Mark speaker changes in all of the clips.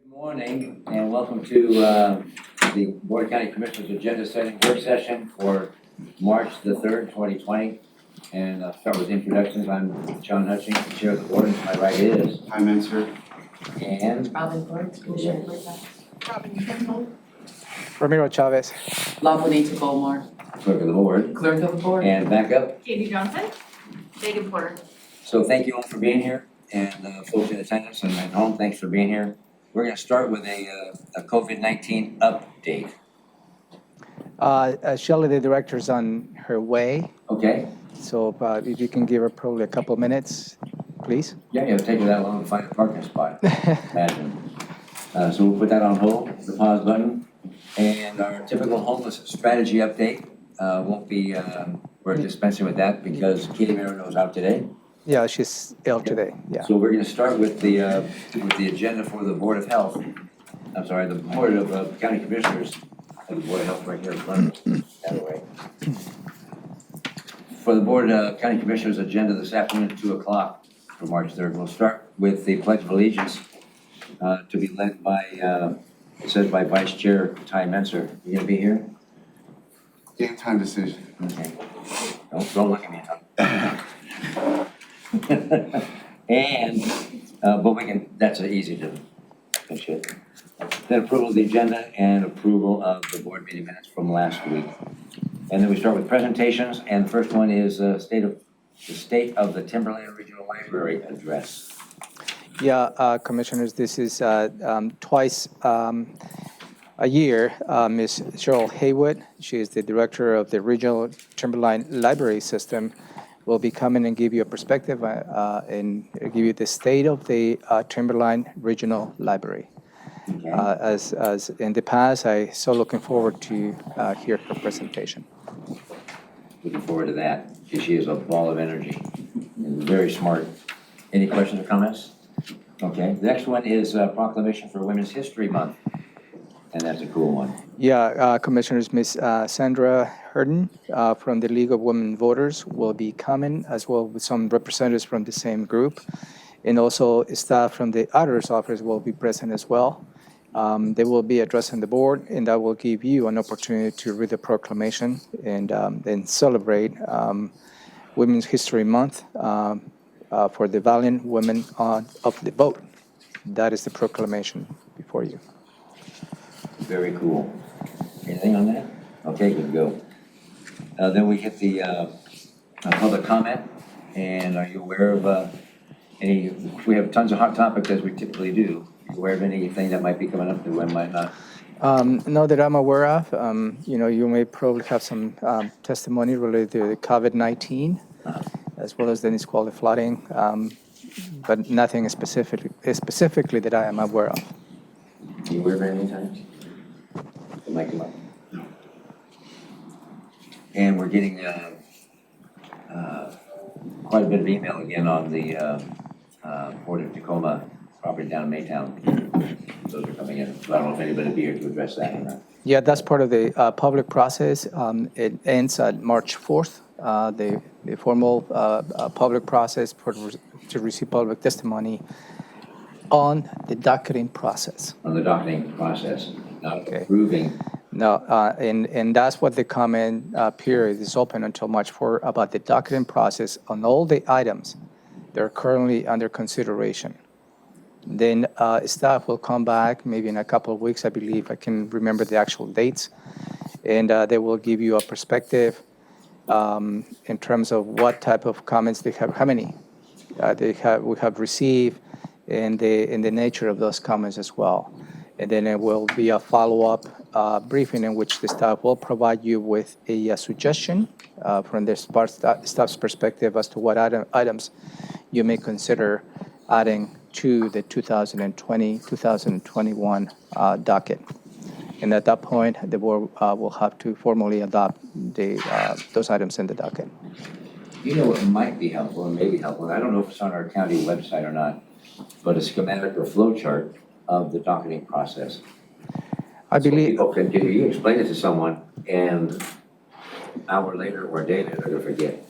Speaker 1: Good morning and welcome to the Board of County Commissioners Agenda Setting Work Session for March the 3rd, 2020. And I'll start with introductions. I'm John Hutchings, Chair of the Board, and to my right is
Speaker 2: Hi, Menser.
Speaker 1: and
Speaker 3: Robin Ford, Commissioner Persa.
Speaker 4: Robin Kimball.
Speaker 5: Ramiro Chavez.
Speaker 3: Lagunita Gomar,
Speaker 1: Clerk of the Board.
Speaker 3: Clerk of the Board.
Speaker 1: And back up.
Speaker 4: Katie Johnson. Megan Porter.
Speaker 1: So thank you all for being here, and folks in attendance and at home, thanks for being here. We're going to start with a COVID-19 update.
Speaker 5: Shelley, the director's on her way,
Speaker 1: Okay?
Speaker 5: so if you can give her probably a couple minutes, please.
Speaker 1: Yeah, it'll take you that long to find a parking spot, imagine. So we'll put that on hold, the pause button. And our typical homeless strategy update won't be, we're dispensing with that because Katie Marino's out today.
Speaker 5: Yeah, she's ill today, yeah.
Speaker 1: So we're gonna start with the agenda for the Board of Health. I'm sorry, the Board of County Commissioners, and the Board of Health right here in front of us, that way. For the Board of County Commissioners agenda this afternoon at 2 o'clock for March 3rd, we'll start with the Pledge of Allegiance to be led by, it says by Vice Chair Ty Menser. You gonna be here?
Speaker 2: Game time decision.
Speaker 1: Okay. Don't look at me, Tom. And, but we can, that's an easy to finish it. Then approval of the agenda and approval of the board meeting minutes from last week. And then we start with presentations, and the first one is the state of the Timberland Regional Library address.
Speaker 5: Yeah, Commissioners, this is twice a year. Ms. Cheryl Haywood, she is the director of the Regional Timberline Library System, will be coming and give you a perspective and give you the state of the Timberline Regional Library.
Speaker 1: Okay.
Speaker 5: As in the past, I so looking forward to hear her presentation.
Speaker 1: Looking forward to that. She is a ball of energy and very smart. Any questions or comments? Okay, the next one is proclamation for Women's History Month. And that's a cool one.
Speaker 5: Yeah, Commissioners, Ms. Sandra Hurden from the League of Women Voters will be coming, as well with some representatives from the same group. And also staff from the auditor's office will be present as well. They will be addressing the board, and that will give you an opportunity to read the proclamation and then celebrate Women's History Month for the valiant women of the vote. That is the proclamation before you.
Speaker 1: Very cool. Anything on that? Okay, good to go. Then we hit the public comment. And are you aware of any, we have tons of hot topics as we typically do. Are you aware of anything that might be coming up that we might not?
Speaker 5: No, that I'm aware of. You may probably have some testimony related to the COVID-19, as well as the Nisqually flooding, but nothing specifically that I am aware of.
Speaker 1: Are you aware of any times? It might come up. No. And we're getting quite a bit of email again on the Port of Tacoma property down in Maytown. Those are coming in. So I don't know if anybody will be here to address that or not.
Speaker 5: Yeah, that's part of the public process. It ends at March 4th, the formal public process to receive public testimony on the docketing process.
Speaker 1: On the docketing process, not
Speaker 5: Okay.
Speaker 1: approving.
Speaker 5: No, and that's what the comment period is open until March 4 about the docketing process on all the items that are currently under consideration. Then staff will come back maybe in a couple of weeks, I believe. I can remember the actual dates. And they will give you a perspective in terms of what type of comments they have, how many we have received, and the nature of those comments as well. And then it will be a follow-up briefing in which the staff will provide you with a suggestion from the staff's perspective as to what items you may consider adding to the 2020-2021 docket. And at that point, the board will have to formally adopt those items in the docket.
Speaker 1: You know what might be helpful and may be helpful, and I don't know if it's on our county website or not, but a schematic or flow chart of the docketing process.
Speaker 5: I believe.
Speaker 1: People can do, you explain it to someone and an hour later or a day later, they're gonna forget.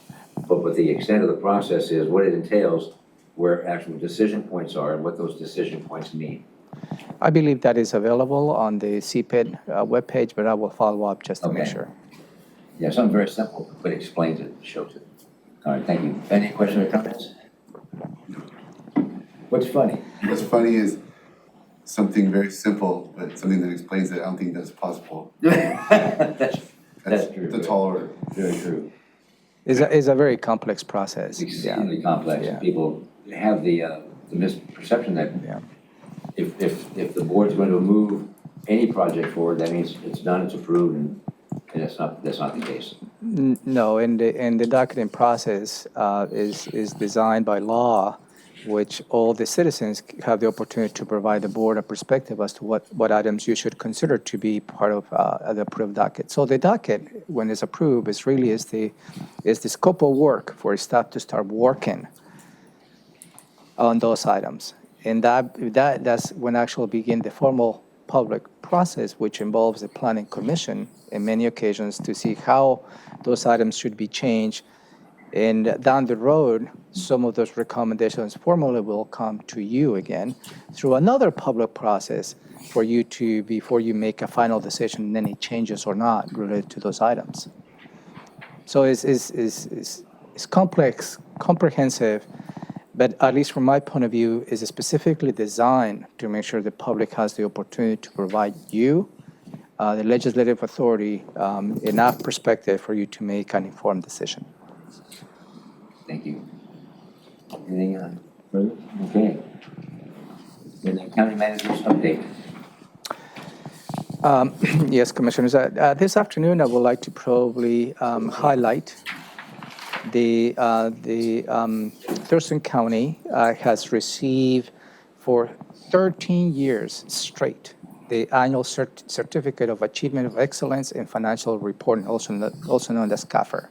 Speaker 1: But what the extent of the process is, what it entails, where actual decision points are and what those decision points mean.
Speaker 5: I believe that is available on the CPID webpage, but I will follow up just to make
Speaker 1: Okay.
Speaker 5: sure.
Speaker 1: Yeah, something very simple, but explains it, shows it. All right, thank you. Any questions or comments? What's funny?
Speaker 2: What's funny is something very simple, but something that explains it, I don't think that's possible.
Speaker 1: That's true.
Speaker 2: The tall order.
Speaker 1: Very true.
Speaker 5: It's a very complex process.
Speaker 1: It's
Speaker 5: Yeah.
Speaker 1: exceedingly complex.
Speaker 5: Yeah.
Speaker 1: People have the misperception that
Speaker 5: Yeah.
Speaker 1: if the board's going to move any project forward, that means it's done, it's approved, and that's not the case.
Speaker 5: No, and the docketing process is designed by law, which all the citizens have the opportunity to provide the board a perspective as to what items you should consider to be part of the approved docket. So the docket, when it's approved, is the scope of work for staff to start working on those items. And that's when actually begin the formal public process, which involves the planning commission in many occasions to see how those items should be changed. And down the road, some of those recommendations formally will come to you again through another public process for you to, before you make a final decision on any changes or not related to those items. So it's complex, comprehensive, but at least from my point of view, is specifically designed to make sure the public has the opportunity to provide you, the legislative authority, enough perspective for you to make an informed decision.
Speaker 1: Thank you. Anything further? Okay. And then county manager's update.
Speaker 5: Yes, Commissioners. This afternoon, I would like to probably highlight the Thurston County has received for 13 years straight the annual Certificate of Achievement of Excellence in Financial Reporting, also known as Kaffir.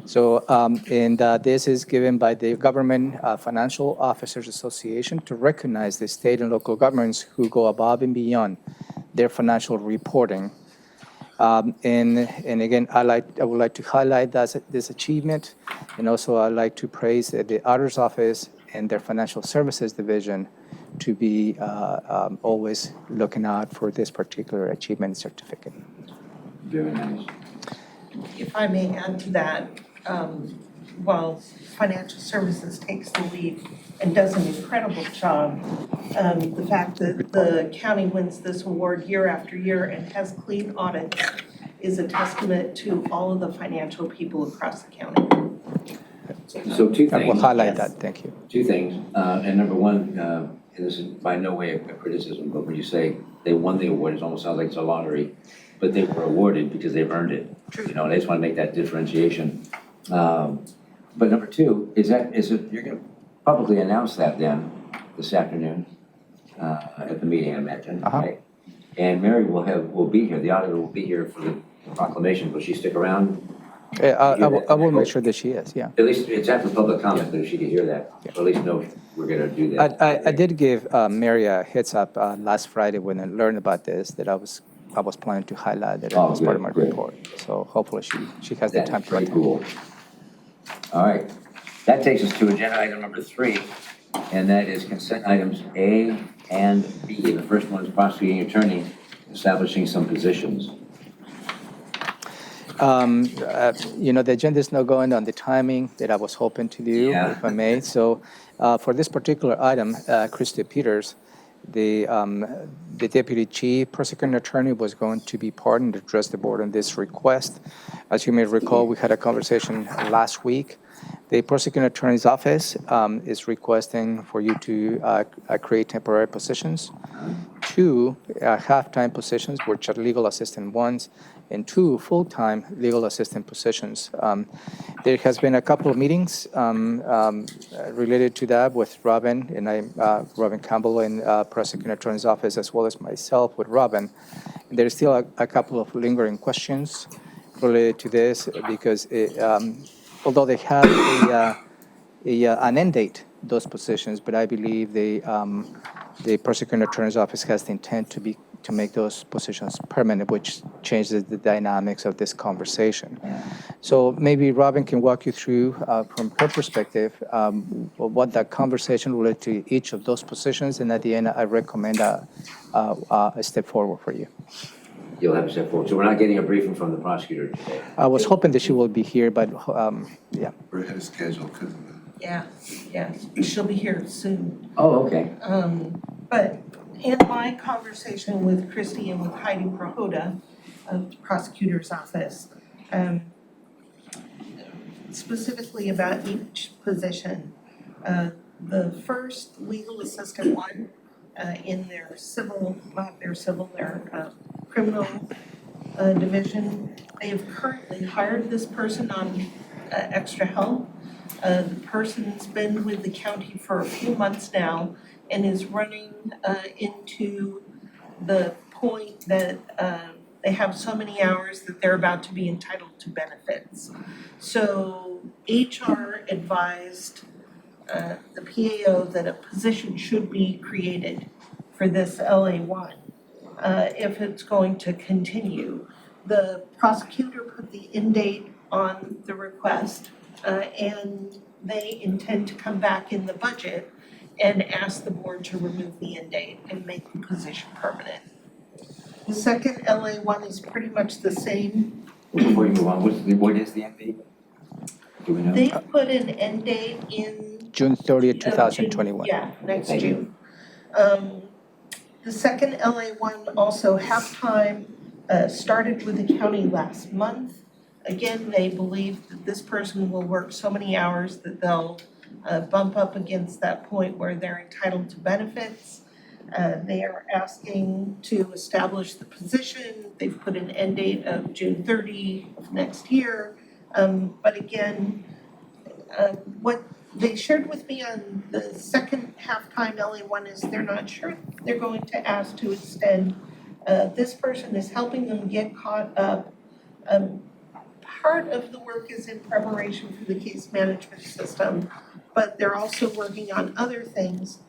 Speaker 5: So, this is given by the Government Financial Officers Association to recognize the state and local governments who go above and beyond their financial reporting. And again, I would like to highlight this achievement, and also I'd like to praise the Auditor's Office and their Financial Services Division to be always looking out for this particular achievement certificate.
Speaker 1: Very nice.
Speaker 6: If I may add to that, while Financial Services takes the lead and does an incredible job, the fact that the county wins this award year after year and has clean audits is a testament to all of the financial people across the county.
Speaker 1: So two
Speaker 5: I will
Speaker 1: things.
Speaker 5: highlight
Speaker 6: Yes.
Speaker 5: that. Thank you.
Speaker 1: Two things. And number one, and this is by no way a criticism, but when you say they won the award, it almost sounds like it's a lottery, but they were awarded because they've earned it.
Speaker 6: True.
Speaker 1: You know, and I just want to make that differentiation. But number two, is it you're going to publicly announce that then this afternoon at the meeting, I imagine, right? And Mary will be here. The auditor will be here for the proclamation. Will she stick around?
Speaker 5: I will make sure that she is. Yeah.
Speaker 1: At least it's after public comment, but if she could hear that, or at least know we're going to do that.
Speaker 5: I did give Mary a heads up last Friday when I learned about this that I was planning to highlight it as part of my
Speaker 1: good.
Speaker 5: report. So hopefully she has the time
Speaker 1: That's
Speaker 5: to
Speaker 1: pretty
Speaker 5: attend.
Speaker 1: cool. All right, that takes us to agenda item number 3, and that is consent items A and B. The first one is prosecuting attorney establishing some positions.
Speaker 5: The agenda is not going on the timing that I was hoping to do,
Speaker 1: Yeah.
Speaker 5: if I may. So for this particular item, Christy Peters, the Deputy Chief Prosecuting Attorney, was going to be part and address the board on this request. As you may recall, we had a conversation last week. The Prosecuting Attorney's Office is requesting for you to create temporary positions, 2 half-time positions, which are legal assistant ones, and 2 full-time legal assistant positions. There has been a couple of meetings related to that with Robin and Robin Campbell in Prosecuting Attorney's Office, as well as myself with Robin. There's still a couple of lingering questions related to this because although they have an end date, those positions, but I believe the Prosecuting Attorney's Office has the intent to make those positions permanent, which changes the dynamics of this conversation. So maybe Robin can walk you through, from her perspective, what that conversation related to each of those positions, and at the end, I recommend a step forward for you.
Speaker 1: You'll have a step forward. So we're not getting a briefing from the prosecutor today.
Speaker 5: I was hoping that she will be here, but yeah.
Speaker 2: We're ahead of schedule because of that.
Speaker 6: Yeah, she'll be here soon.
Speaker 1: Oh, okay.
Speaker 6: But in my conversation with Christy and with Heidi Prohoda of the prosecutor's office, specifically about each position, the first legal assistant one, in their criminal division, they have currently hired this person on extra help. The person's been with the county for a few months now and is running into the point that they have so many hours that they're about to be entitled to benefits. So HR advised the PAO that a position should be created for this LA1 if it's going to continue. The prosecutor put the end date on the request, and they intend to come back in the budget and ask the board to remove the end date and make the position permanent. The second LA1 is pretty much the same.
Speaker 1: Before you move on, what is the end date? Do we know?
Speaker 6: They put an end date in
Speaker 5: June 30th, 2021.
Speaker 6: Yeah, next
Speaker 1: Thank you.
Speaker 6: June. The second LA1, also half-time, started with the county last month. Again, they believe that this person will work so many hours that they'll bump up against that point where they're entitled to benefits. They are asking to establish the position. They've put an end date of June 30 of next year. But again, what they shared with me on the second half-time LA1 is they're not sure they're going to ask to extend. This person is helping them get caught up. Part of the work is in preparation for the case management system, but they're also working on other things.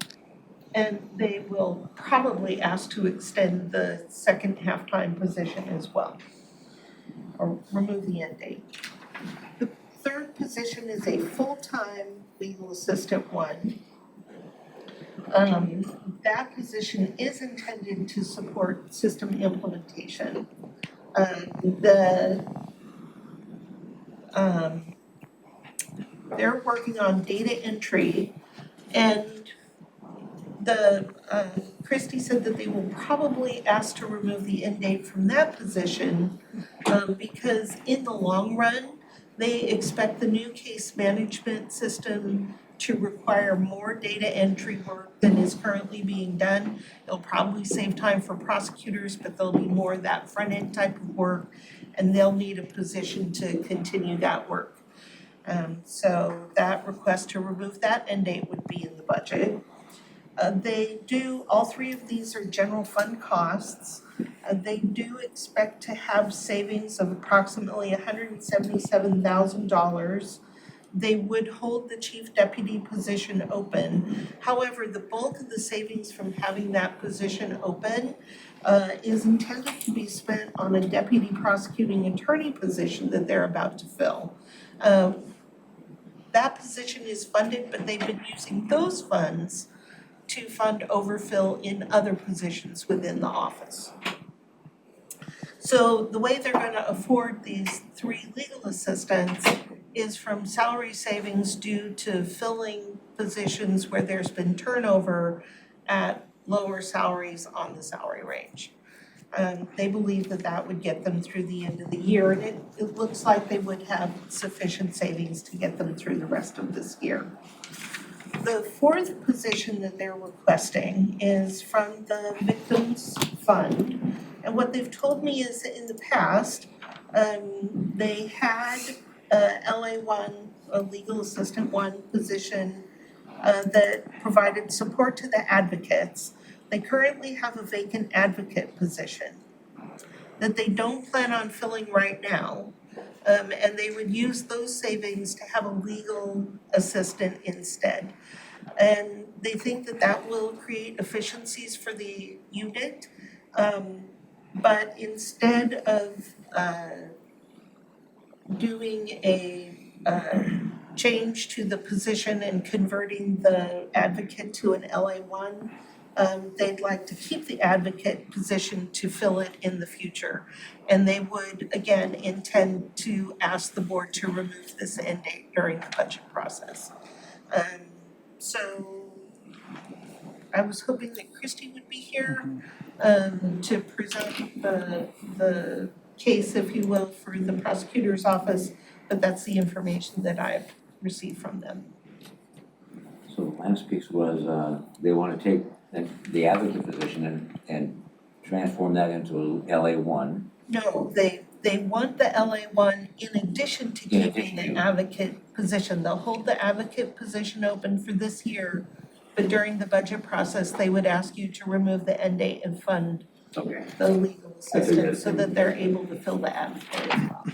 Speaker 6: And they will probably ask to extend the second half-time position as well, or remove the end date. The third position is a full-time legal assistant one. That position is intended to support system implementation. They're working on data entry, and Christy said that they will probably ask to remove the end date from that position because in the long run, they expect the new case management system to require more data entry work than is currently being done. It'll probably save time for prosecutors, but there'll be more of that front end type of work, and they'll need a position to continue that work. So that request to remove that end date would be in the budget. All three of these are general fund costs. They do expect to have savings of approximately $177,000. They would hold the chief deputy position open. However, the bulk of the savings from having that position open is intended to be spent on a deputy prosecuting attorney position that they're about to fill. That position is funded, but they've been using those funds to fund overfill in other positions within the office. So the way they're gonna afford these three legal assistants is from salary savings due to filling positions where there's been turnover at lower salaries on the salary range. They believe that that would get them through the end of the year, and it looks like they would have sufficient savings to get them through the rest of this year. The fourth position that they're requesting is from the Victims Fund. And what they've told me is that in the past, they had a LA1, a legal assistant one position that provided support to the advocates. They currently have a vacant advocate position that they don't plan on filling right now. And they would use those savings to have a legal assistant instead. And they think that that will create efficiencies for the unit. But instead of doing a change to the position and converting the advocate to an LA1, they'd like to keep the advocate position to fill it in the future. And they would, again, intend to ask the board to remove this end date during the budget process. So I was hoping that Christy would be here to present the case, if you will, for the prosecutor's office, but that's the information that I've received from them.
Speaker 1: So the last piece was, they want to take the advocate position and transform that into a LA1.
Speaker 6: No, they want the LA1 in addition to
Speaker 1: In
Speaker 6: keeping
Speaker 1: addition
Speaker 6: the
Speaker 1: to.
Speaker 6: advocate position. They'll hold the advocate position open for this year, but during the budget process, they would ask you to remove the end date and fund
Speaker 1: Okay.
Speaker 6: the legal
Speaker 1: I figured
Speaker 6: assistant so that they're able to fill the advocate as well.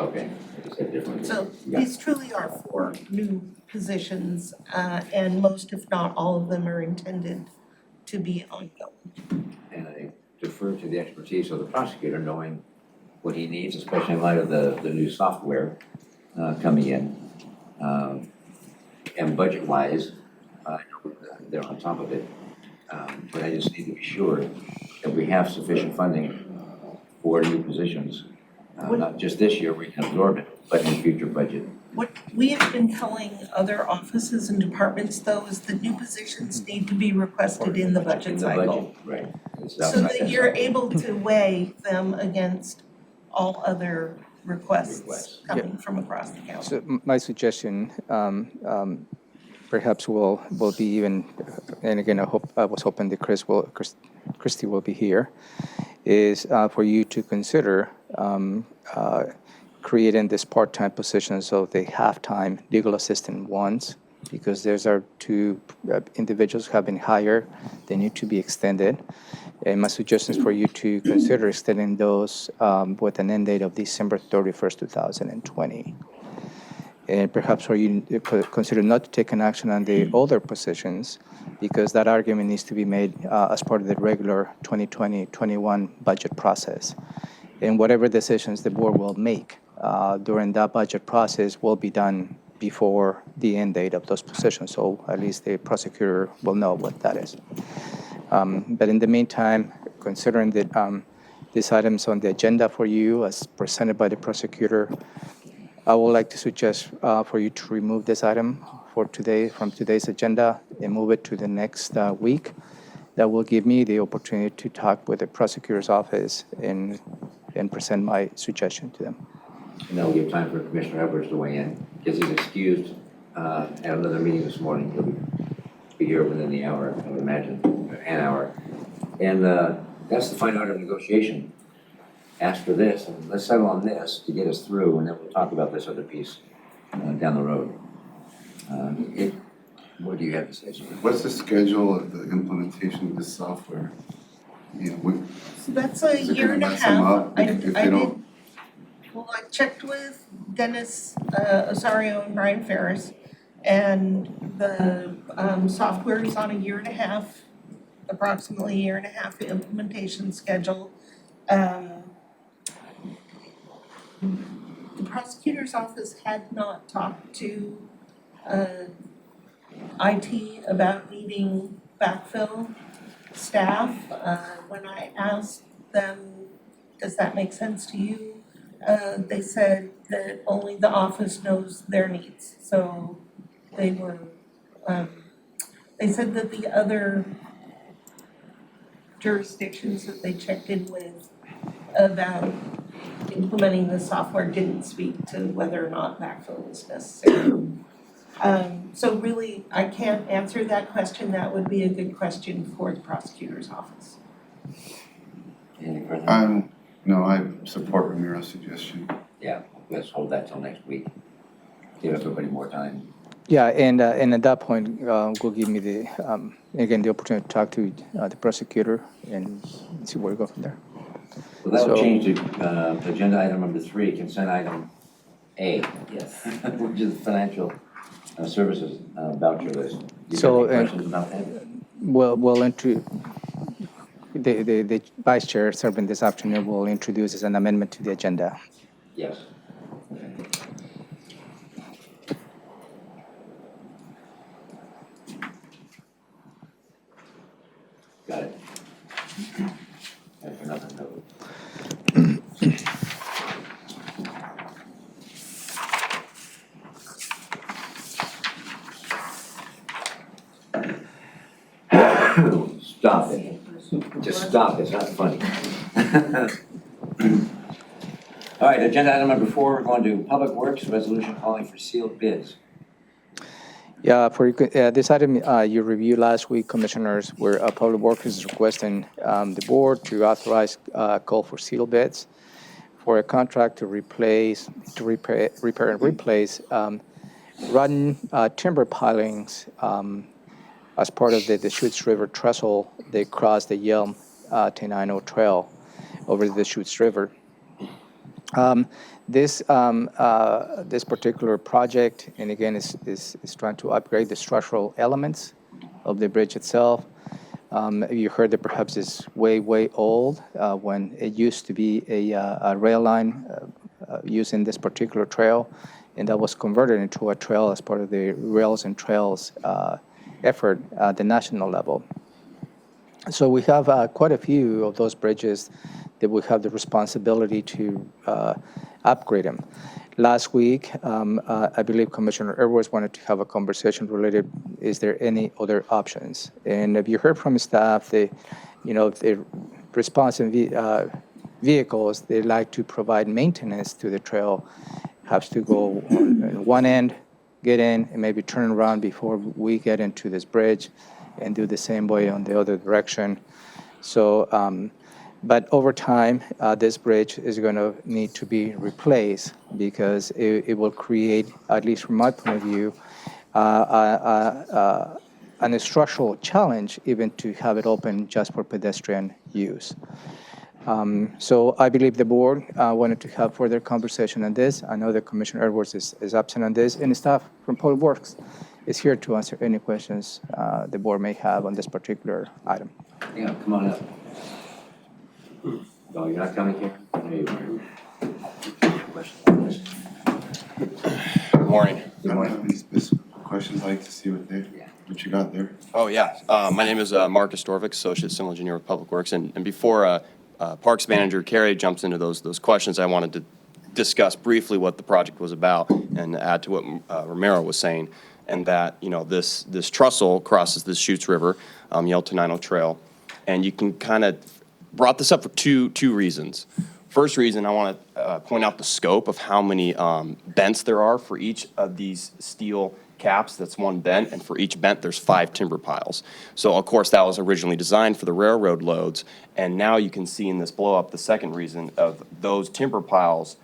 Speaker 1: Okay, I just said differently.
Speaker 6: So
Speaker 1: Yeah.
Speaker 6: these truly are 4 new positions, and most, if not all of them, are intended to be ongoing.
Speaker 1: And I defer to the expertise of the prosecutor, knowing what he needs, especially in light of the new software coming in. And budget-wise, they're on top of it. But I just need to be sure that we have sufficient funding for new positions. Not just this year, we can absorb it, but in future budget.
Speaker 6: What we have been telling other offices and departments, though, is that new positions need to be requested in the budget
Speaker 1: In the
Speaker 6: cycle.
Speaker 1: budget, right. It's
Speaker 6: So
Speaker 1: outside
Speaker 6: that you're
Speaker 1: cycle.
Speaker 6: able to weigh them against all other requests
Speaker 1: Requests.
Speaker 6: coming from across the county.
Speaker 5: So my suggestion, perhaps will be even, and again, I was hoping that Christy will be here, is for you to consider creating this part-time positions of the half-time legal assistant ones, because there's our 2 individuals who have been hired, they need to be extended. And my suggestion is for you to consider extending those with an end date of December 31st, 2020. And perhaps for you to consider not to take an action on the older positions, because that argument needs to be made as part of the regular 2020-21 budget process. And whatever decisions the board will make during that budget process will be done before the end date of those positions. So at least the prosecutor will know what that is. But in the meantime, considering that these items on the agenda for you as presented by the prosecutor, I would like to suggest for you to remove this item for today from today's agenda and move it to the next week. That will give me the opportunity to talk with the prosecutor's office and present my suggestion to them.
Speaker 1: And that'll give time for Commissioner Edwards to weigh in, because he's excused at another meeting this morning. He'll be here within the hour, I would imagine, an hour. And that's the final item of negotiation. Ask for this, and let's settle on this to get us through, and then we'll talk about this other piece down the road. What do you have to say, sir?
Speaker 2: What's the schedule of the implementation of this software? You know,
Speaker 6: So that's a
Speaker 2: is it
Speaker 6: year
Speaker 2: gonna
Speaker 6: and a
Speaker 2: mess them
Speaker 6: half.
Speaker 2: up if they don't?
Speaker 6: Well, I checked with Dennis Osario and Brian Ferris, and the software is on a year and a half, approximately a year and a half implementation schedule. The prosecutor's office had not talked to IT about needing backfill staff. When I asked them, does that make sense to you? They said that only the office knows their needs, so they were, they said that the other jurisdictions that they checked in with about implementing the software didn't speak to whether or not backfill was necessary. So really, I can't answer that question. That would be a good question for the prosecutor's office.
Speaker 1: Any further?
Speaker 2: No, I support Ramiro's suggestion.
Speaker 1: Yeah, let's hold that till next week. Give everybody more time.
Speaker 5: Yeah, and at that point, will give me the again the opportunity to talk to the prosecutor and see where we go from there.
Speaker 1: Well, that will
Speaker 5: So-
Speaker 1: change to agenda item number 3, consent item A.
Speaker 3: Yes.
Speaker 1: Which is financial services voucher list. Do you
Speaker 5: So,
Speaker 1: have any questions about that?
Speaker 5: Well, the vice chair serving this afternoon will introduce as an amendment to the agenda.
Speaker 1: Yes. Got it. That's nothing, no. Stop it. Just stop, it's not funny. All right, agenda item number 4, we're going to Public Works, resolution calling for sealed bids.
Speaker 5: Yeah, for this item you reviewed last week, Commissioners, where Public Works is requesting the board to authorize call for sealed bids for a contract to repair and replace rotten timber pilings as part of the Deschutes River trestle. They cross the Yelm Tenino Trail over the Deschutes River. This particular project, and again, is trying to upgrade the structural elements of the bridge itself. You heard that perhaps it's way old when it used to be a rail line using this particular trail, and that was converted into a trail as part of the Rails and Trails effort at the national level. So we have quite a few of those bridges that we have the responsibility to upgrade them. Last week, I believe Commissioner Edwards wanted to have a conversation related, is there any other options? And if you heard from staff, the response in vehicles, they like to provide maintenance to the trail, has to go on one end, get in, and maybe turn around before we get into this bridge, and do the same way on the other direction. So, but over time, this bridge is going to need to be replaced because it will create, at least from my point of view, an structural challenge even to have it open just for pedestrian use. So I believe the board wanted to have further conversation on this. I know that Commissioner Edwards is absent on this, and staff from Public Works is here to answer any questions the board may have on this particular item.
Speaker 1: Yeah, come on up. No, you're not coming here? No, you are.
Speaker 7: Good morning.
Speaker 2: I don't have any specific questions, I like to see what you got there.
Speaker 7: Oh, yeah. My name is Marcus Dorvik, Associate Civil Engineer with Public Works. And before Parks Manager Carey jumps into those questions, I wanted to discuss briefly what the project was about and add to what Romero was saying. And that, this trestle crosses the Deschutes River, Yelm Tenino Trail. And you can kind of brought this up for two reasons. First reason, I want to point out the scope of how many bents there are for each of these steel caps. That's one bent, and for each bent, there's 5 timber piles. So, of course, that was originally designed for the railroad loads, and now you can see in this blow-up the second reason of those timber piles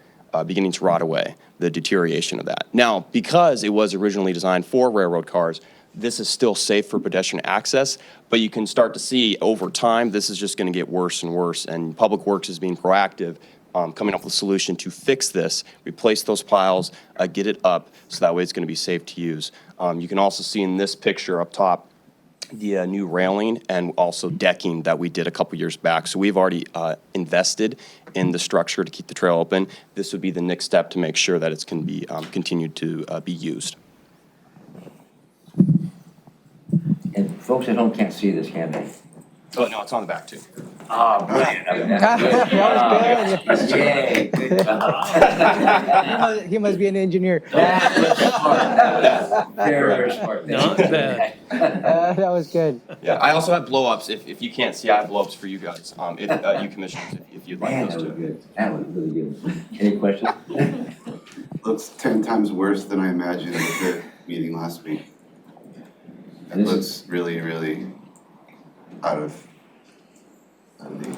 Speaker 7: beginning to rot away, the deterioration of that. Now, because it was originally designed for railroad cars, this is still safe for pedestrian access, but you can start to see over time, this is just going to get worse and worse, and Public Works is being proactive, coming up with a solution to fix this, replace those piles, get it up, so that way it's going to be safe to use. You can also see in this picture up top, the new railing and also decking that we did a couple years back. So we've already invested in the structure to keep the trail open. This would be the next step to make sure that it's can be continued to be used.
Speaker 1: And folks at home can't see this, can they?
Speaker 7: Oh, no, it's on the back too.
Speaker 1: Oh, brilliant.
Speaker 5: That was good.
Speaker 1: Yay, good job.
Speaker 5: He must be an engineer.
Speaker 1: That was smart. Very smart.
Speaker 8: Not bad.
Speaker 5: That was good.
Speaker 7: Yeah, I also have blow-ups. If you can't see, I have blow-ups for you guys. If you commissioners, if you'd like
Speaker 1: Man,
Speaker 7: those
Speaker 1: that was
Speaker 7: too.
Speaker 1: good. That was really good. Any questions?
Speaker 2: Looks 10 times worse than I imagined at the meeting last week. It
Speaker 1: This
Speaker 2: looks really, really out of date.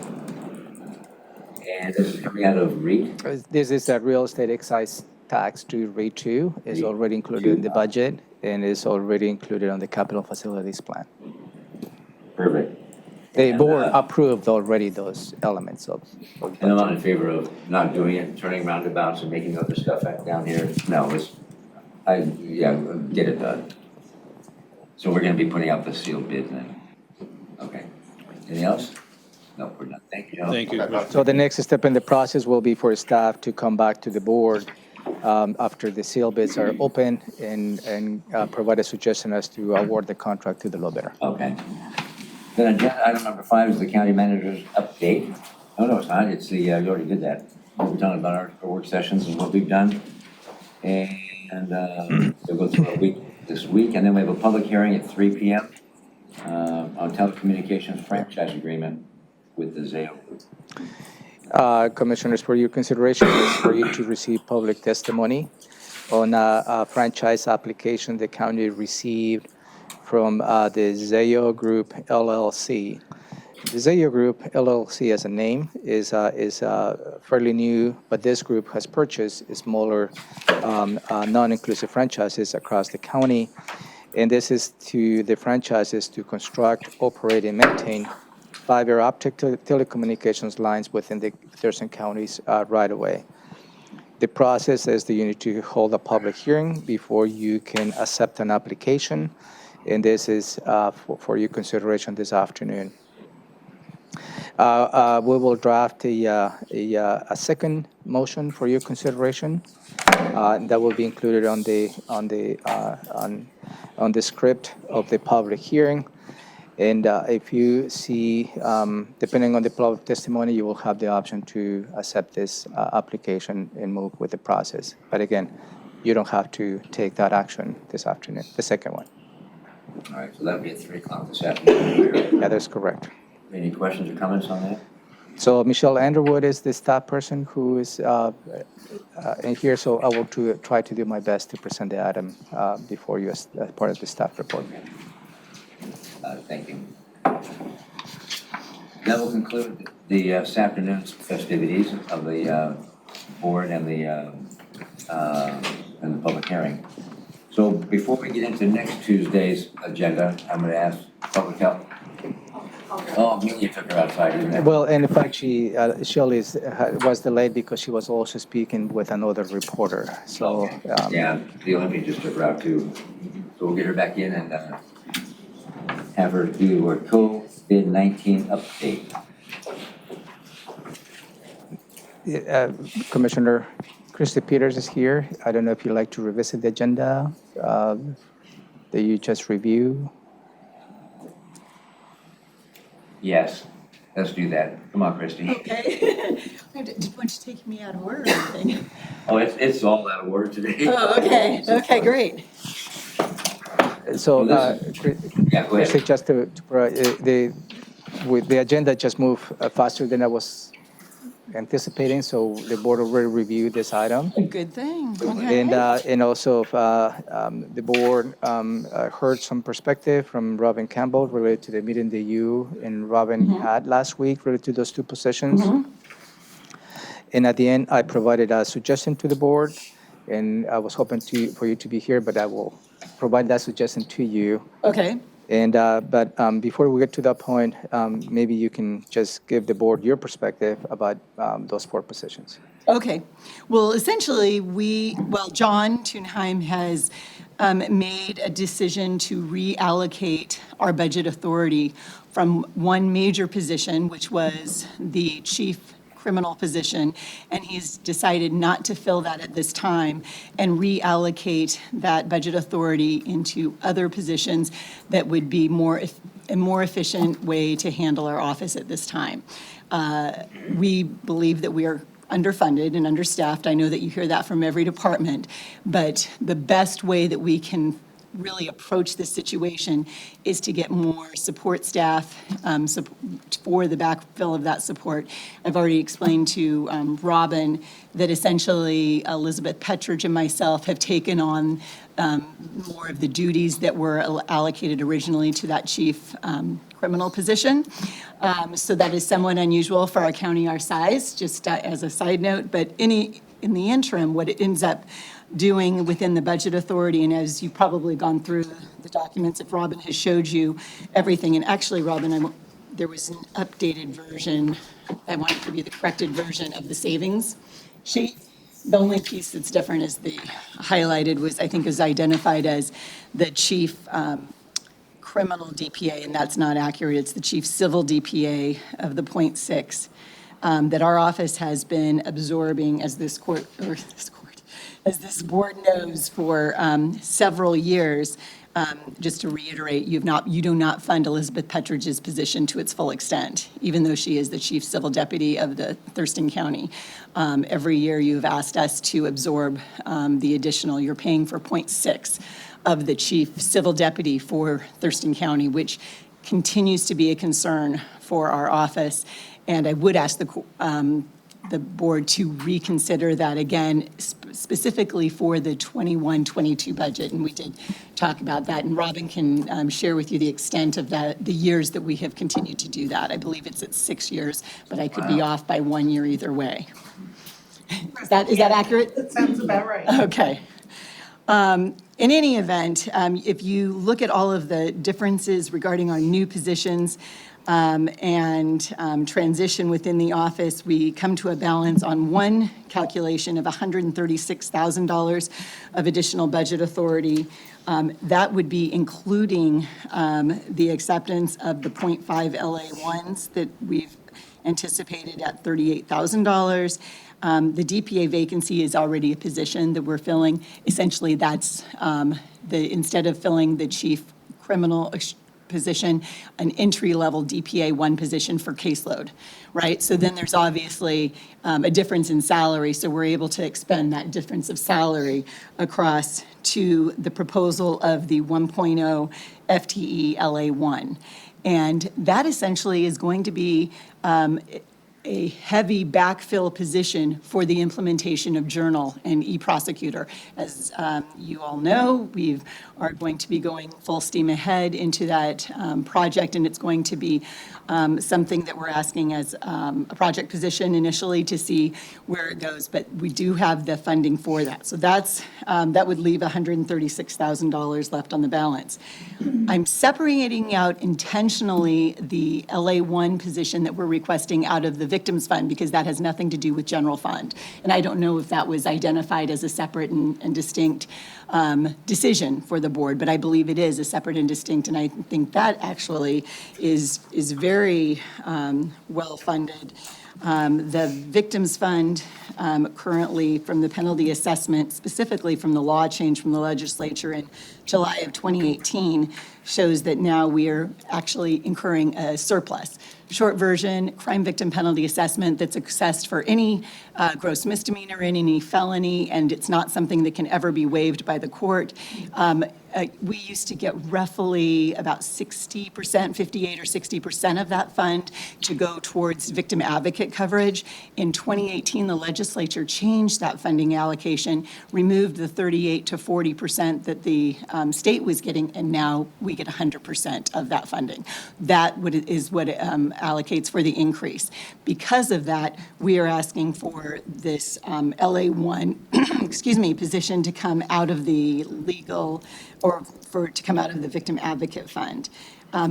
Speaker 1: And this is coming out of REIT.
Speaker 5: This is a real estate excise tax to REIT 2. It's
Speaker 1: REIT
Speaker 5: already included in the budget and is already included on the capital facilities plan.
Speaker 1: Perfect.
Speaker 5: The
Speaker 1: And,
Speaker 5: board approved already those elements of
Speaker 1: And I'm not in favor of not doing it, turning roundabouts and making other stuff down here. No, get it done. So we're gonna be putting out the sealed bid then. Okay. Anything else? No, we're not. Thank you, gentlemen.
Speaker 8: Thank you, Commissioner.
Speaker 5: So the next step in the process will be for staff to come back to the board after the seal bids are open and provide a suggestion as to award the contract to the low bidder.
Speaker 1: Okay. Then agenda item number 5 is the county manager's update. Oh, no, it's not. It's the, you already did that. We're talking about our work sessions and what we've done. And we'll go through our week this week, and then we have a public hearing at 3 p.m. On telecommunications franchise agreement with the Zayo Group.
Speaker 5: Commissioners, for your consideration is for you to receive public testimony on a franchise application the county received from the Zayo Group LLC. The Zayo Group LLC as a name is fairly new, but this group has purchased smaller non-inclusive franchises across the county. And this is to the franchises to construct, operate, and maintain fiber optic telecommunications lines within the Thurston County's right-of-way. The process is that you need to hold a public hearing before you can accept an application, and this is for your consideration this afternoon. We will draft a second motion for your consideration that will be included on the script of the public hearing. And if you see, depending on the public testimony, you will have the option to accept this application and move with the process. But again, you don't have to take that action this afternoon, the second one.
Speaker 1: All right, so that'll be at 3 o'clock this afternoon.
Speaker 5: Yeah, that's correct.
Speaker 1: Any questions or comments on that?
Speaker 5: So Michelle Underwood is the staff person who is in here, so I will try to do my best to present the item before you as part of the staff report.
Speaker 1: Thank you. That will conclude this afternoon's festivities of the board and the public hearing. So before we get into next Tuesday's agenda, I'm going to ask public health. Oh, you took her outside, didn't you?
Speaker 5: Well, and in fact, Shirley was delayed because she was also speaking with another reporter. So
Speaker 1: Yeah, the Olympian just took her out too. So we'll get her back in and have her do her COVID-19 update.
Speaker 5: Commissioner Christy Peters is here. I don't know if you'd like to revisit the agenda that you just reviewed.
Speaker 1: Yes, let's do that. Come on, Christy.
Speaker 9: Okay. I didn't want you to take me out of order or anything.
Speaker 1: Oh, it's all out of order today.
Speaker 9: Oh, okay. Okay, great.
Speaker 5: So,
Speaker 1: Yeah, go
Speaker 5: Christy,
Speaker 1: ahead.
Speaker 5: just the agenda just moved faster than I was anticipating, so the board already reviewed this item.
Speaker 9: Good thing. Okay.
Speaker 5: And also the board heard some perspective from Robin Campbell related to the meeting that you and Robin had last week related to those two positions. And at the end, I provided a suggestion to the board, and I was hoping for you to be here, but I will provide that suggestion to you.
Speaker 9: Okay.
Speaker 5: And but before we get to that point, maybe you can just give the board your perspective about those 4 positions.
Speaker 9: Okay. Well, essentially, John Thunheim has made a decision to reallocate our budget authority from one major position, which was the chief criminal position, and he's decided not to fill that at this time and reallocate that budget authority into other positions that would be a more efficient way to handle our office at this time. We believe that we are underfunded and understaffed. I know that you hear that from every department, but the best way that we can really approach this situation is to get more support staff for the backfill of that support. I've already explained to Robin that essentially Elizabeth Petridge and myself have taken on more of the duties that were allocated originally to that chief criminal position. So that is somewhat unusual for a county our size, just as a side note, but in the interim, what it ends up doing within the budget authority, and as you've probably gone through the documents, if Robin has showed you everything, and actually, Robin, there was an updated version, I want to give you the corrected version of the savings sheet. The only piece that's different is the highlighted was, I think, is identified as the chief criminal DPA, and that's not accurate. It's the chief civil DPA of the .6 that our office has been absorbing as this board knows for several years. Just to reiterate, you do not fund Elizabeth Petridge's position to its full extent, even though she is the chief civil deputy of the Thurston County. Every year you've asked us to absorb the additional, you're paying for .6 of the chief civil deputy for Thurston County, which continues to be a concern for our office. And I would ask the board to reconsider that again, specifically for the 21-22 budget. And we did talk about that. And Robin can share with you the extent of that, the years that we have continued to do that. I believe it's at 6 years, but I could be off by 1 year either way. Is that accurate?
Speaker 6: That sounds about right.
Speaker 9: Okay. In any event, if you look at all of the differences regarding our new positions and transition within the office, we come to a balance on one calculation of $136,000 of additional budget authority. That would be including the acceptance of the .5 LA1s that we've anticipated at $38,000. The DPA vacancy is already a position that we're filling. Essentially, that's instead of filling the chief criminal position, an entry-level DPA 1 position for caseload, right? So then there's obviously a difference in salary, so we're able to expend that difference of salary across to the proposal of the 1.0 FTE LA1. And that essentially is going to be a heavy backfill position for the implementation of Journal and eProsecutor. As you all know, we are going to be going full steam ahead into that project, and it's going to be something that we're asking as a project position initially to see where it goes, but we do have the funding for that. So that would leave $136,000 left on the balance. I'm separating out intentionally the LA1 position that we're requesting out of the Victims Fund because that has nothing to do with general fund. And I don't know if that was identified as a separate and distinct decision for the board, but I believe it is a separate and distinct, and I think that actually is very well funded. The Victims Fund currently from the penalty assessment, specifically from the law change from the legislature in July of 2018, shows that now we are actually incurring a surplus. Short version, crime victim penalty assessment that's assessed for any gross misdemeanor and any felony, and it's not something that can ever be waived by the court. We used to get roughly about 60%, 58 or 60% of that fund to go towards victim advocate coverage. In 2018, the legislature changed that funding allocation, removed the 38 to 40% that the state was getting, and now we get 100% of that funding. That is what allocates for the increase. Because of that, we are asking for this LA1, position to come out of the legal, or to come out of the Victim Advocate Fund.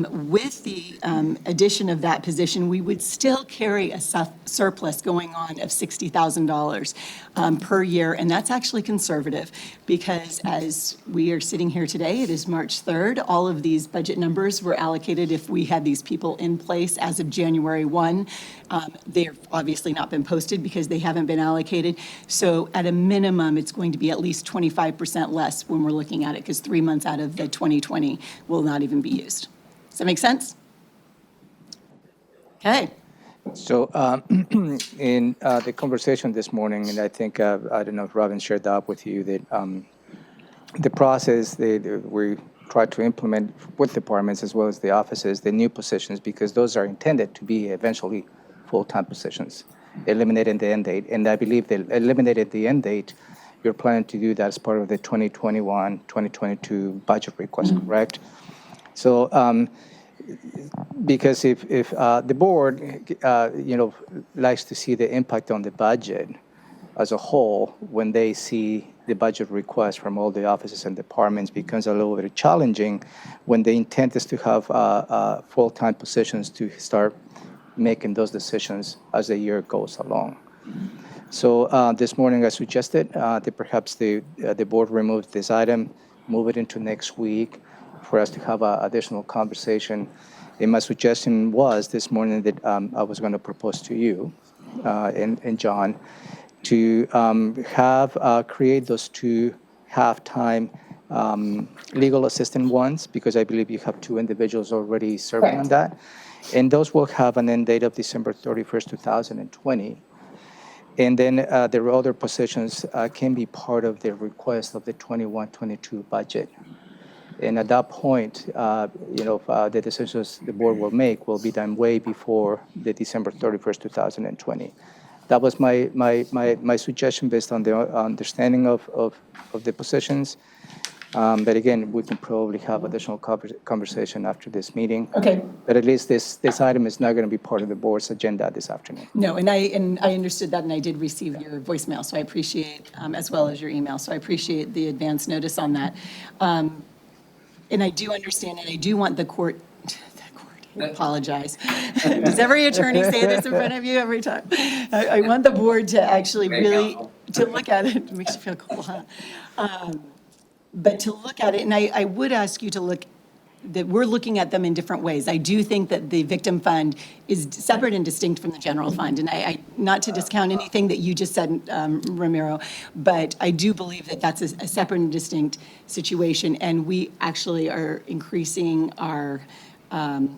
Speaker 9: With the addition of that position, we would still carry a surplus going on of $60,000 per year, and that's actually conservative because as we are sitting here today, it is March 3rd. All of these budget numbers were allocated if we had these people in place as of January 1. They've obviously not been posted because they haven't been allocated. So at a minimum, it's going to be at least 25% less when we're looking at it because 3 months out of the 2020 will not even be used. Does that make sense? Okay.
Speaker 5: So in the conversation this morning, and I think, I don't know if Robin shared that with you, that the process we try to implement with departments as well as the offices, the new positions, because those are intended to be eventually full-time positions, eliminating the end date. And I believe that eliminated the end date, you're planning to do that as part of the 2021-2022 budget request, correct? So, because if the board, likes to see the impact on the budget as a whole, when they see the budget request from all the offices and departments becomes a little bit challenging when the intent is to have full-time positions to start making those decisions as the year goes along. So this morning I suggested that perhaps the board remove this item, move it into next week, for us to have an additional conversation. And my suggestion was this morning that I was going to propose to you and John to create those two half-time legal assistant ones, because I believe you have two individuals already serving on that. And those will have an end date of December 31st, 2020. And then the other positions can be part of the request of the 21-22 budget. And at that point, the decisions the board will make will be done way before the December 31st, 2020. That was my suggestion based on the understanding of the positions. But again, we can probably have additional conversation after this meeting.
Speaker 9: Okay.
Speaker 5: But at least this item is not going to be part of the board's agenda this afternoon.
Speaker 9: No, and I understood that, and I did receive your voicemail, so I appreciate, as well as your email, so I appreciate the advance notice on that. And I do understand, and I do want the court, I apologize. Does every attorney say this in front of you every time? I want the board to actually really, to look at it. It makes you feel cool, huh? But to look at it, and I would ask you to look, that we're looking at them in different ways. I do think that the victim fund is separate and distinct from the general fund. And I not to discount anything that you just said, Ramiro, but I do believe that that's a separate and distinct situation. And we actually are increasing our, the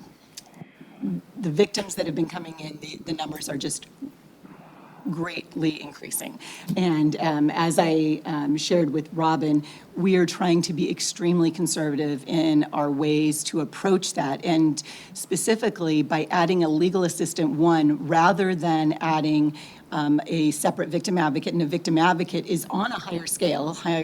Speaker 9: victims that have been coming in, the numbers are just greatly increasing. And as I shared with Robin, we are trying to be extremely conservative in our ways to approach that. And specifically by adding a legal assistant one, rather than adding a separate victim advocate, and a victim advocate is on a higher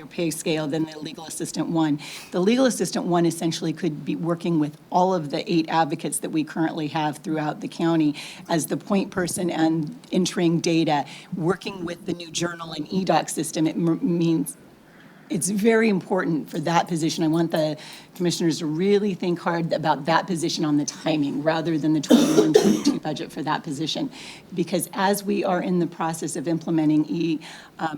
Speaker 9: pay scale than the legal assistant one. The legal assistant one essentially could be working with all of the 8 advocates that we currently have throughout the county as the point person and entering data, working with the new journal and eDoc system. It means it's very important for that position. I want the commissioners to really think hard about that position on the timing rather than the 21-22 budget for that position. Because as we are in the process of implementing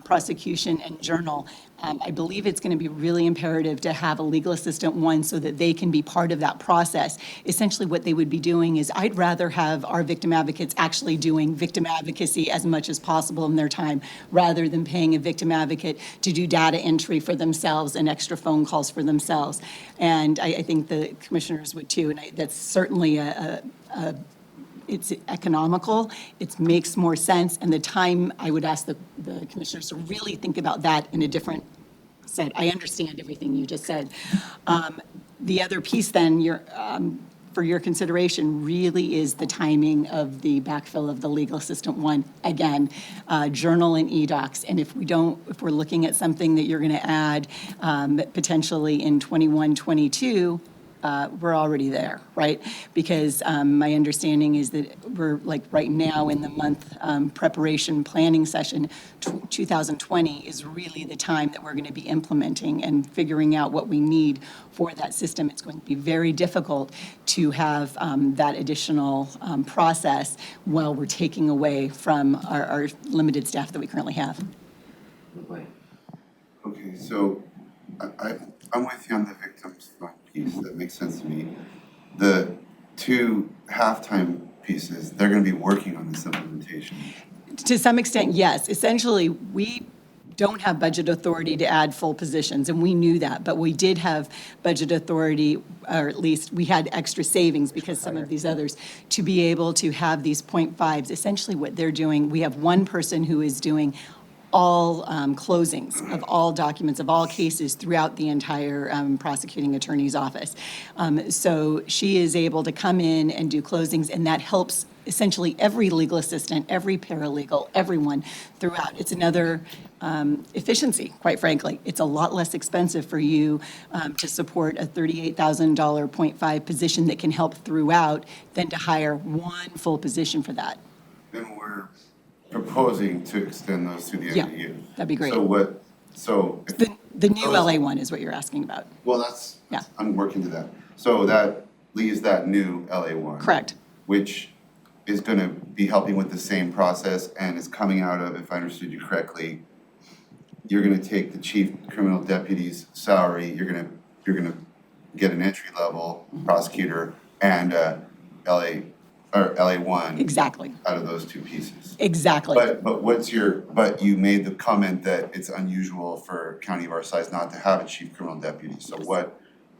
Speaker 9: prosecution and journal, I believe it's going to be really imperative to have a legal assistant one so that they can be part of that process. Essentially what they would be doing is I'd rather have our victim advocates actually doing victim advocacy as much as possible in their time rather than paying a victim advocate to do data entry for themselves and extra phone calls for themselves. And I think the commissioners would too, and that's certainly it's economical, it makes more sense, and the time, I would ask the commissioners to really think about that in a different set. I understand everything you just said. The other piece then, for your consideration really is the timing of the backfill of the legal assistant one. Again, journal and eDocs. And if we're looking at something that you're going to add potentially in 21-22, we're already there, right? Because my understanding is that we're like right now in the month preparation planning session, 2020 is really the time that we're going to be implementing and figuring out what we need for that system. It's going to be very difficult to have that additional process while we're taking away from our limited staff that we currently have.
Speaker 2: Okay, so I'm with you on the victims fund piece, that makes sense to me. The 2 halftime pieces, they're gonna be working on this implementation.
Speaker 9: To some extent, yes. Essentially, we don't have budget authority to add full positions, and we knew that, but we did have budget authority, or at least we had extra savings because some of these others, to be able to have these 0.5s. Essentially what they're doing, we have one person who is doing all closings of all documents, of all cases throughout the entire prosecuting attorney's office. So she is able to come in and do closings, and that helps essentially every legal assistant, every paralegal, everyone throughout. It's another efficiency, quite frankly. It's a lot less expensive for you to support a $38,000 0.5 position that can help throughout than to hire one full position for that.
Speaker 2: Then we're proposing to extend those to the end of the year.
Speaker 9: That'd be great.
Speaker 2: So if
Speaker 9: The new
Speaker 2: those-
Speaker 9: LA one is what you're asking about.
Speaker 2: Well,
Speaker 9: Yeah.
Speaker 2: I'm working to that. So that leaves that new LA one.
Speaker 9: Correct.
Speaker 2: Which is gonna be helping with the same process and is coming out of, if I understood you correctly, you're gonna take the chief criminal deputy's salary, you're gonna get an entry-level prosecutor and LA1
Speaker 9: Exactly,
Speaker 2: out of those two pieces.
Speaker 9: exactly.
Speaker 2: But you made the comment that it's unusual for a county of our size not to have a chief criminal deputy. So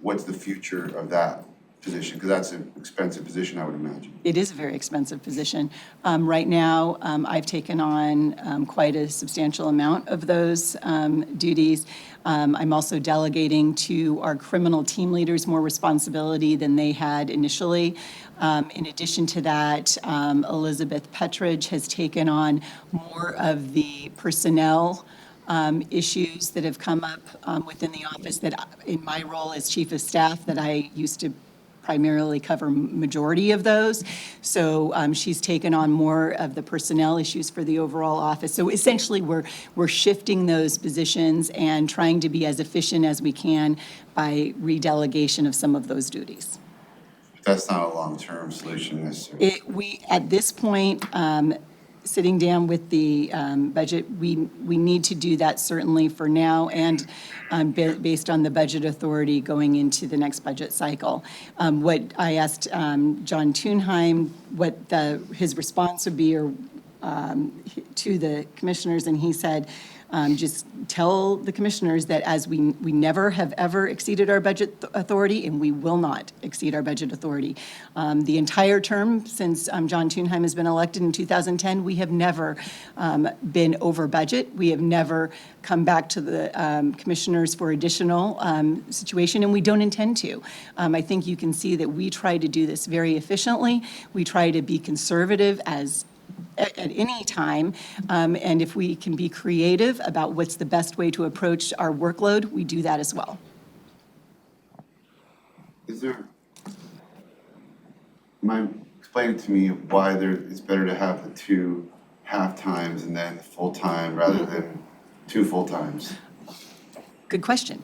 Speaker 2: what's the future of that position? Because that's an expensive position, I would imagine.
Speaker 9: It is a very expensive position. Right now, I've taken on quite a substantial amount of those duties. I'm also delegating to our criminal team leaders more responsibility than they had initially. In addition to that, Elizabeth Petridge has taken on more of the personnel issues that have come up within the office that in my role as chief of staff that I used to primarily cover majority of those. So she's taken on more of the personnel issues for the overall office. So essentially, we're shifting those positions and trying to be as efficient as we can by redelegation of some of those duties.
Speaker 2: That's not a long-term solution necessarily.
Speaker 9: We, at this point, sitting down with the budget, we need to do that certainly for now and based on the budget authority going into the next budget cycle. What I asked John Thunheim what his response would be or to the commissioners, and he said, just tell the commissioners that as we never have ever exceeded our budget authority, and we will not exceed our budget authority. The entire term since John Thunheim has been elected in 2010, we have never been over budget. We have never come back to the commissioners for additional situation, and we don't intend to. I think you can see that we try to do this very efficiently. We try to be conservative at any time, and if we can be creative about what's the best way to approach our workload, we do that as well.
Speaker 2: Explain to me why it's better to have the two half-times and then full-time rather than two full-times?
Speaker 9: Good question.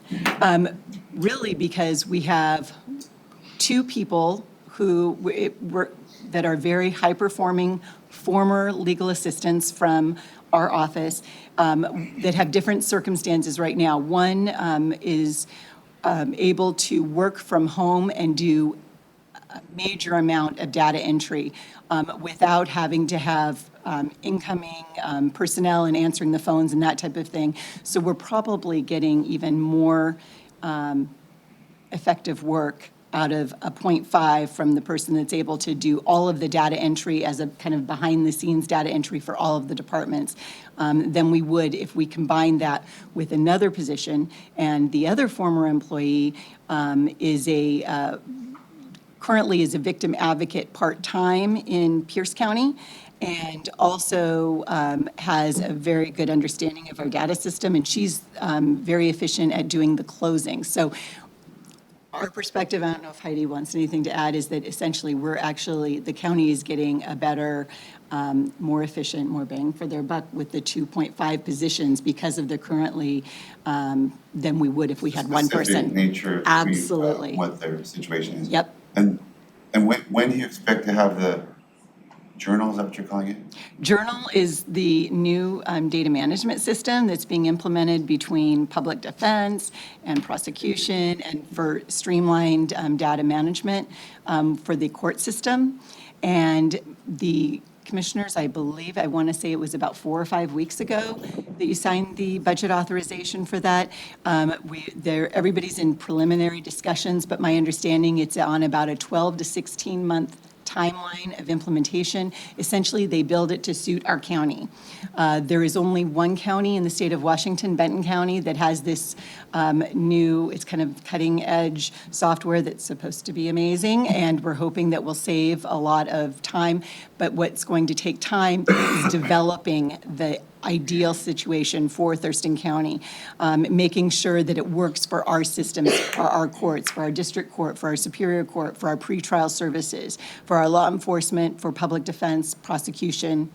Speaker 9: Really, because we have two people that are very high-performing former legal assistants from our office that have different circumstances right now. One is able to work from home and do a major amount of data entry without having to have incoming personnel and answering the phones and that type of thing. So we're probably getting even more effective work out of a 0.5 from the person that's able to do all of the data entry as a kind of behind-the-scenes data entry for all of the departments than we would if we combine that with another position. And the other former employee currently is a victim advocate part-time in Pierce County and also has a very good understanding of our data system, and she's very efficient at doing the closing. So our perspective, I don't know if Heidi wants anything to add, is that essentially the county is getting a better, more efficient, more bang for their buck with the 2.5 positions because of the currently than we would if we had one person.
Speaker 2: Specific nature of
Speaker 9: Absolutely.
Speaker 2: What their situation is.
Speaker 9: Yep.
Speaker 2: And when do you expect to have the Journal, is that what you're calling it?
Speaker 9: Journal is the new data management system that's being implemented between public defense and prosecution and for streamlined data management for the court system. And the commissioners, I believe, I want to say it was about 4 or 5 weeks ago that you signed the budget authorization for that. Everybody's in preliminary discussions, but my understanding it's on about a 12 to 16 month timeline of implementation. Essentially, they build it to suit our county. There is only one county in the state of Washington, Benton County, that has this it's kind of cutting edge software that's supposed to be amazing, and we're hoping that will save a lot of time. But what's going to take time is developing the ideal situation for Thurston County, making sure that it works for our systems, for our courts, for our district court, for our superior court, for our pretrial services, for our law enforcement, for public defense, prosecution,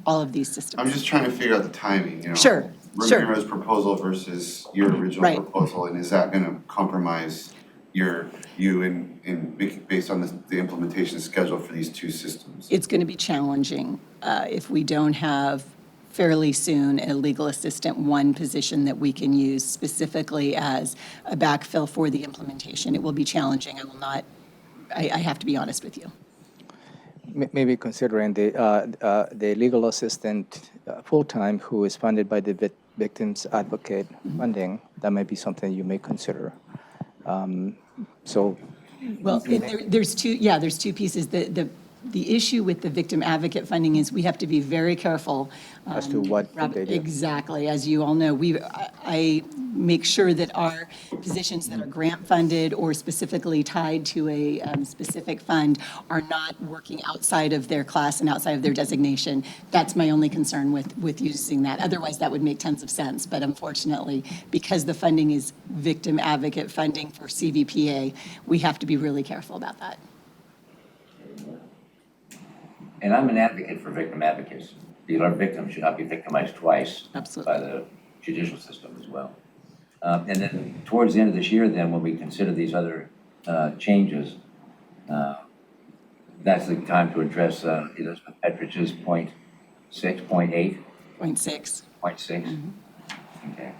Speaker 9: all of these systems.
Speaker 2: I'm just trying to figure out the timing,
Speaker 9: Sure.
Speaker 2: Ramirez's proposal versus your original
Speaker 9: Right.
Speaker 2: proposal, and is that gonna compromise you based on the implementation schedule for these two systems?
Speaker 9: It's going to be challenging if we don't have fairly soon a legal assistant one position that we can use specifically as a backfill for the implementation. It will be challenging. I will not, I have to be honest with you.
Speaker 5: Maybe considering the legal assistant full-time who is funded by the Victims Advocate funding, that might be something you may consider. So
Speaker 9: Well, there's two pieces. The issue with the victim advocate funding is we have to be very careful.
Speaker 5: As to what they do.
Speaker 9: Exactly. As you all know, I make sure that our positions that are grant funded or specifically tied to a specific fund are not working outside of their class and outside of their designation. That's my only concern with using that. Otherwise, that would make tons of sense. But unfortunately, because the funding is victim advocate funding for CVPA, we have to be really careful about that.
Speaker 1: And I'm an advocate for victim advocates. Because our victims should not be victimized twice.
Speaker 9: Absolutely.
Speaker 1: By the judicial system as well. And then towards the end of this year, then, when we consider these other changes, that's the time to address Elizabeth Petridge's point 6.8.
Speaker 9: Point six.
Speaker 1: Point 6? Okay.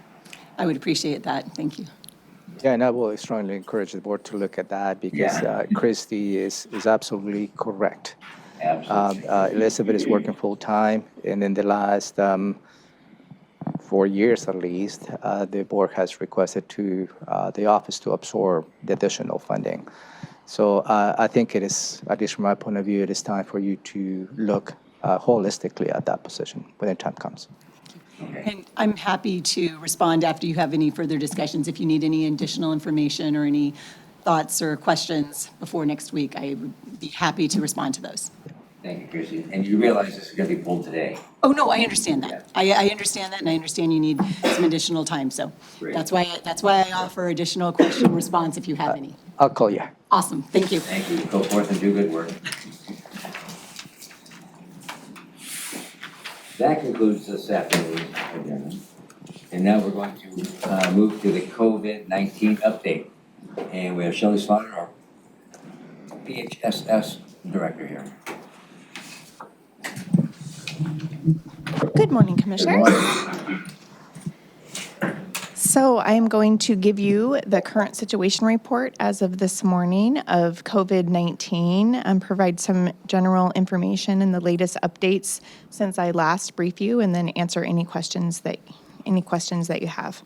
Speaker 9: I would appreciate that. Thank you.
Speaker 5: yeah, and I will strongly encourage the board to look at that because Christy is absolutely correct.
Speaker 1: Absolutely.
Speaker 5: Elizabeth is working full-time, and in the last 4 years at least, the board has requested to the office to absorb the additional funding. So I think it is, at least from my point of view, it is time for you to look holistically at that position when the time comes.
Speaker 9: And I'm happy to respond after you have any further discussions. If you need any additional information or any thoughts or questions before next week, I would be happy to respond to those.
Speaker 1: Thank you, Chrissy. And you realize this is going to be pulled today.
Speaker 9: Oh, no, I understand that. I understand that, and I understand you need some additional time. So
Speaker 1: Great.
Speaker 9: that's why I offer additional question response if you have any.
Speaker 5: I'll call you.
Speaker 9: Awesome. Thank you.
Speaker 1: Thank you. Go forth and do good work. That concludes this afternoon's agenda. And now we're going to move to the COVID-19 update. And we have Shelley Slaughter, our PHSS director here.
Speaker 8: Good morning, Commissioners. So I am going to give you the current situation report as of this morning of COVID-19 and provide some general information and the latest updates since I last briefed you, and then answer any questions that you have.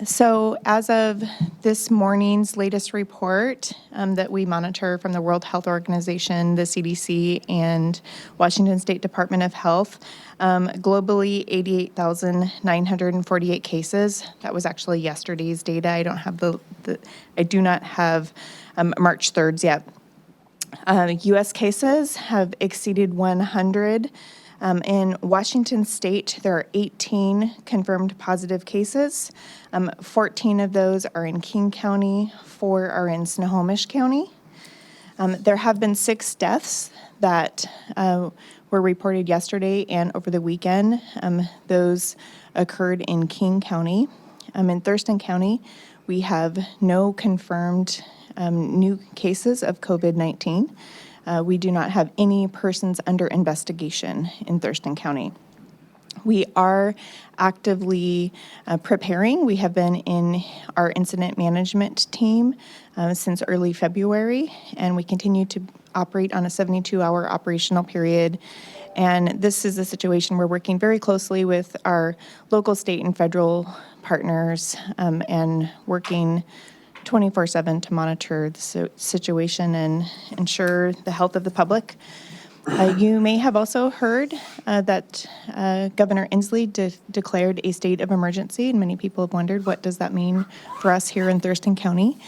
Speaker 8: So as of this morning's latest report that we monitor from the World Health Organization, the CDC, and Washington State Department of Health, globally 88,948 cases. That was actually yesterday's data. I don't have I do not have March 3rd's yet. U.S. cases have exceeded 100. In Washington State, there are 18 confirmed positive cases. 14 of those are in King County, 4 are in Snohomish County. There have been 6 deaths that were reported yesterday and over the weekend. Those occurred in King County. In Thurston County, we have no confirmed new cases of COVID-19. We do not have any persons under investigation in Thurston County. We are actively preparing. We have been in our incident management team since early February, and we continue to operate on a 72-hour operational period. And this is a situation we're working very closely with our local, state, and federal partners and working 24/7 to monitor the situation and ensure the health of the public. You may have also heard that Governor Inslee declared a state of emergency, and many people have wondered, what does that mean for us here in Thurston County?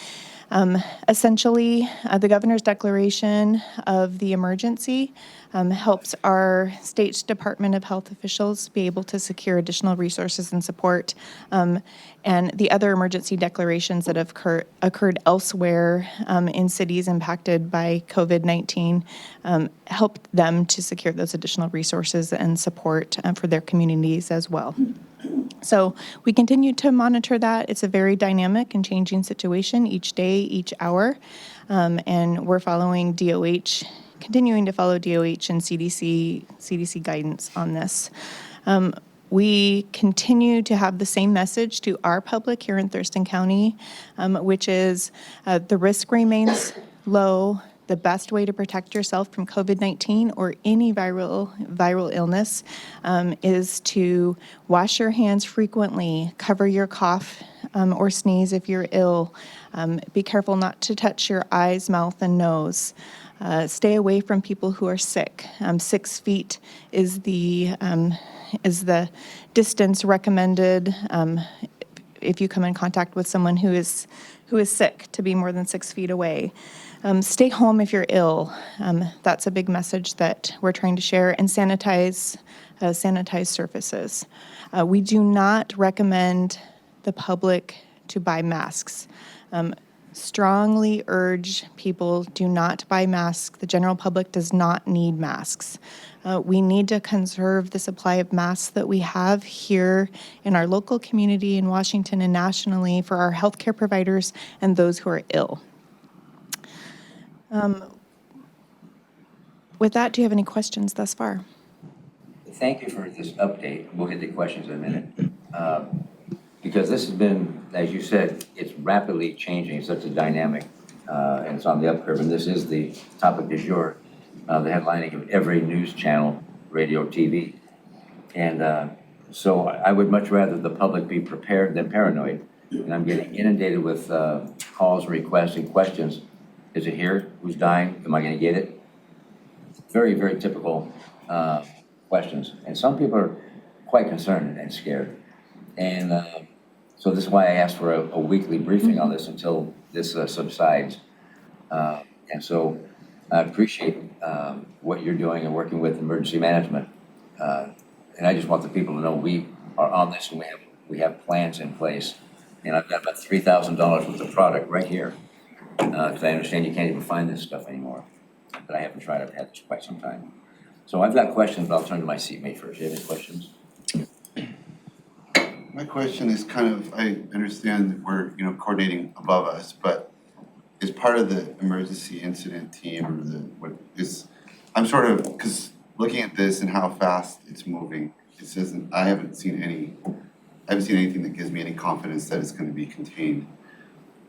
Speaker 8: Essentially, the governor's declaration of the emergency helps our state Department of Health officials be able to secure additional resources and support. And the other emergency declarations that have occurred elsewhere in cities impacted by COVID-19 help them to secure those additional resources and support for their communities as well. So we continue to monitor that. It's a very dynamic and changing situation each day, each hour, and we're following DOH continuing to follow DOH and CDC guidance on this. We continue to have the same message to our public here in Thurston County, which is the risk remains low. The best way to protect yourself from COVID-19 or any viral illness is to wash your hands frequently, cover your cough or sneeze if you're ill. Be careful not to touch your eyes, mouth, and nose. Stay away from people who are sick. 6 feet is the distance recommended if you come in contact with someone who is sick, to be more than 6 feet away. Stay home if you're ill. That's a big message that we're trying to share, and sanitize surfaces. We do not recommend the public to buy masks. Strongly urge people do not buy masks. The general public does not need masks. We need to conserve the supply of masks that we have here in our local community in Washington and nationally for our healthcare providers and those who are ill. With that, do you have any questions thus far?
Speaker 1: Thank you for this update. We'll get to questions in a minute. Because this has been, as you said, it's rapidly changing, such a dynamic, and it's on the up curve. And this is the topic du jour, the headlining of every news channel, radio, TV. And so I would much rather the public be prepared than paranoid. And I'm getting inundated with calls and requests and questions. Is it here? Who's dying? Am I going to get it? Very, very typical questions. And some people are quite concerned and scared. And so this is why I asked for a weekly briefing on this until this subsides. And so I appreciate what you're doing and working with emergency management. And I just want the people to know we are on this and we have plans in place. And I've got about $3,000 worth of product right here. Because I understand you can't even find this stuff anymore. But I haven't tried it. I've had this quite some time. So I've got questions, but I'll turn to my seatmate first. Do you have any questions?
Speaker 2: My question is kind of, I understand that we're, coordinating above us, but is part of the emergency incident team or I'm sort of, because looking at this and how fast it's moving, I haven't seen anything that gives me any confidence that it's going to be contained.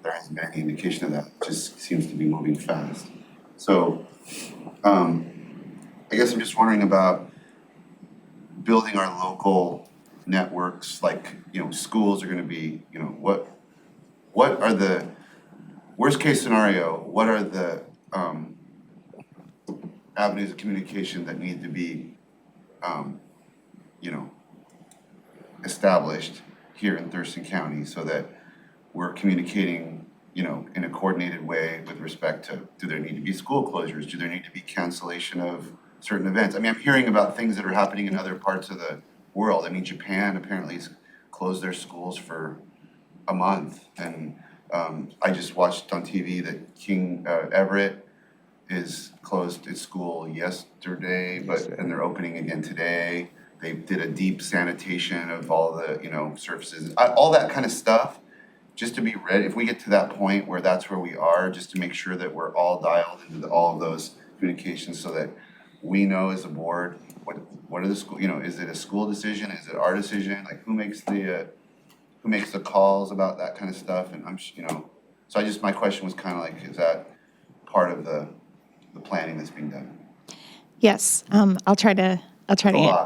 Speaker 2: There hasn't been any indication of that. It just seems to be moving fast. So, I guess I'm just wondering about building our local networks, like, schools are going to be, what are the worst case scenario? What are the avenues of communication that need to be, established here in Thurston County so that we're communicating, in a coordinated way with respect to, do there need to be school closures? Do there need to be cancellation of certain events? I mean, I'm hearing about things that are happening in other parts of the world. I mean, Japan apparently has closed their schools for a month. And I just watched on TV that King Everett is closed its school yesterday, and they're opening again today. They did a deep sanitation of all the, surfaces, all that kind of stuff. Just to be ready, if we get to that point where that's where we are, just to make sure that we're all dialed into all of those communications so that we know as a board what are the school, is it a school decision? Is it our decision? Like who makes the calls about that kind of stuff? And so my question was kind of like, is that part of the planning that's being done?
Speaker 8: Yes, I'll try to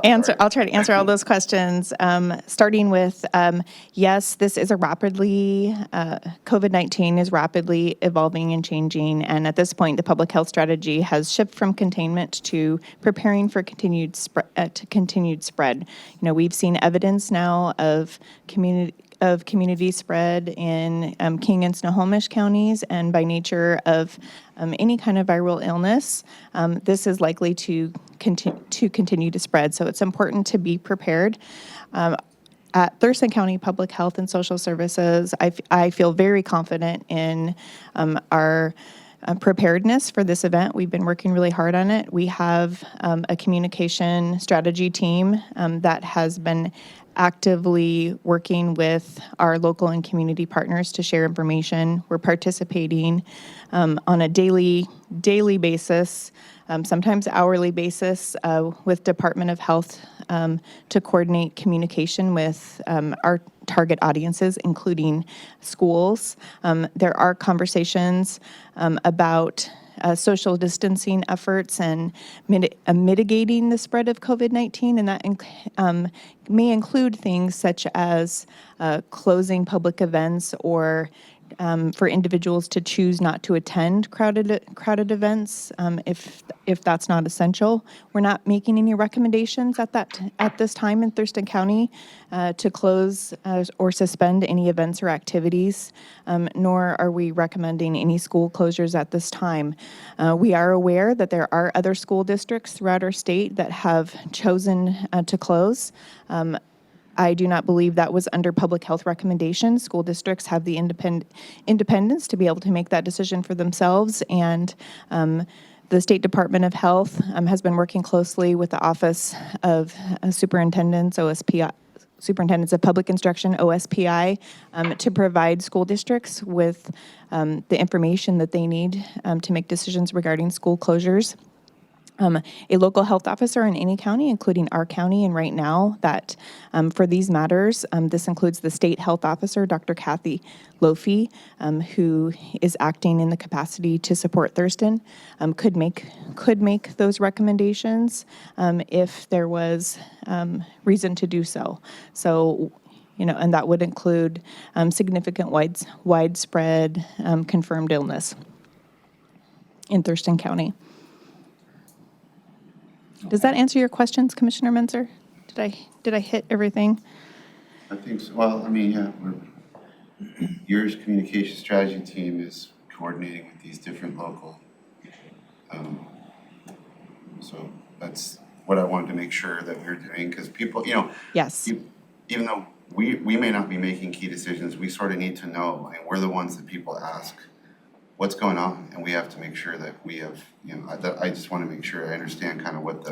Speaker 8: answer all those questions. Starting with, yes, this is COVID-19 is rapidly evolving and changing. And at this point, the public health strategy has shifted from containment to preparing for continued spread. We've seen evidence now of community spread in King and Snohomish counties, and by nature of any kind of viral illness, this is likely to continue to spread. So it's important to be prepared. At Thurston County Public Health and Social Services, I feel very confident in our preparedness for this event. We've been working really hard on it. We have a communication strategy team that has been actively working with our local and community partners to share information. We're participating on a daily basis sometimes hourly basis with Department of Health to coordinate communication with our target audiences, including schools. There are conversations about social distancing efforts and mitigating the spread of COVID-19, and that may include things such as closing public events or for individuals to choose not to attend crowded events if that's not essential. We're not making any recommendations at this time in Thurston County to close or suspend any events or activities, nor are we recommending any school closures at this time. We are aware that there are other school districts throughout our state that have chosen to close. I do not believe that was under public health recommendations. School districts have the independence to be able to make that decision for themselves, and the State Department of Health has been working closely with the Office of Superintendents, OSPI, Superintendents of Public Instruction, OSPI, to provide school districts with the information that they need to make decisions regarding school closures. A local health officer in any county, including our county, and right now that for these matters, this includes the state health officer, Dr. Kathy Lofi, who is acting in the capacity to support Thurston, could make those recommendations if there was reason to do so. So, and that would include significant widespread confirmed illness in Thurston County. Does that answer your questions, Commissioner Menzer? Did I hit everything?
Speaker 2: I think so. Well, I mean, yeah, your communication strategy team is coordinating with these different local. So that's what I wanted to make sure that we're doing, because people,
Speaker 8: Yes.
Speaker 2: even though we may not be making key decisions, we sort of need to know, and we're the ones that people ask what's going on, and we have to make sure that we have, I just want to make sure I understand kind of what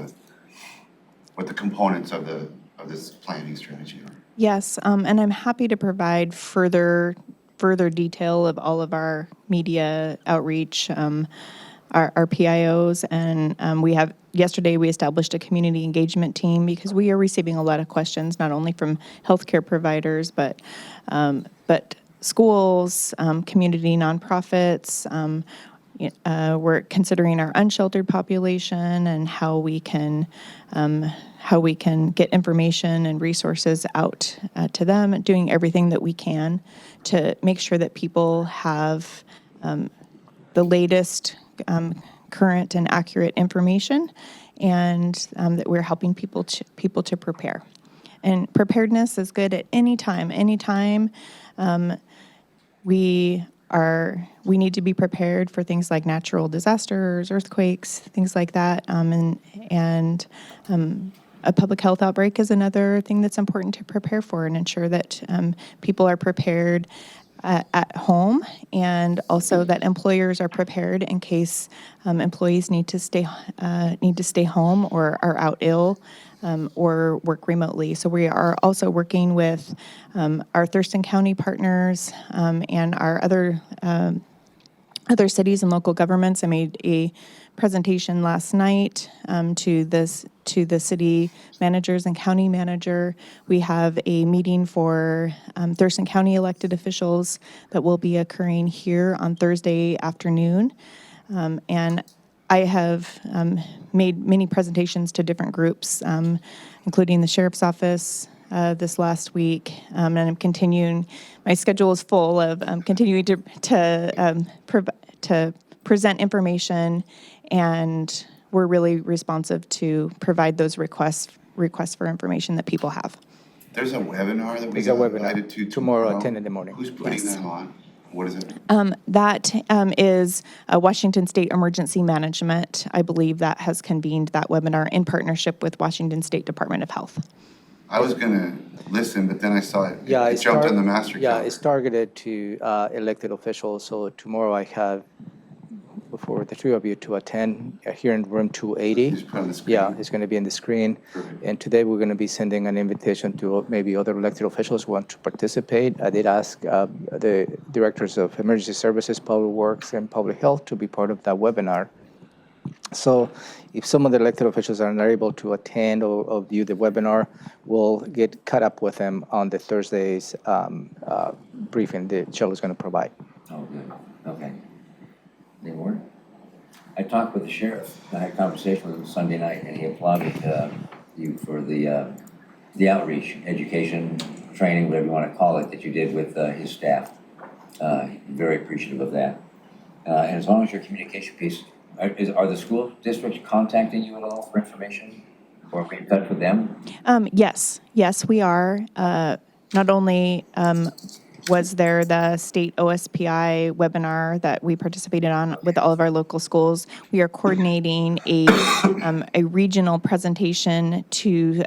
Speaker 2: the components of this planning strategy are.
Speaker 8: Yes, and I'm happy to provide further detail of all of our media outreach, our PIOs, and yesterday we established a community engagement team because we are receiving a lot of questions, not only from healthcare providers, but schools, community nonprofits. We're considering our unsheltered population and how we can get information and resources out to them, doing everything that we can to make sure that people have the latest current and accurate information, and that we're helping people to prepare. And preparedness is good at any time. We need to be prepared for things like natural disasters, earthquakes, things like that, and a public health outbreak is another thing that's important to prepare for and ensure that people are prepared at home, and also that employers are prepared in case employees need to stay home or are out ill. Or work remotely. So we are also working with our Thurston County partners and our other cities and local governments. I made a presentation last night to the city managers and county manager. We have a meeting for Thurston County elected officials that will be occurring here on Thursday afternoon, and I have made many presentations to different groups, including the Sheriff's Office this last week, and I'm continuing. My schedule is full of continuing to present information, and we're really responsive to provide those requests for information that people have.
Speaker 2: There's a webinar that we
Speaker 5: There's a
Speaker 2: got
Speaker 5: webinar
Speaker 2: invited to
Speaker 5: tomorrow at 10 in the morning.
Speaker 2: Who's putting
Speaker 8: Yes.
Speaker 2: that on? What is it?
Speaker 8: That is Washington State Emergency Management. I believe that has convened that webinar in partnership with Washington State Department of Health.
Speaker 2: I was gonna listen, but then I saw it
Speaker 5: It's
Speaker 2: jumped on the master
Speaker 5: Yeah,
Speaker 2: calendar.
Speaker 5: it's targeted to elected officials. So tomorrow I have for the three of you to attend here in room 280.
Speaker 2: Just put on the screen.
Speaker 5: Yeah, it's going to be in the screen.
Speaker 2: Perfect.
Speaker 5: And today we're going to be sending an invitation to maybe other elected officials who want to participate. I did ask the directors of emergency services, public works, and public health to be part of that webinar. So if some of the elected officials are not able to attend or view the webinar, we'll get caught up with them on the Thursday's briefing that Shelley's going to provide.
Speaker 1: Oh, good, okay. Any more? I talked with the sheriff, I had a conversation with him Sunday night, and he applauded you for the outreach, education, training, whatever you want to call it, that you did with his staff. Very appreciative of that. And as long as your communication piece, are the school districts contacting you at all for information? Or are we in touch with them?
Speaker 8: Yes, we are. Not only was there the state OSPI webinar that we participated on with all of our local schools, we are coordinating a regional presentation to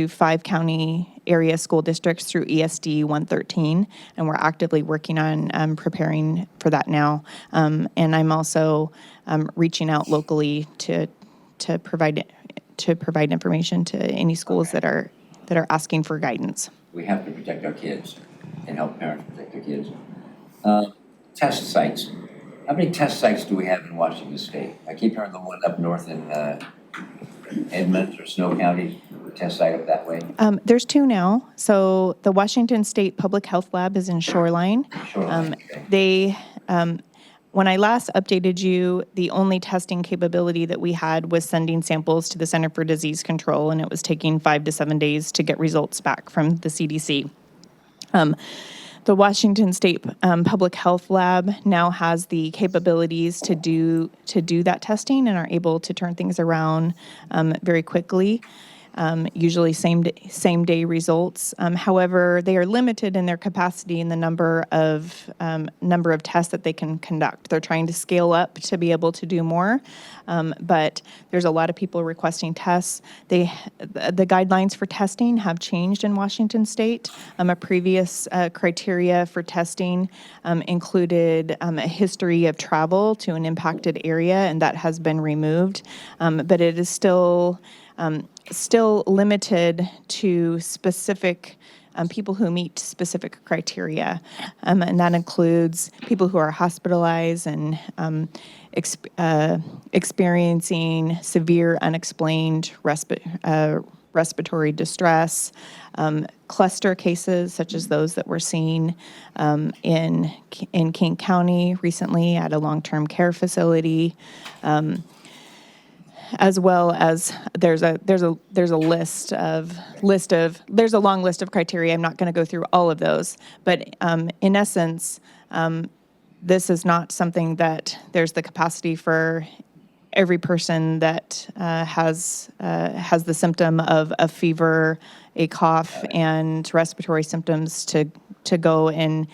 Speaker 8: 5 county area school districts through ESD 113, and we're actively working on preparing for that now. And I'm also reaching out locally to provide information to any schools that are asking for guidance.
Speaker 1: We have to protect our kids and help parents protect their kids. Test sites. How many test sites do we have in Washington State? I keep hearing the one up north in Edmonds or Snow County, test site up that way.
Speaker 8: There's 2 now. So the Washington State Public Health Lab is in Shoreline.
Speaker 1: Shoreline, okay.
Speaker 8: They, when I last updated you, the only testing capability that we had was sending samples to the Center for Disease Control, and it was taking 5 to 7 days to get results back from the CDC. The Washington State Public Health Lab now has the capabilities to do that testing and are able to turn things around very quickly. Usually same day results. However, they are limited in their capacity in the number of tests that they can conduct. They're trying to scale up to be able to do more, but there's a lot of people requesting tests. The guidelines for testing have changed in Washington State. A previous criteria for testing included a history of travel to an impacted area, and that has been removed. But it is still limited to specific people who meet specific criteria, and that includes people who are hospitalized and experiencing severe unexplained respiratory distress, cluster cases such as those that we're seeing in King County recently at a long-term care facility. As well as there's a long list of criteria. I'm not going to go through all of those, but in essence, this is not something that there's the capacity for every person that has the symptom of a fever, a cough, and respiratory symptoms to go and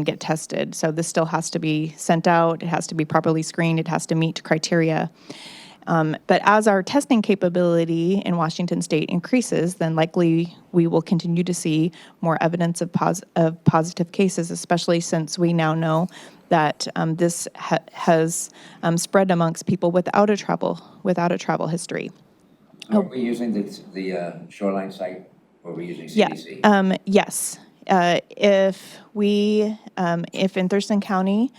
Speaker 8: get tested. So this still has to be sent out. It has to be properly screened. It has to meet criteria. But as our testing capability in Washington State increases, then likely we will continue to see more evidence of positive cases, especially since we now know that this has spread amongst people without a travel history.
Speaker 1: Are we using the Shoreline site, or are we using CDC?
Speaker 8: Yes. If in Thurston County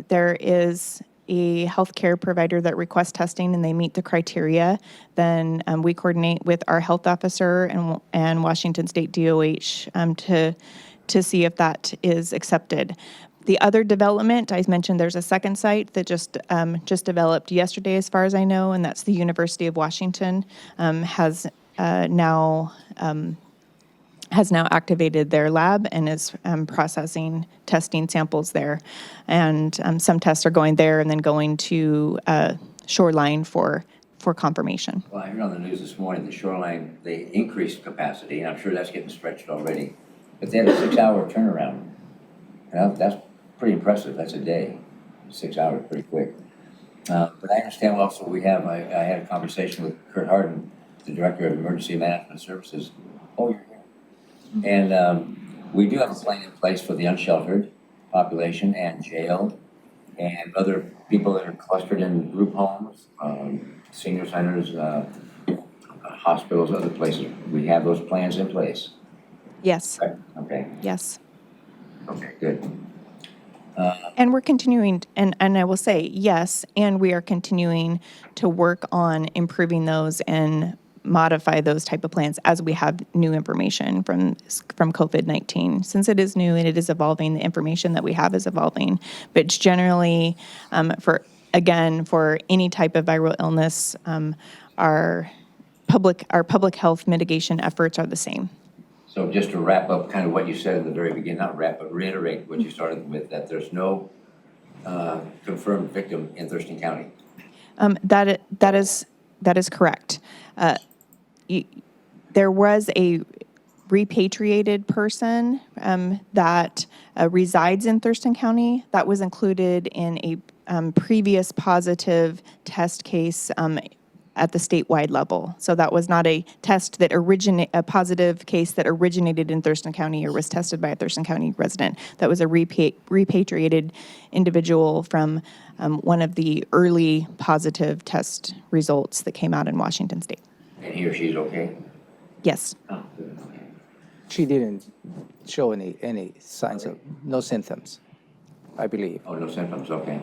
Speaker 8: there is a healthcare provider that requests testing and they meet the criteria, then we coordinate with our health officer and Washington State DOH to see if that is accepted. The other development, I mentioned there's a second site that just developed yesterday as far as I know, and that's the University of Washington has now activated their lab and is processing testing samples there. And some tests are going there and then going to Shoreline for confirmation.
Speaker 1: Well, I heard on the news this morning, the Shoreline, they increased capacity, and I'm sure that's getting stretched already. But they had a 6-hour turnaround. That's pretty impressive. That's a day. 6 hours, pretty quick. But I understand also I had a conversation with Kurt Harden, the Director of Emergency Management Services. Oh, you're here. And we do have a plan in place for the unsheltered population and jail and other people that are clustered in group homes, senior centers, hospitals, other places. We have those plans in place.
Speaker 8: Yes.
Speaker 1: Right? Okay.
Speaker 8: Yes.
Speaker 1: Okay, good.
Speaker 8: And we're continuing, and I will say, yes, and we are continuing to work on improving those and modify those type of plans as we have new information from COVID-19. Since it is new and it is evolving, the information that we have is evolving. But it's generally, for any type of viral illness, our public health mitigation efforts are the same.
Speaker 1: So just to wrap up kind of what you said in the very beginning, not wrap, but reiterate what you started with, that there's no confirmed victim in Thurston County.
Speaker 8: That is correct. There was a repatriated person that resides in Thurston County that was included in a previous positive test case at the statewide level. So that was not a positive case that originated in Thurston County or was tested by a Thurston County resident. That was a repatriated individual from one of the early positive test results that came out in Washington State.
Speaker 1: And he or she's okay?
Speaker 8: Yes.
Speaker 1: Oh, good, okay.
Speaker 5: She didn't show any signs of, no symptoms, I believe.
Speaker 1: Oh, no symptoms, okay.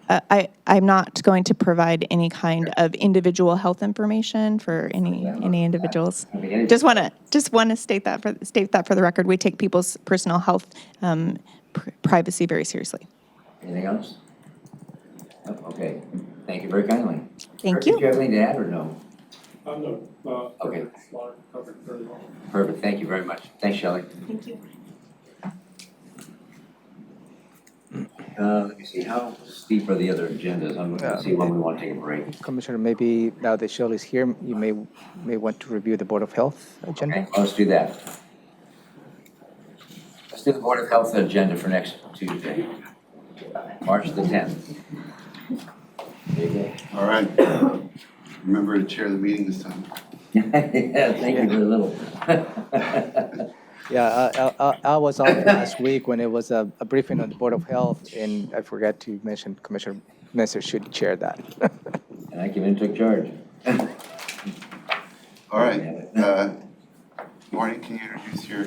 Speaker 8: I'm not going to provide any kind of individual health information for any individuals. Just want to state that for the record. We take people's personal health privacy very seriously.
Speaker 1: Anything else? Oh, okay, thank you very kindly.
Speaker 8: Thank
Speaker 1: Did
Speaker 8: you.
Speaker 1: you have anything to add or no?
Speaker 10: No.
Speaker 1: Okay.
Speaker 10: Covered very well.
Speaker 1: Perfect, thank you very much. Thanks, Shelley.
Speaker 8: Thank you.
Speaker 1: Let me see, how steep are the other agendas? I'm going to see when we want to take a break.
Speaker 5: Commissioner, maybe now that Shelley's here, you may want to review the Board of Health agenda.
Speaker 1: Okay, let's do that. Let's do the Board of Health agenda for next Tuesday, March the 10th. There you go.
Speaker 2: All right. Remember to chair the meeting this time.
Speaker 1: Yeah, thank you very little.
Speaker 5: Yeah, I was on last week when it was a briefing on the Board of Health, and I forgot to mention Commissioner Messer should chair that.
Speaker 1: And I came in and took charge.
Speaker 2: All right. Morning, can you introduce your?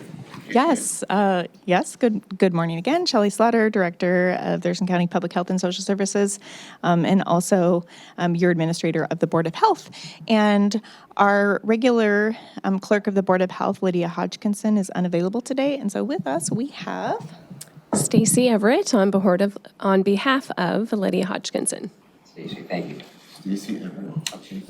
Speaker 8: Yes. Yes. Good morning again. Shelley Slaughter, Director of Thurston County Public Health and Social Services, and also your administrator of the Board of Health. And our regular clerk of the Board of Health, Lydia Hodgkinson, is unavailable today. And so with us, we have
Speaker 11: Stacy Everett on behalf of Lydia Hodgkinson.
Speaker 1: Stacy, thank you.
Speaker 2: Stacy, okay.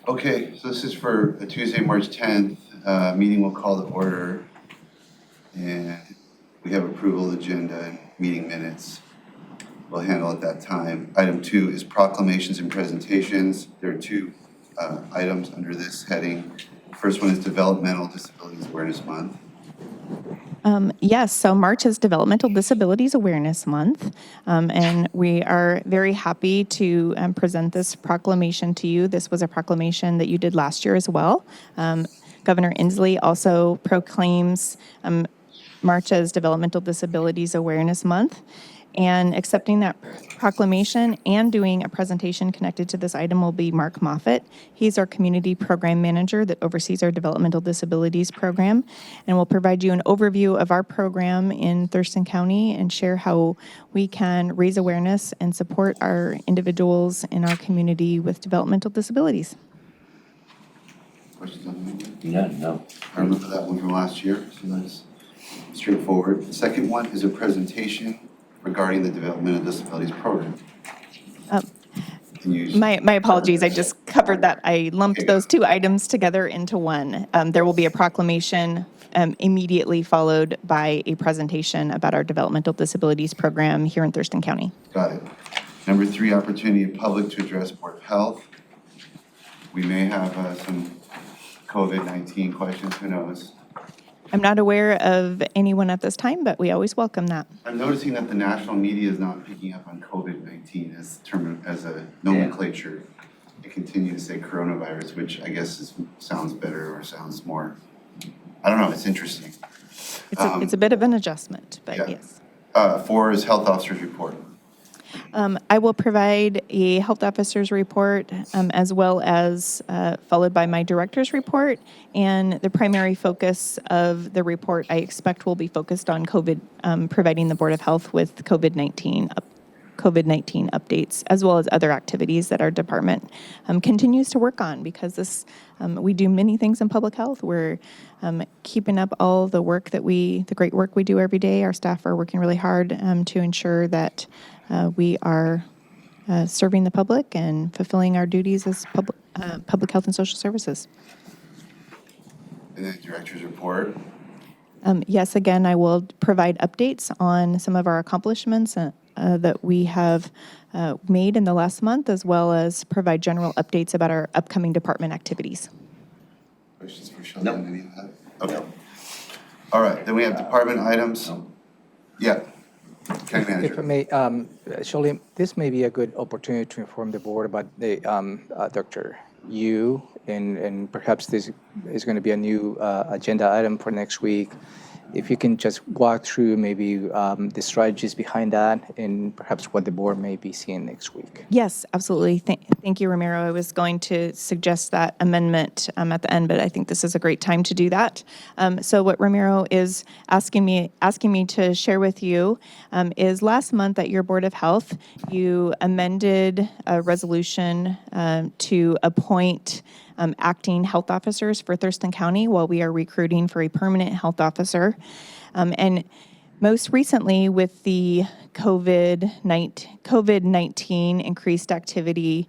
Speaker 2: Okay, so this is for a Tuesday, March 10th. Meeting we'll call to order. And we have approval of the agenda and meeting minutes. We'll handle at that time. Item 2 is proclamations and presentations. There are 2 items under this heading. First one is Developmental Disabilities Awareness Month.
Speaker 8: Yes, so March is Developmental Disabilities Awareness Month, and we are very happy to present this proclamation to you. This was a proclamation that you did last year as well. Governor Inslee also proclaims March as Developmental Disabilities Awareness Month. And accepting that proclamation and doing a presentation connected to this item will be Mark Moffitt. He's our community program manager that oversees our developmental disabilities program and will provide you an overview of our program in Thurston County and share how we can raise awareness and support our individuals in our community with developmental disabilities.
Speaker 2: Questions on that?
Speaker 1: No.
Speaker 2: I remember that one from last year, so that's straightforward. The second one is a presentation regarding the Developmental Disabilities Program.
Speaker 8: My apologies, I just covered that. I lumped those 2 items together into one. There will be a proclamation immediately followed by a presentation about our developmental disabilities program here in Thurston County.
Speaker 2: Got it. Number 3, opportunity of public to address Board of Health. We may have some COVID-19 questions, who knows?
Speaker 8: I'm not aware of anyone at this time, but we always welcome that.
Speaker 2: I'm noticing that the national media is not picking up on COVID-19 as a nomenclature. They continue to say coronavirus, which I guess sounds better or sounds more, I don't know, it's interesting.
Speaker 8: It's a bit of an adjustment, but
Speaker 2: yeah.
Speaker 8: yes.
Speaker 2: 4 is health officer's report.
Speaker 8: I will provide a health officer's report as well as followed by my director's report. And the primary focus of the report I expect will be focused on COVID, providing the Board of Health with COVID-19 updates, as well as other activities that our department continues to work on, because this we do many things in public health. We're keeping up all the work the great work we do every day. Our staff are working really hard to ensure that we are serving the public and fulfilling our duties as public health and social services.
Speaker 2: And then director's report.
Speaker 8: Yes, again, I will provide updates on some of our accomplishments that we have made in the last month, as well as provide general updates about our upcoming department activities.
Speaker 2: Questions for Sheldon, any of that? Okay. All right, then we have department items. Yeah. County manager.
Speaker 5: If I may, Shirley, this may be a good opportunity to inform the board about the Dr. Yu, and perhaps this is going to be a new agenda item for next week. If you can just walk through maybe the strategies behind that and perhaps what the board may be seeing next week.
Speaker 8: Yes, absolutely. Thank you, Ramiro. I was going to suggest that amendment at the end, but I think this is a great time to do that. So what Ramiro is asking me to share with you is last month at your Board of Health, you amended a resolution to appoint acting health officers for Thurston County while we are recruiting for a permanent health officer. And most recently, with the COVID-19 increased activity,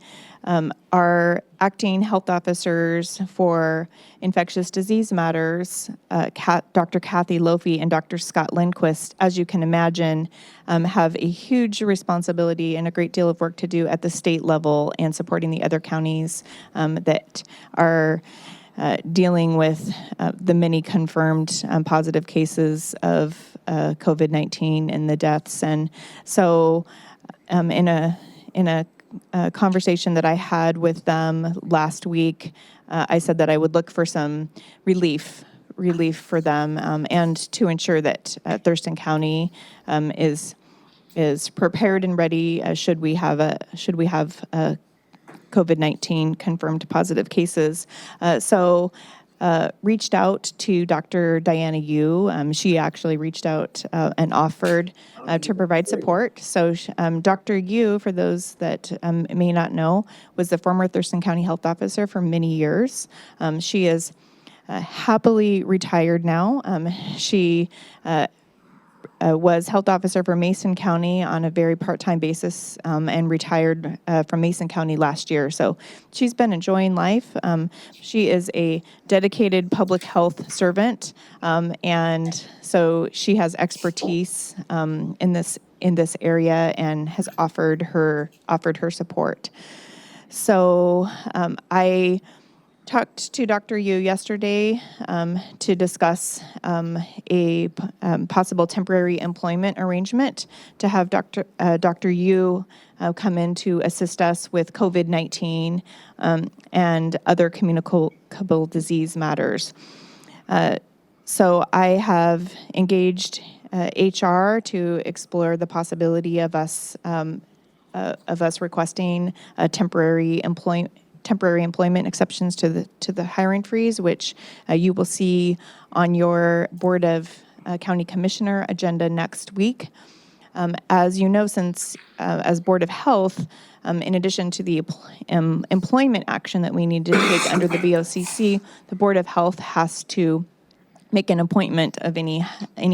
Speaker 8: our acting health officers for infectious disease matters, Dr. Kathy Lofi and Dr. Scott Lindquist, as you can imagine, have a huge responsibility and a great deal of work to do at the state level and supporting the other counties that are dealing with the many confirmed positive cases of COVID-19 and the deaths. And so in a conversation that I had with them last week, I said that I would look for some relief for them and to ensure that Thurston County is prepared and ready should we have COVID-19 confirmed positive cases. So reached out to Dr. Diana Yu. She actually reached out and offered to provide support. So Dr. Yu, for those that may not know, was the former Thurston County Health Officer for many years. She is happily retired now. She was health officer for Mason County on a very part-time basis and retired from Mason County last year. So she's been enjoying life. She is a dedicated public health servant, and so she has expertise in this area and has offered her support. So I talked to Dr. Yu yesterday to discuss a possible temporary employment arrangement to have Dr. Yu come in to assist us with COVID-19 and other communicable disease matters. So I have engaged HR to explore the possibility of us requesting a temporary employment exceptions to the hiring freeze, which you will see on your Board of County Commissioner agenda next week. As you know, since as Board of Health, in addition to the employment action that we need to take under the BoCC, the Board of Health has to make an appointment of any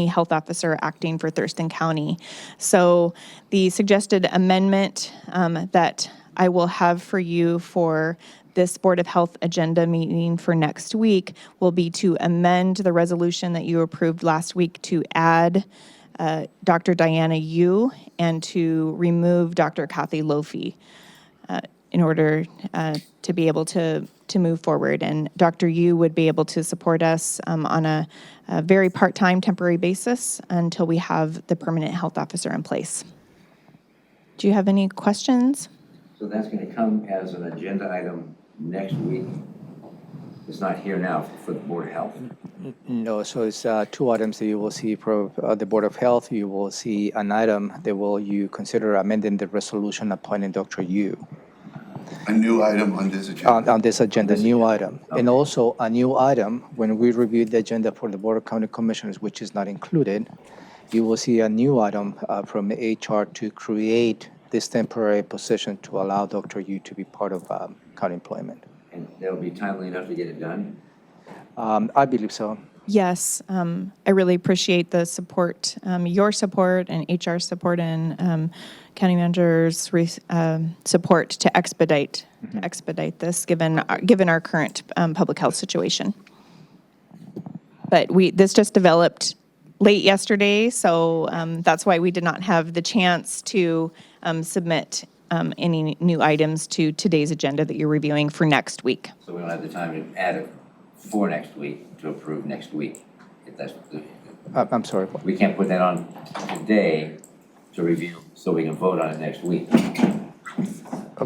Speaker 8: health officer acting for Thurston County. So the suggested amendment that I will have for you for this Board of Health agenda meeting for next week will be to amend the resolution that you approved last week to add Dr. Diana Yu and to remove Dr. Kathy Lofi in order to be able to move forward. And Dr. Yu would be able to support us on a very part-time temporary basis until we have the permanent health officer in place. Do you have any questions?
Speaker 1: So that's going to come as an agenda item next week? It's not here now for the Board of Health.
Speaker 5: No, so it's two items that you will see for the Board of Health. You will see an item that will you consider amending the resolution appointing Dr. Yu
Speaker 2: A new item on this agenda.
Speaker 5: on this agenda, new item. And
Speaker 1: Okay.
Speaker 5: also a new item, when we reviewed the agenda for the Board of County Commissioners, which is not included, you will see a new item from HR to create this temporary position to allow Dr. Yu to be part of county employment.
Speaker 1: And that'll be timely enough to get it done?
Speaker 5: I believe so.
Speaker 8: Yes, I really appreciate the support, your support and HR support and county manager's support to expedite this, given our current public health situation. But this just developed late yesterday, so that's why we did not have the chance to submit any new items to today's agenda that you're reviewing for next week.
Speaker 1: So we don't have the time to add it for next week, to approve next week. If that's,
Speaker 5: I'm sorry.
Speaker 1: we can't put that on today to review, so we can vote on it next week.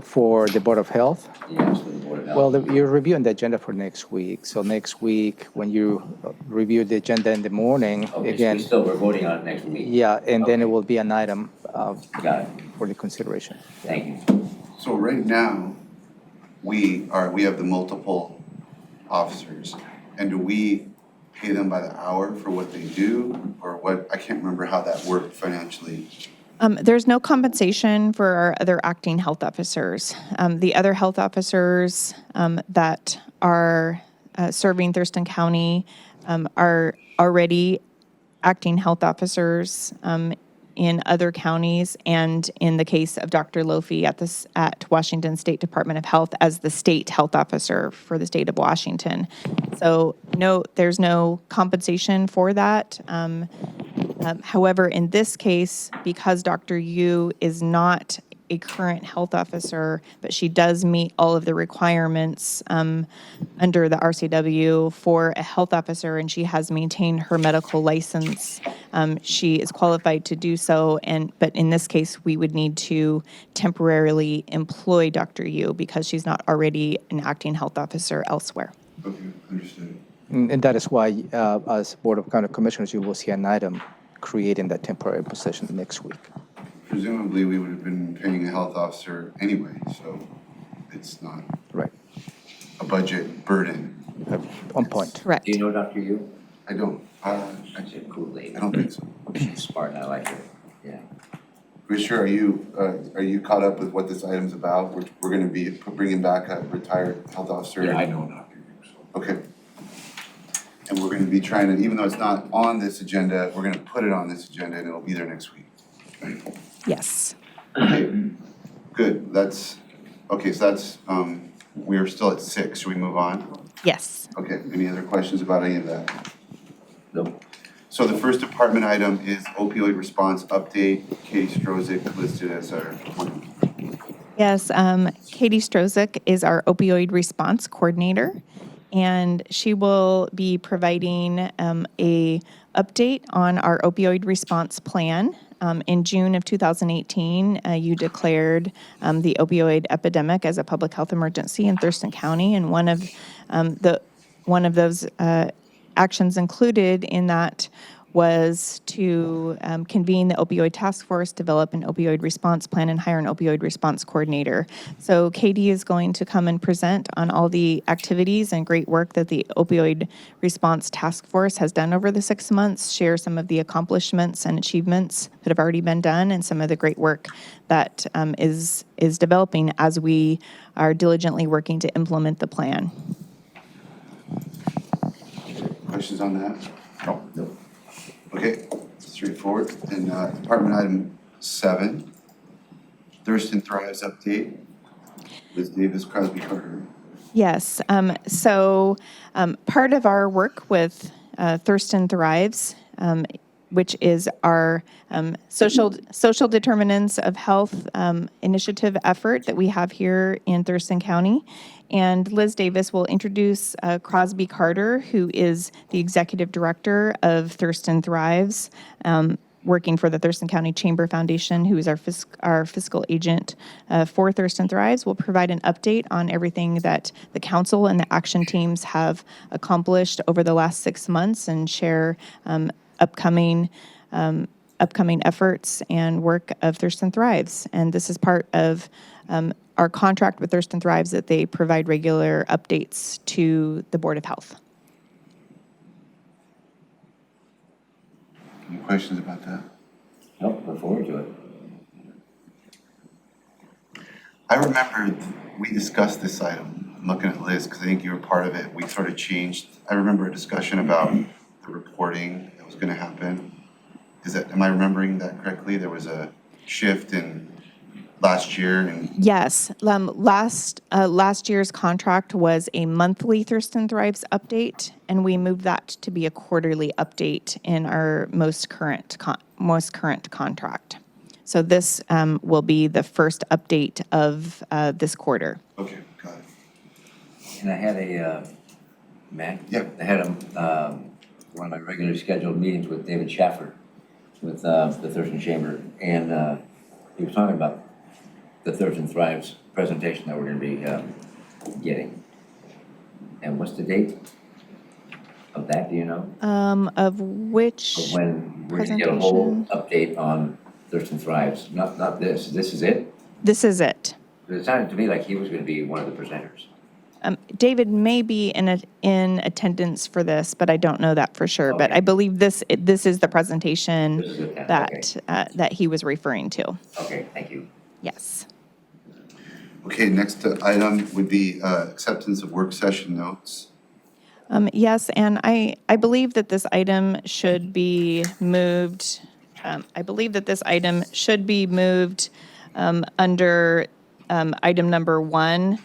Speaker 5: For the Board of Health?
Speaker 1: Yes, for the Board of Health.
Speaker 5: Well, you're reviewing the agenda for next week. So next week, when you review the agenda in the morning,
Speaker 1: Okay,
Speaker 5: again,
Speaker 1: so we're voting on it next week?
Speaker 5: yeah, and then it
Speaker 1: Okay.
Speaker 5: will be an item
Speaker 1: Got it.
Speaker 5: for the consideration.
Speaker 1: Thank you.
Speaker 2: So right now, we have the multiple officers, and do we pay them by the hour for what they do, or what? I can't remember how that worked financially.
Speaker 8: There's no compensation for our other acting health officers. The other health officers that are serving Thurston County are already acting health officers in other counties, and in the case of Dr. Lofi at Washington State Department of Health as the state health officer for the state of Washington. So no, there's no compensation for that. However, in this case, because Dr. Yu is not a current health officer, but she does meet all of the requirements under the RCW for a health officer, and she has maintained her medical license. She is qualified to do so, but in this case, we would need to temporarily employ Dr. Yu because she's not already an acting health officer elsewhere.
Speaker 2: Okay, understood.
Speaker 5: And that is why, as Board of County Commissioners, you will see an item creating that temporary position next week.
Speaker 2: Presumably, we would have been paying a health officer anyway, so it's not
Speaker 5: Right.
Speaker 2: a budget burden.
Speaker 5: On point.
Speaker 8: Correct.
Speaker 1: Do you know Dr. Yu?
Speaker 2: I don't,
Speaker 1: She's a cool lady.
Speaker 2: I don't think so.
Speaker 1: She's smart and I like her. Yeah.
Speaker 2: Commissioner, are you caught up with what this item's about? We're gonna be bringing back a retired health officer.
Speaker 10: Yeah, I know Dr. Yu, so.
Speaker 2: Okay. And we're gonna be trying to, even though it's not on this agenda, we're gonna put it on this agenda and it'll be there next week.
Speaker 8: Yes.
Speaker 2: Okay, good, okay, so that's, we're still at 6, should we move on?
Speaker 8: Yes.
Speaker 2: Okay, any other questions about any of that?
Speaker 1: No.
Speaker 2: So the first department item is opioid response update. Katie Strozik listed as our point.
Speaker 8: Yes, Katie Strozik is our opioid response coordinator, and she will be providing a update on our opioid response plan. In June of 2018, you declared the opioid epidemic as a public health emergency in Thurston County, and one of those actions included in that was to convene the opioid task force, develop an opioid response plan, and hire an opioid response coordinator. So Katie is going to come and present on all the activities and great work that the opioid response task force has done over the 6 months, share some of the accomplishments and achievements that have already been done, and some of the great work that is developing as we are diligently working to implement the plan.
Speaker 2: Questions on that?
Speaker 1: No.
Speaker 2: Okay, straightforward. And department item 7, Thurston Thrives update. Liz Davis, Crosby Carter.
Speaker 8: Yes. So part of our work with Thurston Thrives, which is our social determinants of health initiative effort that we have here in Thurston County. And Liz Davis will introduce Crosby Carter, who is the executive director of Thurston Thrives. working for the Thurston County Chamber Foundation, who is our fiscal agent for Thurston Thrives, will provide an update on everything that the council and the action teams have accomplished over the last 6 months and share upcoming efforts and work of Thurston Thrives. And this is part of our contract with Thurston Thrives, that they provide regular updates to the Board of Health.
Speaker 2: Any questions about that?
Speaker 1: Nope, look forward to it.
Speaker 2: I remember we discussed this item, I'm looking at Liz, because I think you were part of it. We sort of changed, I remember a discussion about the reporting that was gonna happen. Am I remembering that correctly? There was a shift in last year and,
Speaker 8: Yes, last year's contract was a monthly Thurston Thrives update, and we moved that to be a quarterly update in our most current contract. So this will be the first update of this quarter.
Speaker 2: okay, got it.
Speaker 1: And I had Matt?
Speaker 2: Yeah.
Speaker 1: I had one of my regularly scheduled meetings with David Schaffer with the Thurston Chamber, and he was talking about the Thurston Thrives presentation that we're gonna be getting. And what's the date of that, do you know?
Speaker 8: Of which
Speaker 1: Of when we're gonna get a whole update on Thurston Thrives, not this is it?
Speaker 8: This is it.
Speaker 1: It sounded to me like he was gonna be one of the presenters.
Speaker 8: David may be in attendance for this, but I don't know that for sure. But
Speaker 1: Okay.
Speaker 8: I believe this is the presentation
Speaker 1: This is it then,
Speaker 8: that he was referring to.
Speaker 1: Okay, thank you.
Speaker 8: Yes.
Speaker 2: Okay, next item would be acceptance of work session notes.
Speaker 8: Yes, and I believe that this item should be moved. Under item number 1,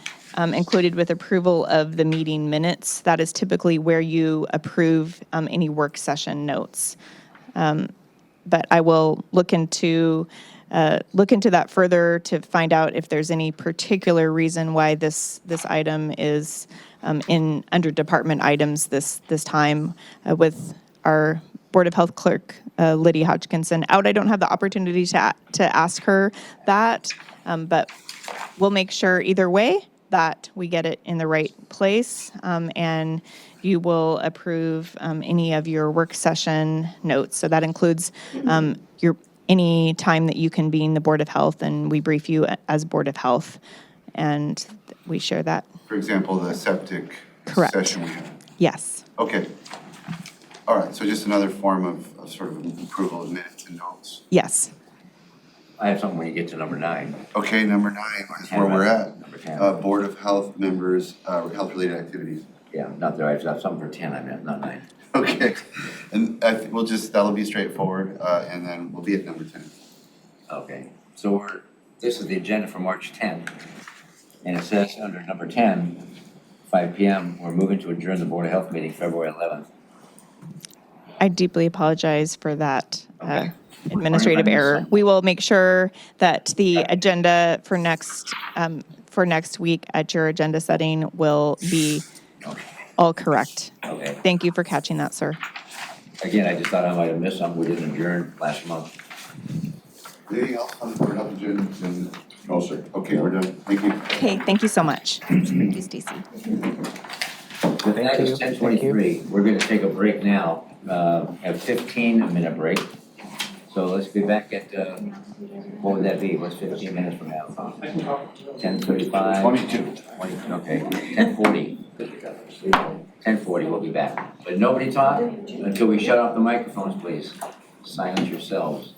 Speaker 8: included with approval of the meeting minutes. That is typically where you approve any work session notes. But I will look into that further to find out if there's any particular reason why this item is under department items this time with our Board of Health clerk, Lydia Hodgkinson, out. I don't have the opportunity to ask her that, but we'll make sure either way that we get it in the right place, and you will approve any of your work session notes. So that includes any time that you convene the Board of Health and we brief you as Board of Health, and we share that.
Speaker 2: For example, the septic
Speaker 8: Correct.
Speaker 2: session we had.
Speaker 8: Yes.
Speaker 2: Okay. All right, so just another form of sort of approval of minutes and notes.
Speaker 8: Yes.
Speaker 1: I have something when you get to number 9.
Speaker 2: Okay, number 9 is where we're at.
Speaker 1: Number 10.
Speaker 2: Board of Health members, health-related activities.
Speaker 1: Yeah, not there, I have something for 10, I meant, not 9.
Speaker 2: Okay, and that'll be straightforward, and then we'll be at number 10.
Speaker 1: Okay, so this is the agenda for March 10th, and it says under number 10, 5 p.m., we're moving to adjourn the Board of Health meeting February 11th.
Speaker 8: I deeply apologize for that
Speaker 1: Okay.
Speaker 8: administrative error. We will make sure that the agenda for next week at your agenda setting will be all correct.
Speaker 1: Okay,
Speaker 8: Thank you for catching that, sir.
Speaker 1: again, I just thought I might have missed something, we didn't adjourn last month.
Speaker 2: Anything else on the Board of Health agenda? No, sir. Okay, we're done. Thank you.
Speaker 8: Okay, thank you so much. Thank you, Stacy.
Speaker 1: The next is 10:23, we're gonna take a break now, have 15-minute break. So let's be back at, what would that be, what's 15 minutes from now? 10:35?
Speaker 2: 22.
Speaker 1: Okay, 10:40. 10:40, we'll be back. But nobody talk until we shut off the microphones, please. Silence yourselves.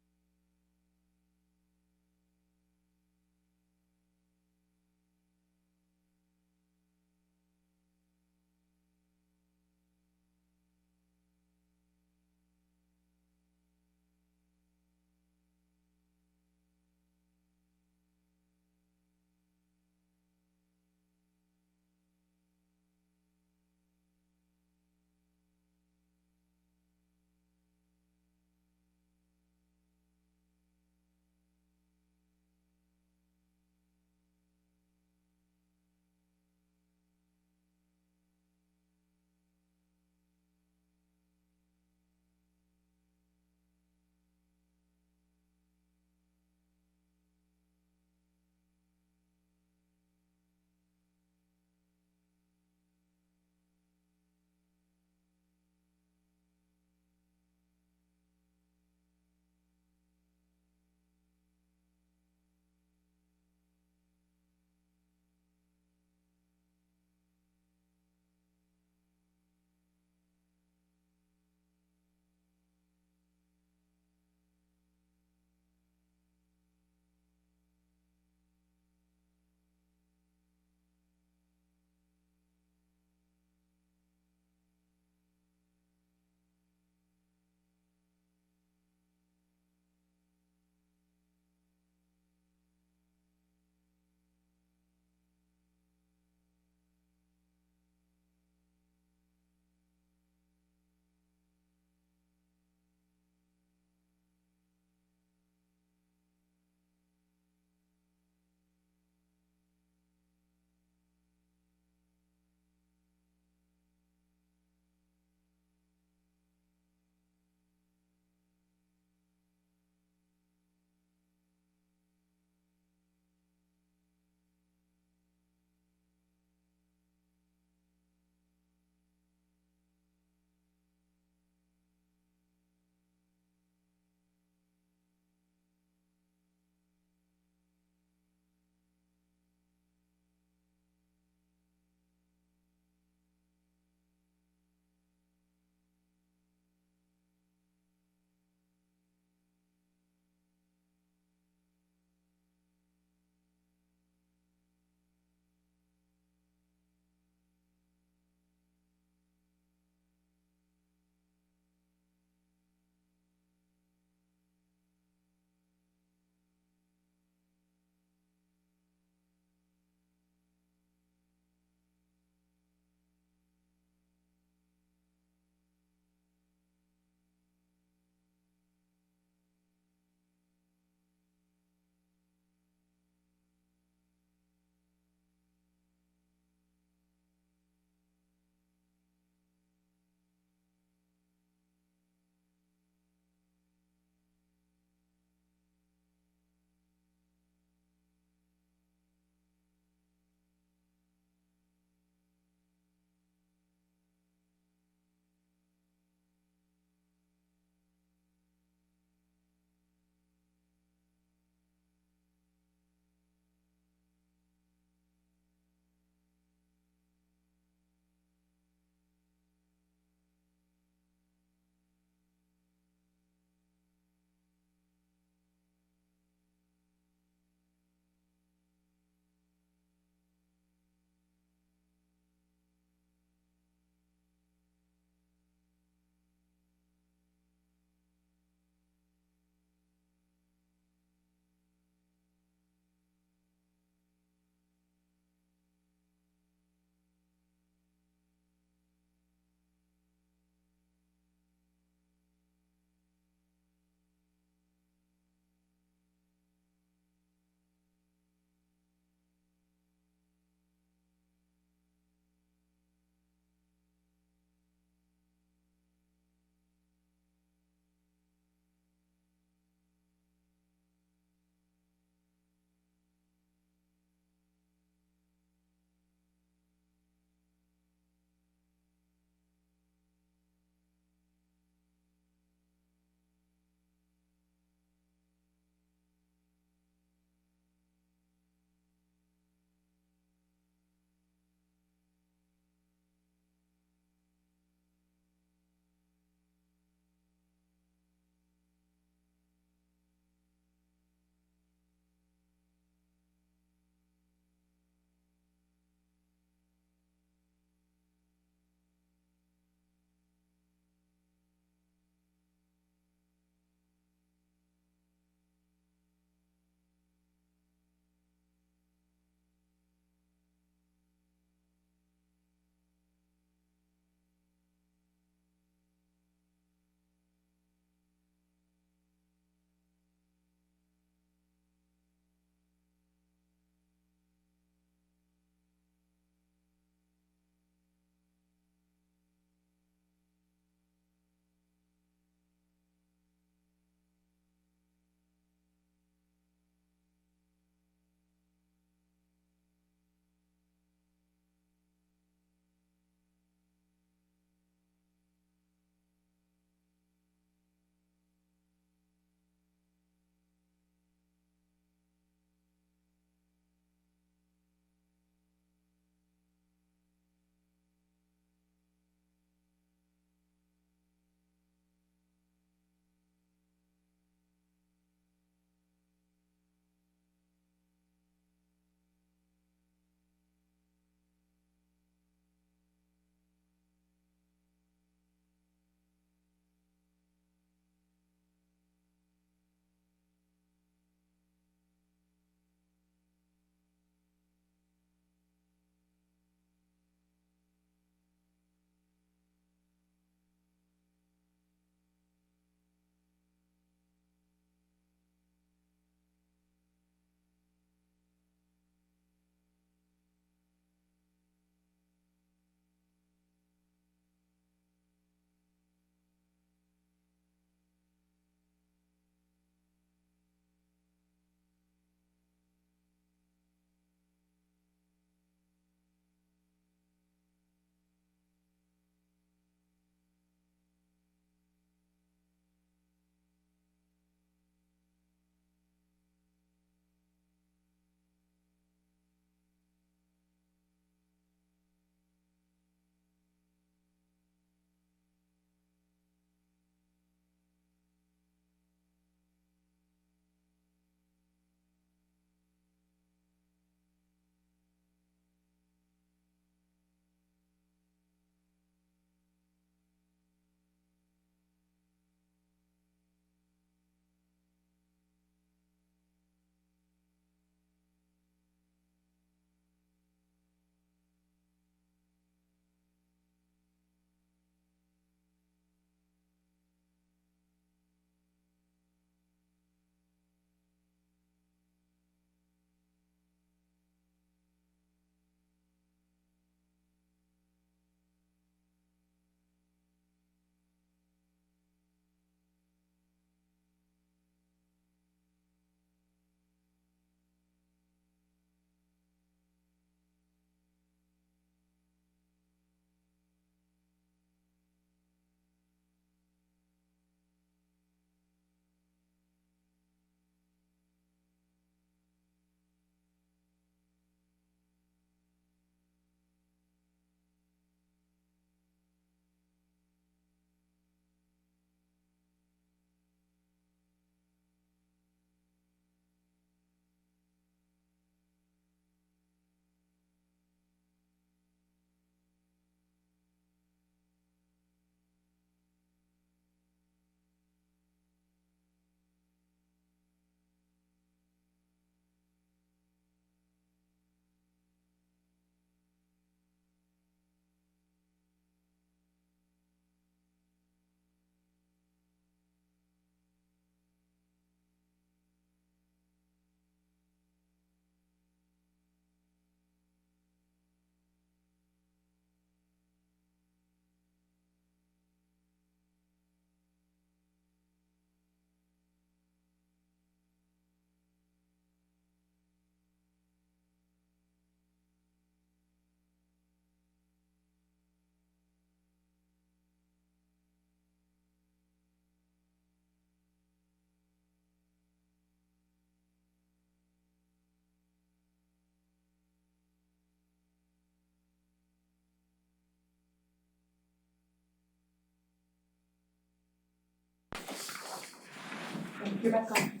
Speaker 4: You're back on.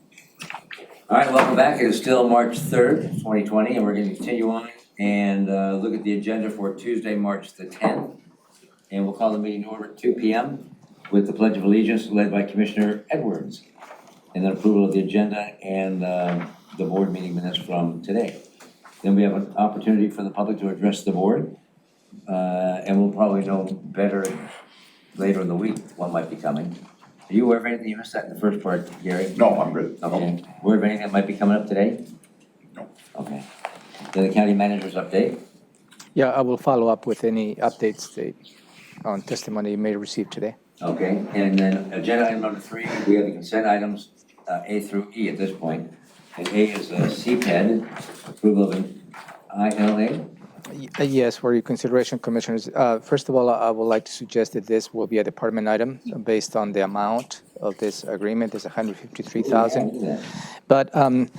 Speaker 1: All right, welcome back. It is still March 3rd, 2020, and we're going to continue on and look at the agenda for Tuesday, March the 10th. And we'll call the meeting to order at 2 p.m. with the Pledge of Allegiance led by Commissioner Edwards. And then approval of the agenda and the board meeting minutes from today. Then we have an opportunity for the public to address the board. And we'll probably know better later in the week what might be coming. Are you aware of anything? You missed that in the first part, Gary?
Speaker 2: No, I'm good.
Speaker 1: Okay. Aware of anything that might be coming up today?
Speaker 2: No.
Speaker 1: Okay. Then the county manager's update.
Speaker 5: Yeah, I will follow up with any updates on testimony you may receive today.
Speaker 1: Okay, and then agenda item number 3, we have the consent items A through E at this point. And A is CPED, approval of an ILA.
Speaker 5: Yes, for your consideration, Commissioners. First of all, I would like to suggest that this will be a department item based on the amount of this agreement. It's $153,000.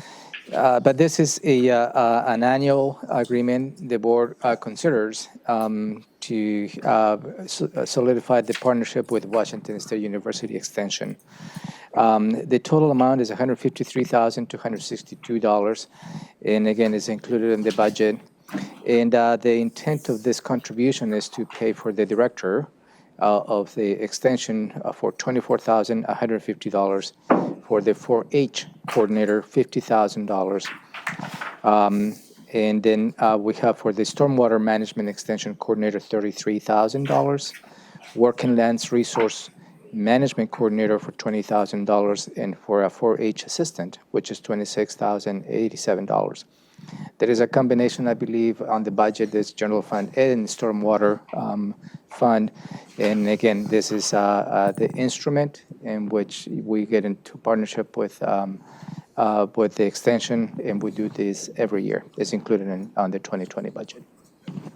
Speaker 5: But this is an annual agreement the board considers to solidify the partnership with Washington State University Extension. The total amount is $153,262, and again, it's included in the budget. And the intent of this contribution is to pay for the director of the extension for $24,150, for the 4-H coordinator, $50,000. And then we have for the stormwater management extension coordinator, $33,000. Work and lands resource management coordinator for $20,000, and for a 4-H assistant, which is $26,087. There is a combination, I believe, on the budget, this general fund and stormwater fund. And again, this is the instrument in which we get into partnership with the extension, and we do this every year. It's included on the 2020 budget.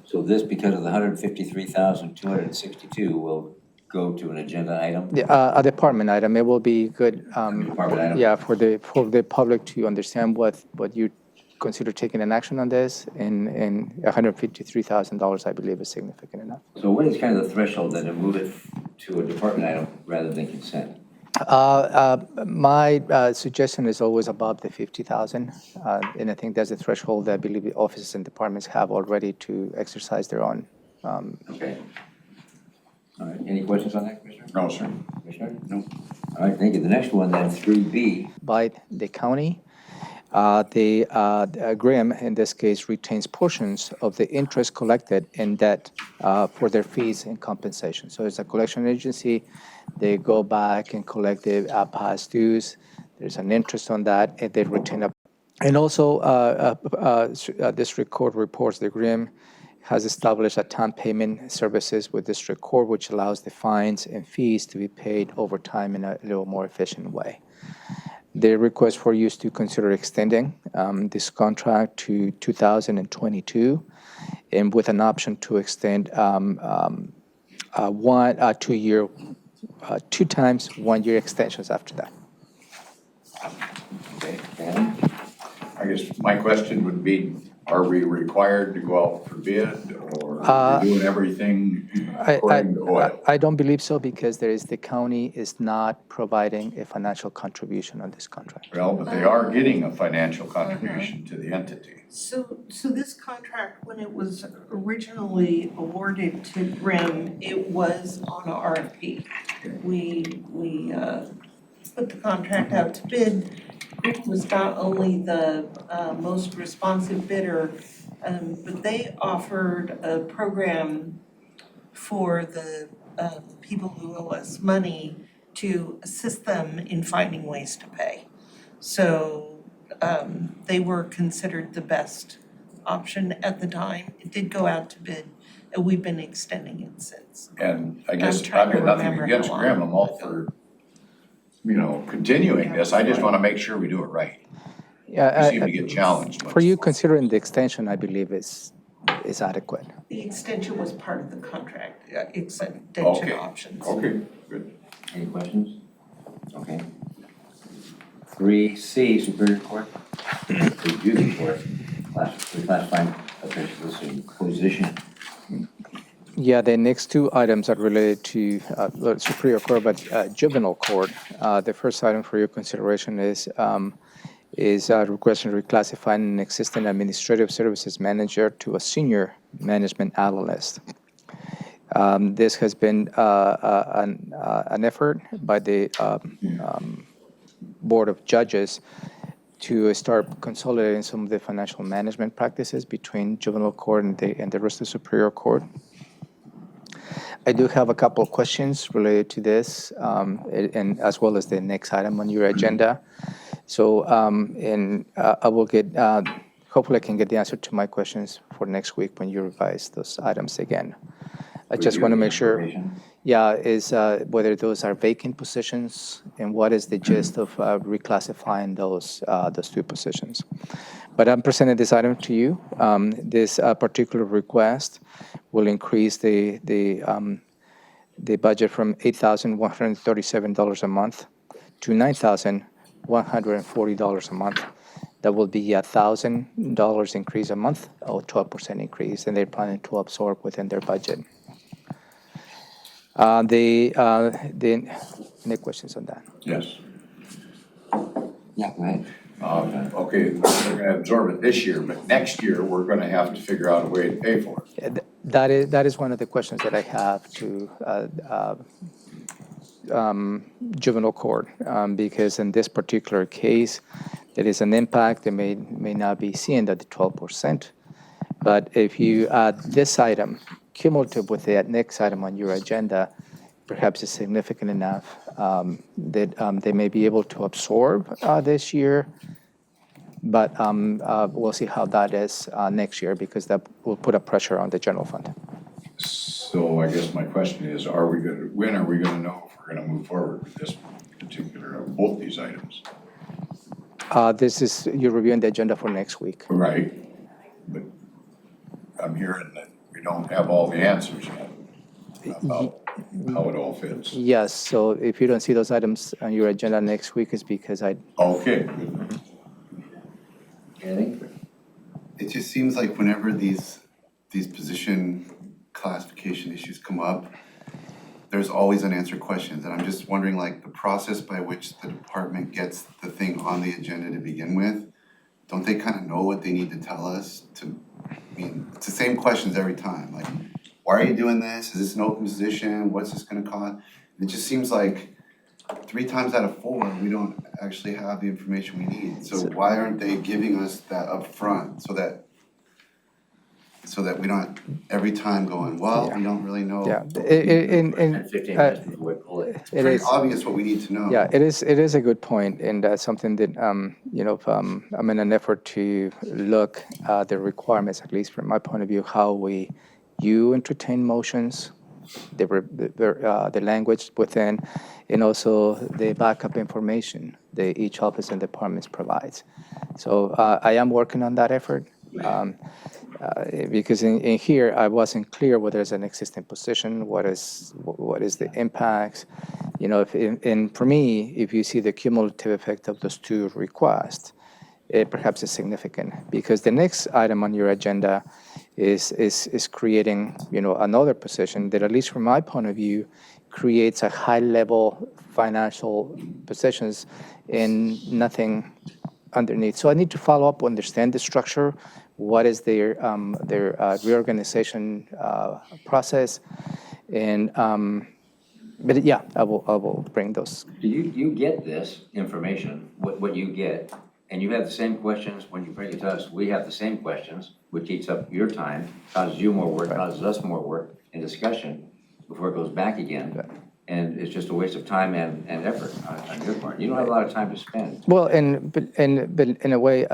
Speaker 1: So this, because of the $153,262, will go to an agenda item?
Speaker 5: A department item. It will be good.
Speaker 1: Department item?
Speaker 5: Yeah, for the public to understand what you consider taking an action on this, and $153,000, I believe, is significant enough.
Speaker 1: So what is kind of the threshold that to move it to a department item rather than consent?
Speaker 5: My suggestion is always above the 50,000, and I think that's the threshold that I believe the offices and departments have already to exercise their own.
Speaker 1: Okay. All right, any questions on that, Commissioner?
Speaker 2: No, sir.
Speaker 1: Commissioner? No. All right, thank you. The next one then, 3B.
Speaker 5: By the county. The GRIM, in this case, retains portions of the interest collected in debt for their fees and compensation. So it's a collection agency. They go back and collect the past dues. There's an interest on that, and they retain up. And also, District Court reports the GRIM has established a time payment services with District Court, which allows the fines and fees to be paid over time in a little more efficient way. The request for you is to consider extending this contract to 2022, and with an option to extend 2 times 1 year extensions after that.
Speaker 1: Okay, and
Speaker 12: I guess my question would be, are we required to go out for bid, or are we doing everything according to oil?
Speaker 5: I don't believe so, because the county is not providing a financial contribution on this contract.
Speaker 12: Well, but they are getting a financial contribution to the entity.
Speaker 6: So this contract, when it was originally awarded to GRIM, it was on RFP. We put the contract out to bid. GRIM was not only the most responsive bidder, but they offered a program for the people who owe us money to assist them in finding ways to pay. So they were considered the best option at the time. It did go out to bid, and we've been extending it since.
Speaker 12: And I guess
Speaker 6: I'm trying
Speaker 12: I've
Speaker 6: to
Speaker 12: got nothing
Speaker 6: remember
Speaker 12: against
Speaker 6: how long
Speaker 12: Graham, I'm all for, continuing this. I just want to make sure we do it right. We seem to get challenged.
Speaker 5: For you, considering the extension, I believe is adequate.
Speaker 6: The extension was part of the contract, extension
Speaker 12: Okay.
Speaker 6: options.
Speaker 12: Okay, good.
Speaker 1: any questions? Okay. 3C, Superior Court, review report, classifying official position.
Speaker 5: Yeah, the next two items are related to Superior Court, but juvenile court. The first item for your consideration is requesting to reclassify an existing administrative services manager to a senior management analyst. This has been an effort by the Board of Judges to start consolidating some of the financial management practices between juvenile court and the rest of Superior Court. I do have a couple of questions related to this, and as well as the next item on your agenda. So, I will get, hopefully I can get the answer to my questions for next week when you revise those items again. I just want to make sure, is whether those are vacant positions and what is the gist of reclassifying those two positions. But I'm presenting this item to you. This particular request will increase the budget from $8,137 a month to $9,140 a month. That will be $1,000 increase a month, or 12% increase, and they're planning to absorb within their budget. Any questions on that?
Speaker 12: Yes.
Speaker 1: Yeah, go ahead.
Speaker 12: Okay, we're gonna absorb it this year, but next year, we're gonna have to figure out a way to pay for it.
Speaker 5: That is one of the questions that I have to juvenile court, because in this particular case, there is an impact that may not be seen at the 12%. But if you add this item cumulative with the next item on your agenda, perhaps it's significant enough that they may be able to absorb this year. But we'll see how that is next year, because that will put a pressure on the general fund.
Speaker 12: So I guess my question is, when are we gonna know if we're gonna move forward with this particular, both these items?
Speaker 5: You're reviewing the agenda for next week.
Speaker 12: Right, but I'm hearing that we don't have all the answers yet about how it all fits.
Speaker 5: Yes, so if you don't see those items on your agenda next week, it's because
Speaker 12: Okay, good.
Speaker 1: Anything?
Speaker 2: It just seems like whenever these position classification issues come up, there's always unanswered questions, and I'm just wondering, like, the process by which the department gets the thing on the agenda to begin with, don't they kind of know what they need to tell us it's the same questions every time, like, why are you doing this? Is this an open position? What's this gonna cost? It just seems like 3 times out of 4, we don't actually have the information we need. So why aren't they giving us that up front so that we don't every time going, well, we don't really know.
Speaker 5: Yeah,
Speaker 1: 15 minutes before we pull it.
Speaker 2: It's very obvious what we need to know.
Speaker 5: Yeah, it is a good point, and that's something that I'm in an effort to look at the requirements, at least from my point of view, how you entertain motions, the language within, and also the backup information that each office and departments provides. So I am working on that effort. Because in here, I wasn't clear whether there's an existing position, what is the impacts, and for me, if you see the cumulative effect of those two requests, it perhaps is significant, because the next item on your agenda is creating, another position that, at least from my point of view, creates a high-level financial positions and nothing underneath. So I need to follow up, understand the structure, what is their reorganization process, and but yeah, I will bring those.
Speaker 1: Do you get this information, what you get, and you have the same questions when you bring it to us? We have the same questions, which eats up your time, causes you more work, causes us more work and discussion before it goes back again. And it's just a waste of time and effort on your part. You don't have a lot of time to spend.
Speaker 5: Well, but in a way,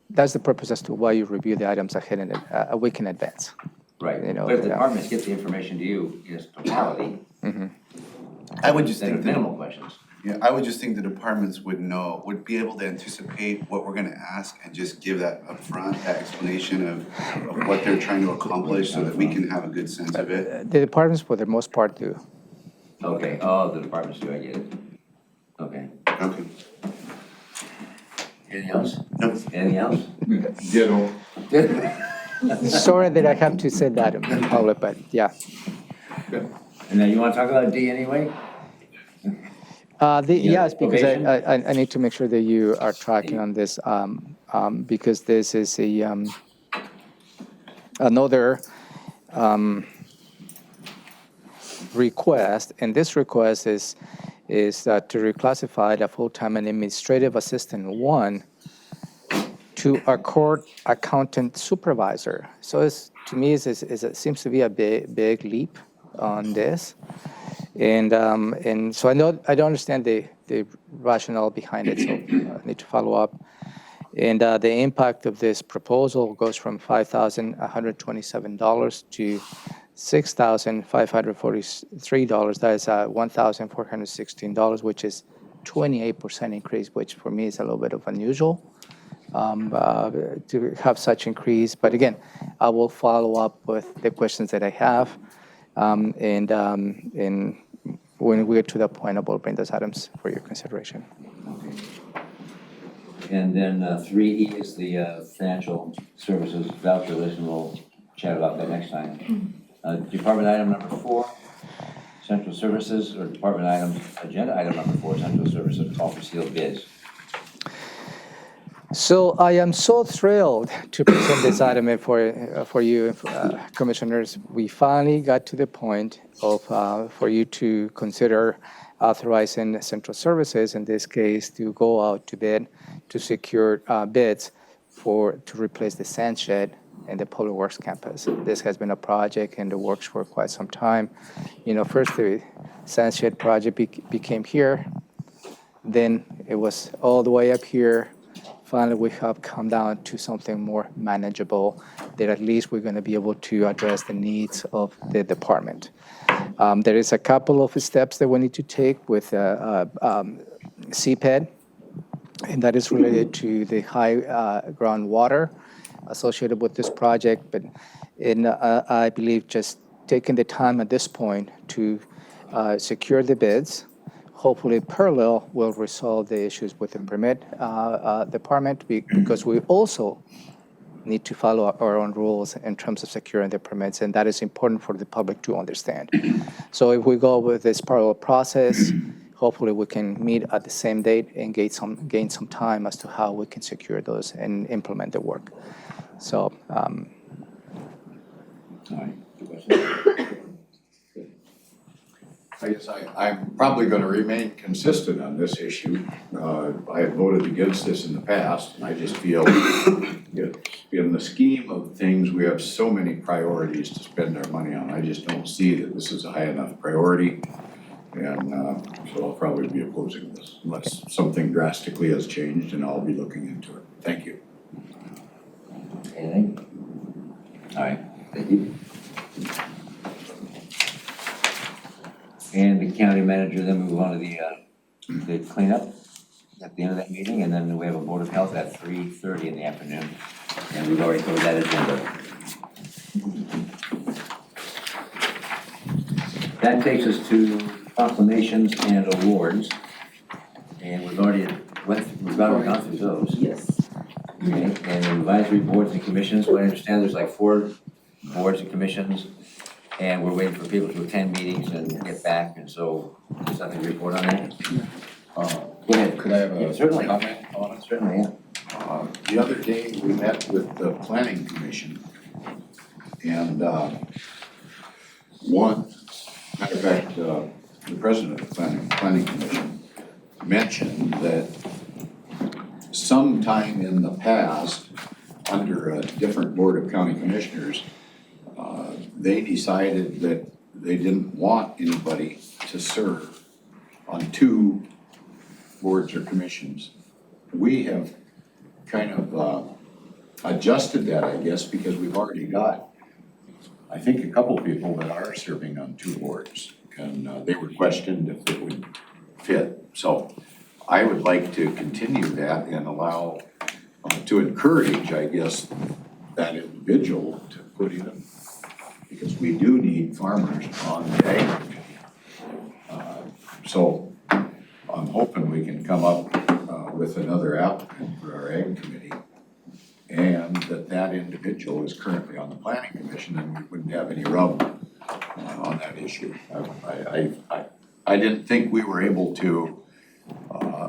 Speaker 5: that's the purpose as to why you review the items ahead in a week in advance.
Speaker 1: Right. But if the departments get the information to you in its totality,
Speaker 2: I would just
Speaker 1: then
Speaker 2: think
Speaker 1: minimal questions.
Speaker 2: Yeah, I would just think the departments would be able to anticipate what we're gonna ask and just give that upfront, that explanation of what they're trying to accomplish, so that we can have a good sense of it.
Speaker 5: The departments, for the most part, do.
Speaker 1: Okay, oh, the departments do, I get it. Okay.
Speaker 2: Okay.
Speaker 1: Anything else?
Speaker 2: No.
Speaker 1: Anything else?
Speaker 12: Ditto.
Speaker 5: Sorry that I have to say that in public, but yeah.
Speaker 1: And then you want to talk about D anyway?
Speaker 5: Yes, because
Speaker 1: probation?
Speaker 5: I need to make sure that you are tracking on this, because this is another request, and this request is to reclassify the full-time and administrative assistant 1 to a court accountant supervisor. So to me, it seems to be a big leap on this. And so I don't understand the rationale behind it, so I need to follow up. And the impact of this proposal goes from $5,127 to $6,543. That is $1,416, which is 28% increase, which for me is a little bit of unusual to have such increase. But again, I will follow up with the questions that I have. And when we get to that point, I will bring those items for your consideration.
Speaker 1: And then 3E is the financial services voucher list, and we'll chat about that next time. Department item number 4, central services, or department item, agenda item number 4, central services, call for sealed bids.
Speaker 5: So I am so thrilled to present this item for you, commissioners. We finally got to the point of for you to consider authorizing central services, in this case, to go out to bid to secure bids to replace the sand shed in the Public Works campus. This has been a project in the works for quite some time. First the sand shed project became here, then it was all the way up here. Finally, we have come down to something more manageable that at least we're going to be able to address the needs of the department. There is a couple of steps that we need to take with CPED, and that is related to the high groundwater associated with this project. But I believe just taking the time at this point to secure the bids, hopefully parallel will resolve the issues with the permit department, because we also need to follow our own rules in terms of securing the permits, and that is important for the public to understand. So if we go with this parallel process, hopefully we can meet at the same date and gain some time as to how we can secure those and implement the work. So.
Speaker 1: All right.
Speaker 12: I guess I'm probably going to remain consistent on this issue. I have voted against this in the past, and I just feel in the scheme of things, we have so many priorities to spend our money on. I just don't see that this is a high enough priority, and so I'll probably be opposing this unless something drastically has changed, and I'll be looking into it. Thank you.
Speaker 1: Anything? All right, thank you. And the county manager, then move on to the cleanup at the end of that meeting, and then we have a Board of Health at 3:30 in the afternoon, and we've already covered that agenda. That takes us to proclamations and awards, and we've already gone through those.
Speaker 3: Yes.
Speaker 1: Okay, and advisory boards and commissions, what I understand, there's like 4 boards and commissions, and we're waiting for people to attend meetings and get back, and so there's nothing to report on that? Go ahead.
Speaker 12: Could I have a
Speaker 1: Certainly.
Speaker 12: comment on it?
Speaker 1: Certainly, yeah.
Speaker 12: The other day, we met with the Planning Commission, and matter of fact, the president of the Planning Commission mentioned that sometime in the past, under a different board of county commissioners, they decided that they didn't want anybody to serve on 2 boards or commissions. We have kind of adjusted that, I guess, because we've already got, I think, a couple people that are serving on 2 boards, and they were questioned if it would fit. So I would like to continue that and allow, to encourage, I guess, that individual to put in, because we do need farmers on the ag committee. So I'm hoping we can come up with another applicant for our ag committee and that individual is currently on the planning commission, and we wouldn't have any rub on that issue. I didn't think we were able to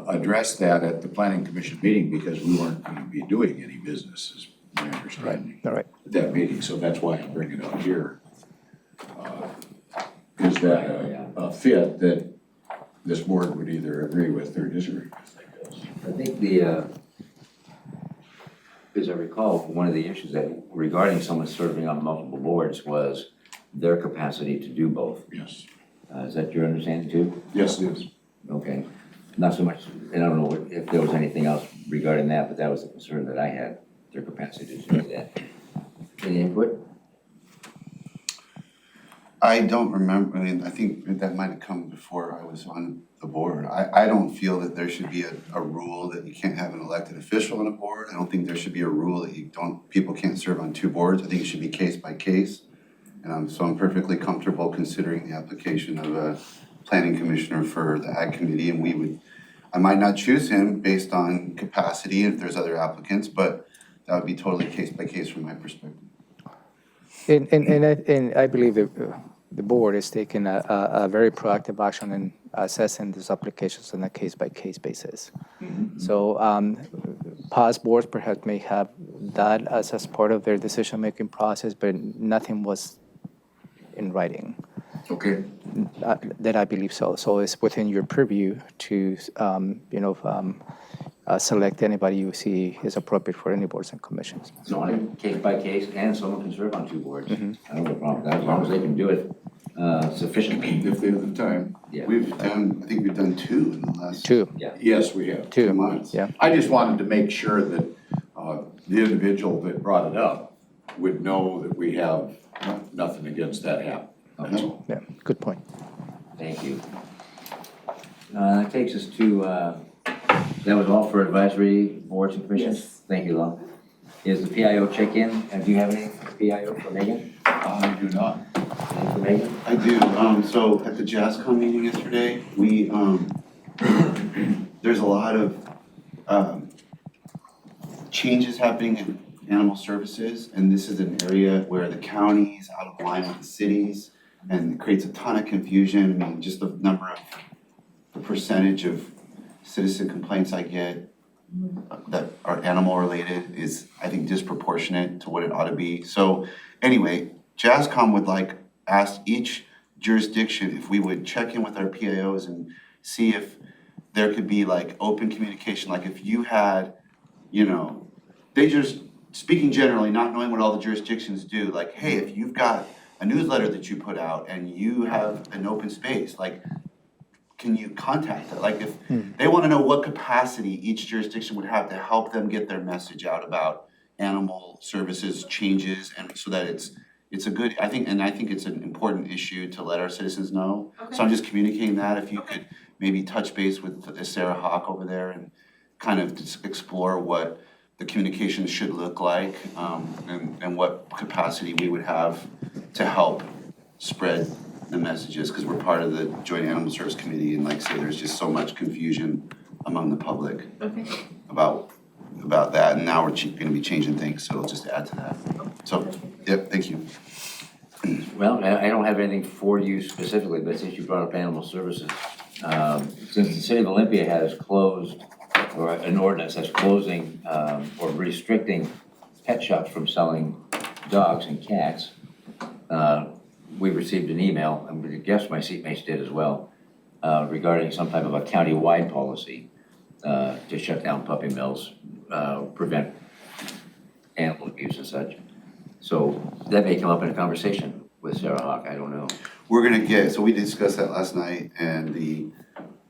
Speaker 12: address that at the planning commission meeting because we weren't going to be doing any business, is my understanding.
Speaker 5: All right.
Speaker 12: At that meeting, so that's why I'm bringing it up here. Is that a fit that this board would either agree with or disagree with, I guess?
Speaker 1: I think as I recall, one of the issues that regarding someone serving on multiple boards was their capacity to do both.
Speaker 12: Yes.
Speaker 1: Is that your understanding too?
Speaker 12: Yes, it is.
Speaker 1: Okay. Not so much, and I don't know if there was anything else regarding that, but that was the concern that I had, their capacity to do that. Any input?
Speaker 2: I don't remember, I mean, I think that might have come before I was on the board. I don't feel that there should be a rule that you can't have an elected official on a board. I don't think there should be a rule that people can't serve on two boards. I think it should be case by case. So I'm perfectly comfortable considering the application of a planning commissioner for the Ag Committee, and I might not choose him based on capacity if there's other applicants, but that would be totally case by case from my perspective.
Speaker 5: And I believe the board is taking a very proactive action in assessing these applications on a case-by-case basis. So past boards perhaps may have that as part of their decision-making process, but nothing was in writing.
Speaker 12: Okay.
Speaker 5: That I believe so. So it's within your purview to, select anybody you see is appropriate for any boards and commissions.
Speaker 1: So on case by case, and someone can serve on two boards. I don't have a problem with that, as long as they can do it sufficiently.
Speaker 12: If they have the time.
Speaker 1: Yeah.
Speaker 2: I think we've done two in the last.
Speaker 5: Two.
Speaker 1: Yeah.
Speaker 12: Yes, we have.
Speaker 5: 2
Speaker 2: months.
Speaker 5: Yeah.
Speaker 12: I just wanted to make sure that the individual that brought it up would know that we have nothing against that happening. That's all.
Speaker 5: Yeah. Good point.
Speaker 1: Thank you. That takes us to, that was all for advisory boards and commissions?
Speaker 3: Yes.
Speaker 1: Thank you, Lon. Is the PIO check-in, and do you have any PIO for Megan?
Speaker 12: I do not.
Speaker 1: Anything for Megan?
Speaker 2: I do, so at the JASCOM meeting yesterday, we, there's a lot of, changes happening in animal services, and this is an area where the county is out of line with the cities, and it creates a ton of confusion. I mean, just the percentage of citizen complaints I get that are animal related is, I think, disproportionate to what it ought to be. So anyway, JASCOM would ask each jurisdiction if we would check in with our PIOs and see if there could be open communication, if you had, they just, speaking generally, not knowing what all the jurisdictions do, hey, if you've got a newsletter that you put out and you have an open space, can you contact them? If they want to know what capacity each jurisdiction would have to help them get their message out about animal services changes, and so that it's a good, I think it's an important issue to let our citizens know.
Speaker 3: Okay.
Speaker 2: So I'm just communicating that. If you could maybe touch base with Sarah Hawk over there and kind of just explore what the communications should look like, and what capacity we would have to help spread the messages, because we're part of the Joint Animal Service Committee, and say there's just so much confusion among the public about that, and now we're gonna be changing things, so it'll just add to that. So, yep, thank you.
Speaker 1: Well, I don't have anything for you specifically, but since you brought up animal services, since the city of Olympia has closed, or an ordinance that's closing or restricting pet shops from selling dogs and cats, we received an email, and I guess my seatmates did as well, regarding some type of a county-wide policy to shut down puppy mills, prevent animal abuse and such. So that may come up in a conversation with Sarah Hawk, I don't know.
Speaker 2: We're gonna so we discussed that last night, and the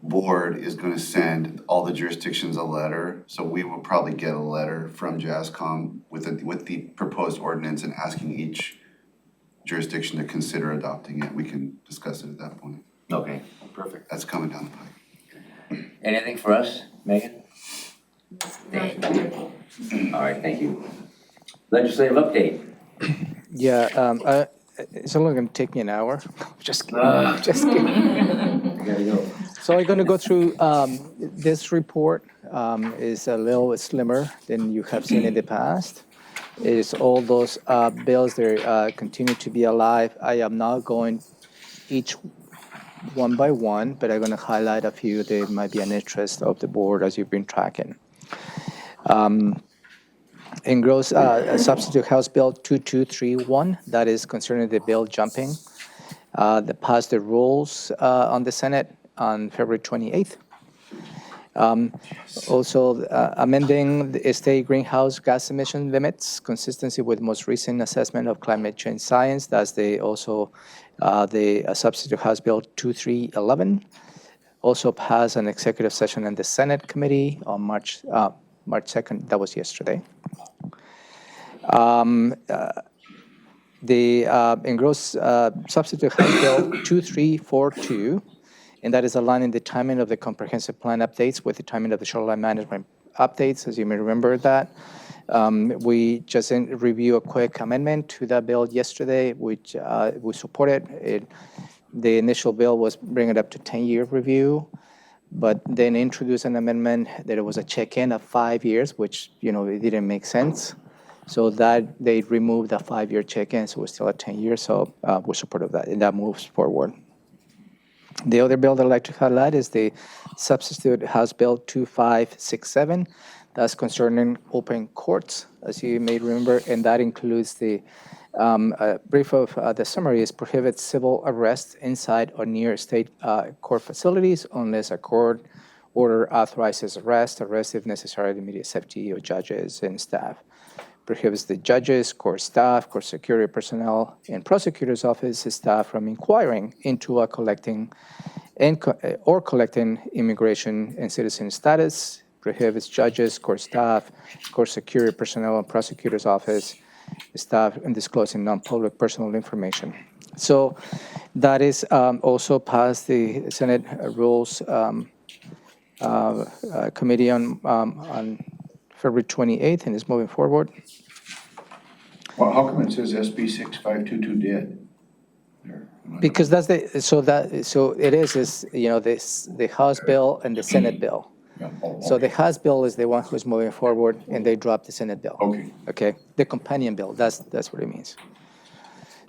Speaker 2: board is gonna send all the jurisdictions a letter. So we will probably get a letter from JASCOM with the proposed ordinance and asking each jurisdiction to consider adopting it. We can discuss it at that point.
Speaker 1: Okay, perfect.
Speaker 2: That's coming down the pike.
Speaker 1: Anything for us, Megan? All right, thank you. Legislative update.
Speaker 5: Yeah, it's only going to take me an hour. Just kidding. Just kidding.
Speaker 1: I gotta go.
Speaker 5: So I'm going to go through this report is a little slimmer than you have seen in the past. It is all those bills that continue to be alive. I am not going each one by one, but I'm going to highlight a few that might be an interest of the board as you've been tracking. Engross substitute House Bill 2231, that is concerning the bill jumping, that passed the rules on the Senate on February 28th. Also amending the state greenhouse gas emission limits, consistency with most recent assessment of climate change science. That's the substitute House Bill 2311. Also passed an executive session in the Senate committee on March 2nd. That was yesterday. The engross substitute House Bill 2342, and that is aligning the timing of the comprehensive plan updates with the timing of the shoreline management updates, as you may remember that. We just review a quick amendment to that bill yesterday, which we supported. The initial bill was bring it up to 10-year review, but then introduced an amendment that it was a check-in of 5 years, which, it didn't make sense. So that they removed the 5-year check-in, so we're still at 10 years, so we're supportive of that, and that moves forward. The other bill that I'd like to highlight is the substitute House Bill 2567. That's concerning open courts, as you may remember, and that includes the brief of the summary is prohibits civil arrest inside or near state court facilities unless a court order authorizes arrest if necessary, the immediate safety of judges and staff. Prohibits the judges, court staff, court security personnel, and prosecutor's office staff from inquiring into collecting immigration and citizen status. Prohibits judges, court staff, court security personnel, and prosecutor's office staff in disclosing non-public personal information. So that is also passed the Senate Rules Committee on February 28th and is moving forward.
Speaker 12: Well, how come it says SB 6522 dead? There.
Speaker 5: Because that's the House bill and the Senate bill.
Speaker 12: Yeah. Oh,
Speaker 5: So
Speaker 12: okay.
Speaker 5: the House bill is the one who's moving forward, and they dropped the Senate bill.
Speaker 12: Okay.
Speaker 5: Okay, the companion bill. That's what it means.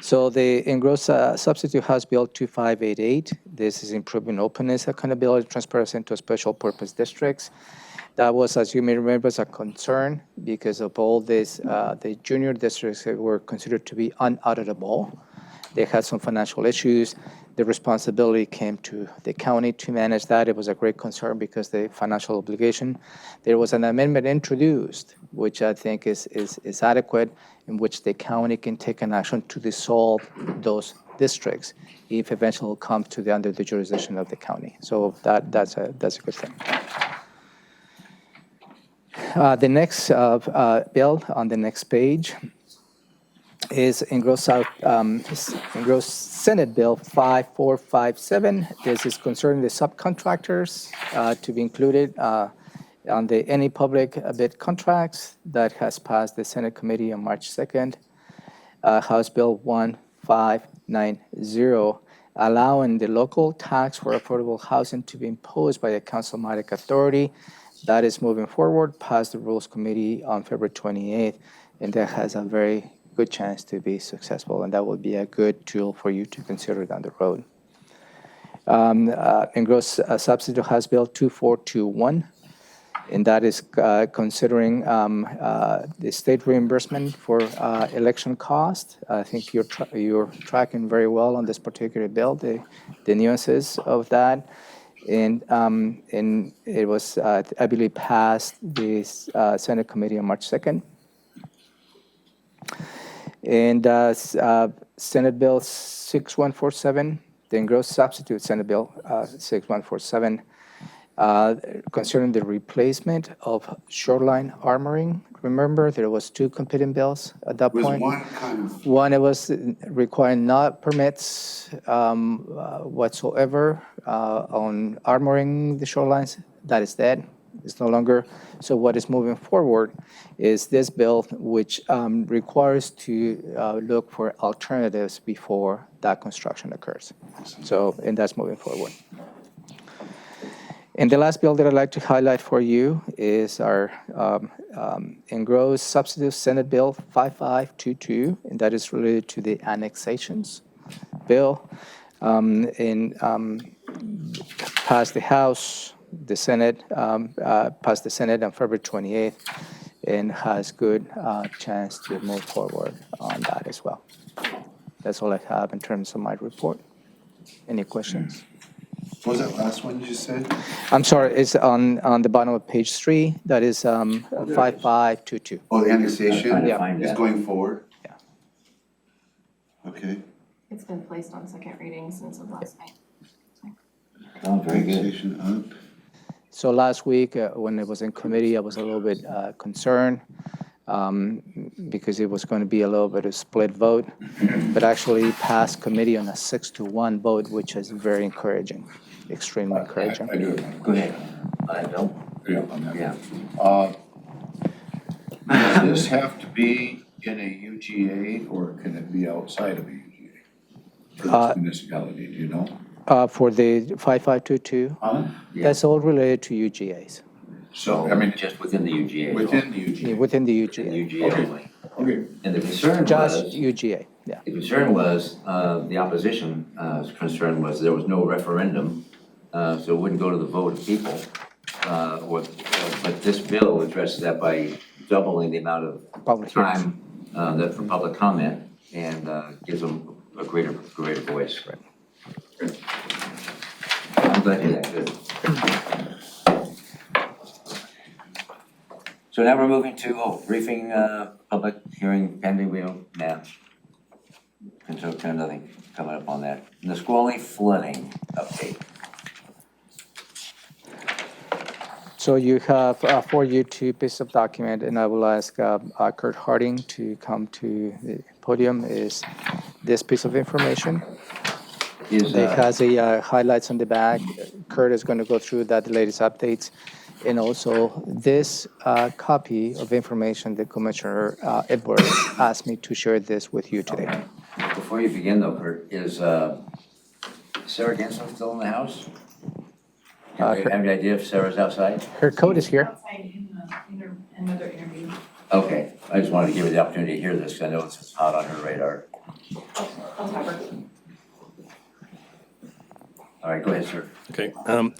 Speaker 5: So the engross substitute House Bill 2588. This is improving openness, accountability, transparency into special purpose districts. That was, as you may remember, a concern because of all this, the junior districts that were considered to be unauditable. They had some financial issues. The responsibility came to the county to manage that. It was a great concern because the financial obligation. There was an amendment introduced, which I think is adequate, in which the county can take an action to dissolve those districts if eventually comes to under the jurisdiction of the county. So that's a good thing. The next bill on the next page is engross Senate Bill 5457. This is concerning the subcontractors to be included on any public bid contracts. That has passed the Senate committee on March 2nd. House Bill 1590, allowing the local tax for affordable housing to be imposed by a councilmatic authority. That is moving forward, passed the Rules Committee on February 28th, and that has a very good chance to be successful, and that will be a good tool for you to consider down the road. Engross substitute House Bill 2421, and that is considering the state reimbursement for election cost. I think you're tracking very well on this particular bill, the nuances of that. And it was, I believe, passed this Senate committee on March 2nd. And Senate Bill 6147, the engrossed substitute Senate Bill 6147, concerning the replacement of shoreline armoring. Remember, there was two competing bills at that point.
Speaker 2: Was one kind of,
Speaker 5: One, it was requiring not permits whatsoever on armoring the shorelines. That is dead. It's no longer. So what is moving forward is this bill, which requires to look for alternatives before that construction occurs. So, and that's moving forward. And the last bill that I'd like to highlight for you is our engrossed substitute Senate Bill 5522, and that is related to the annexations bill. Passed the House, the Senate, passed the Senate on February 28th, and has good chance to move forward on that as well. That's all I have in terms of my report. Any questions?
Speaker 2: What was that last one you just said?
Speaker 5: I'm sorry, it's on the bottom of page 3. That is 5522.
Speaker 2: Oh, the annexation
Speaker 1: Trying to find
Speaker 2: is
Speaker 1: that.
Speaker 2: going forward?
Speaker 5: Yeah.
Speaker 2: Okay.
Speaker 4: It's been placed on second reading since of last night.
Speaker 1: Oh, very good.
Speaker 2: Annexation up.
Speaker 5: So last week, when it was in committee, I was a little bit concerned because it was going to be a little bit of split vote, but actually passed committee on a 6-1 vote, which is very encouraging, extremely encouraging.
Speaker 12: I do have one.
Speaker 1: Go ahead. Bill?
Speaker 12: Yeah, on that.
Speaker 1: Yeah.
Speaker 12: Does this have to be in a UGA or can it be outside of a UGA? For this municipality, do you know?
Speaker 5: For the 5522, that's all related to UGAs,
Speaker 12: So, I mean,
Speaker 1: Just within the UGA.
Speaker 12: within the UGA.
Speaker 5: within the
Speaker 1: Within the
Speaker 5: UGA,
Speaker 1: UGA only.
Speaker 12: Okay.
Speaker 1: And the concern
Speaker 5: just
Speaker 1: was,
Speaker 5: UGA, yeah.
Speaker 1: the concern was, the opposition's concern was there was no referendum, so it wouldn't go to the vote of people. But this bill addresses that by doubling the amount of
Speaker 5: Public hearings.
Speaker 1: time that for public comment and gives them a greater voice. I'm glad to hear that, good. So now we're moving to, briefing, public hearing pending, we don't, kind of nothing coming up on that. Nisqually flooding update.
Speaker 5: So you have for you 2 pieces of document, and I will ask Kurt Harding to come to the podium, is this piece of information.
Speaker 1: Is,
Speaker 5: It has a highlights on the back. Kurt is going to go through that, the latest updates. And also this copy of information that Commissioner Edwards asked me to share this with you today.
Speaker 1: before you begin though, Kurt, is Sarah Gensler still in the house? Have you any idea if Sarah's outside?
Speaker 5: Her code is here.
Speaker 3: Outside in another interview.
Speaker 1: Okay, I just wanted to give you the opportunity to hear this, 'cause I know it's hot on her radar.
Speaker 3: I'll have her.
Speaker 1: All right, go ahead, sir.
Speaker 10: Okay,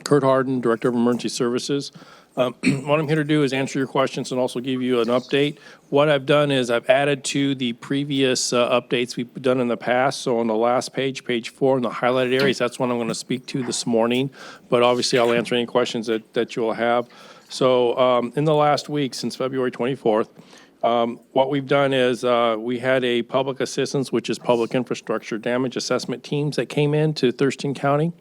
Speaker 10: Kurt Harden, Director of Emergency Services. What I'm here to do is answer your questions and also give you an update. What I've done is I've added to the previous updates we've done in the past. So on the last page, page 4, in the highlighted areas, that's what I'm going to speak to this morning. But obviously, I'll answer any questions that you'll have. So in the last week, since February 24th, what we've done is we had a public assistance, which is public infrastructure damage assessment teams that came in to Thurston County.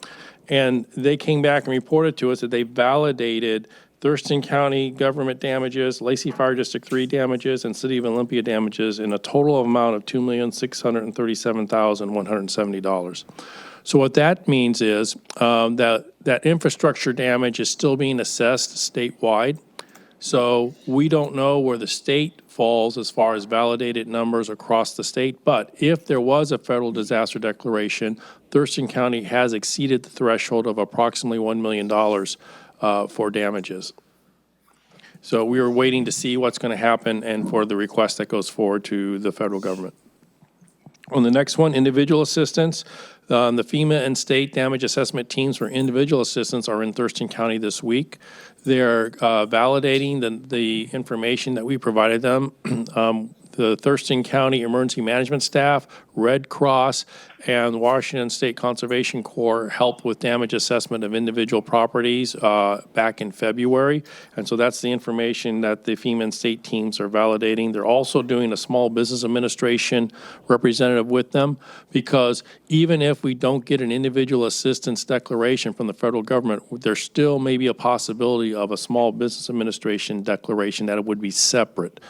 Speaker 10: And they came back and reported to us that they validated Thurston County government damages, Lacey Fire District 3 damages, and City of Olympia damages in a total amount of $2,637,170. So what that means is that infrastructure damage is still being assessed statewide. So we don't know where the state falls as far as validated numbers across the state, but if there was a federal disaster declaration, Thurston County has exceeded the threshold of approximately $1 million for damages. So we are waiting to see what's going to happen and for the request that goes forward to the federal government. On the next one, individual assistance, the FEMA and state damage assessment teams for individual assistance are in Thurston County this week. They're validating the information that we provided them. The Thurston County Emergency Management Staff, Red Cross, and Washington State Conservation Corps helped with damage assessment of individual properties back in February. And so that's the information that the FEMA and state teams are validating. They're also doing a small business administration representative with them, because even if we don't get an individual assistance declaration from the federal government, there still may be a possibility of a small business administration declaration that it would be separate.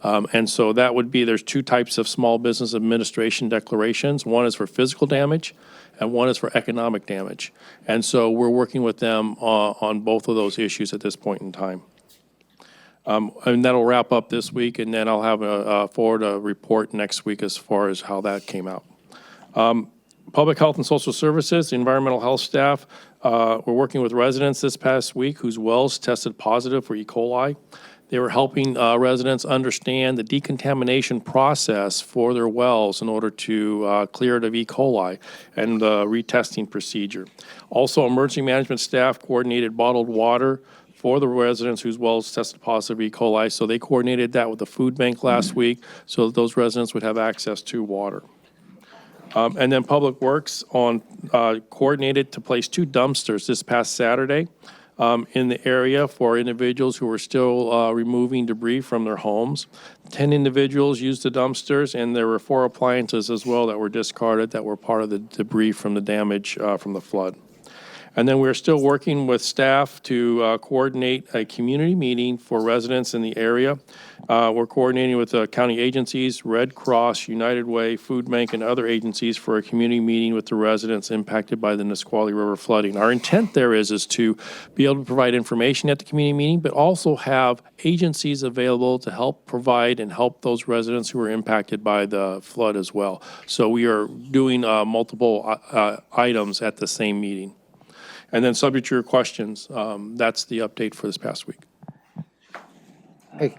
Speaker 10: And so that would be, there's 2 types of small business administration declarations. One is for physical damage and one is for economic damage. And so we're working with them on both of those issues at this point in time. And that'll wrap up this week, and then I'll have forward a report next week as far as how that came out. Public Health and Social Services, the environmental health staff, We're working with residents this past week whose wells tested positive for E. coli. They were helping residents understand the decontamination process for their wells in order to clear it of E. coli and the retesting procedure. Also, emergency management staff coordinated bottled water for the residents whose wells tested positive for E. coli. So they coordinated that with the food bank last week so that those residents would have access to water. And then Public Works coordinated to place 2 dumpsters this past Saturday in the area for individuals who were still removing debris from their homes. 10 individuals used the dumpsters, and there were 4 appliances as well that were discarded that were part of the debris from the damage from the flood. And then we're still working with staff to coordinate a community meeting for residents in the area. We're coordinating with county agencies, Red Cross, United Way, Food Bank, and other agencies for a community meeting with the residents impacted by the Nisqually River flooding. Our intent there is to be able to provide information at the community meeting, but also have agencies available to help provide and help those residents who are impacted by the flood as well. So we are doing multiple items at the same meeting. And then subject to your questions, that's the update for this past week.
Speaker 1: Yes,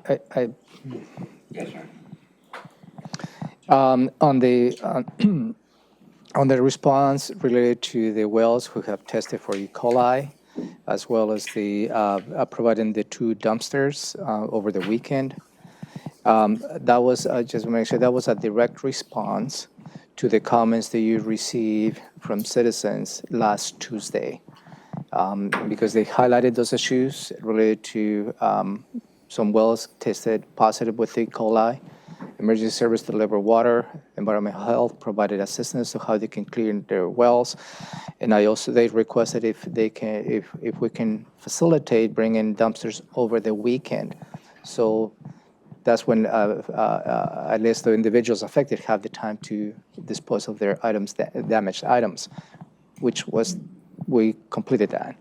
Speaker 1: sir.
Speaker 5: On the response related to the wells who have tested for E. coli, as well as the providing the 2 dumpsters over the weekend, that was just to make sure that was a direct response to the comments that you received from citizens last Tuesday. Because they highlighted those issues related to some wells tested positive with E. coli. Emergency service delivered water, environmental health provided assistance to how they can clear their wells. And they requested if we can facilitate bringing dumpsters over the weekend. So that's when at least the individuals affected have the time to dispose of their items, damaged items, which was, we completed that.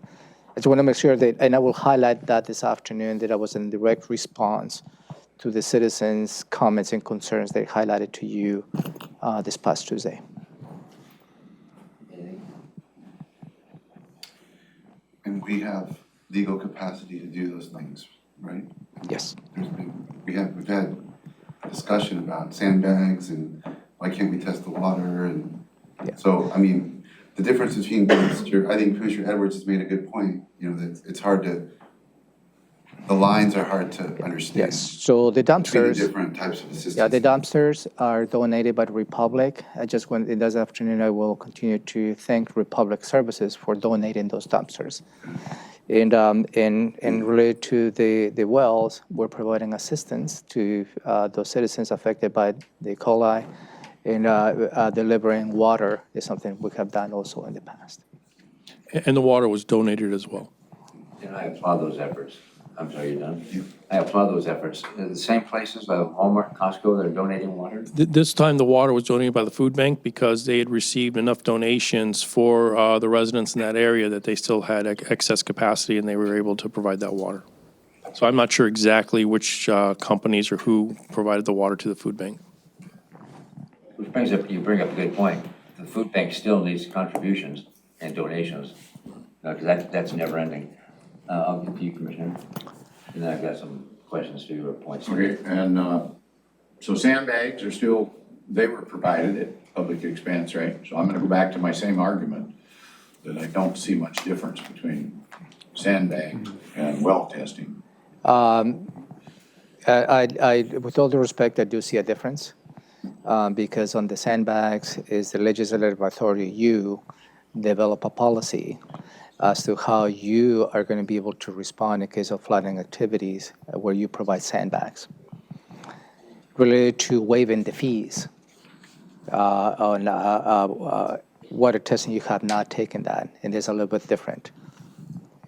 Speaker 5: I just want to make sure that, and I will highlight that this afternoon, that I was in direct response to the citizens' comments and concerns they highlighted to you this past Tuesday.
Speaker 2: And we have legal capacity to do those things, right?
Speaker 5: Yes.
Speaker 2: We've had discussion about sandbags and why can't we test the water and so, I mean, the difference between, I think Commissioner Edwards has made a good point, you know, that it's hard to, the lines are hard to understand.
Speaker 5: Yes, so the
Speaker 2: Between
Speaker 5: dumpsters.
Speaker 2: the different types of assistance.
Speaker 5: Yeah, the dumpsters are donated by the Republic. I just went in this afternoon, I will continue to thank Republic Services for donating those dumpsters. And related to the wells, we're providing assistance to those citizens affected by the E. coli, and delivering water is something we have done also in the past.
Speaker 10: And the water was donated as well.
Speaker 1: And I applaud those efforts. I'm sorry, you're done? I applaud those efforts. The same places, like Walmart, Costco, they're donating water?
Speaker 10: This time, the water was donated by the food bank because they had received enough donations for the residents in that area that they still had excess capacity and they were able to provide that water. So I'm not sure exactly which companies or who provided the water to the food bank.
Speaker 1: Which you bring up a good point. The food bank still needs contributions and donations, because that's never ending. I'll get to you, Commissioner. And then I've got some questions for you or points.
Speaker 12: Okay, and so sandbags are still, they were provided at public expense, right? So I'm gonna go back to my same argument, that I don't see much difference between sandbag and well testing.
Speaker 5: With all due respect, I do see a difference. Because on the sandbags is the legislative authority, you develop a policy as to how you are going to be able to respond in case of flooding activities where you provide sandbags. Related to waiving the fees on water testing, you have not taken that, and it's a little bit different.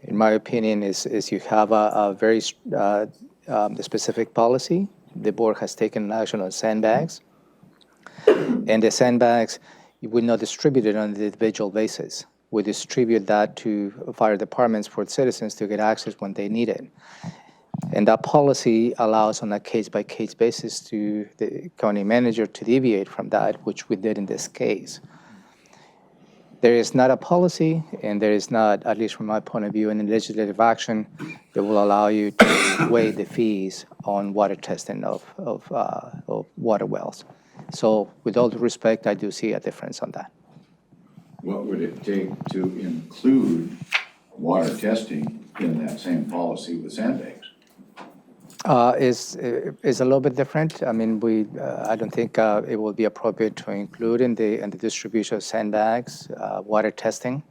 Speaker 5: In my opinion, is you have a very specific policy. The board has taken action on sandbags. And the sandbags, we not distribute it on an individual basis. We distribute that to fire departments for citizens to get access when they need it. And that policy allows on a case-by-case basis to the county manager to deviate from that, which we did in this case. There is not a policy, and there is not, at least from my point of view, any legislative action that will allow you to waive the fees on water testing of water wells. So with all due respect, I do see a difference on that.
Speaker 12: What would it take to include water testing in that same policy with sandbags?
Speaker 5: Is a little bit different. I mean, I don't think it will be appropriate to include in the distribution of sandbags, water testing,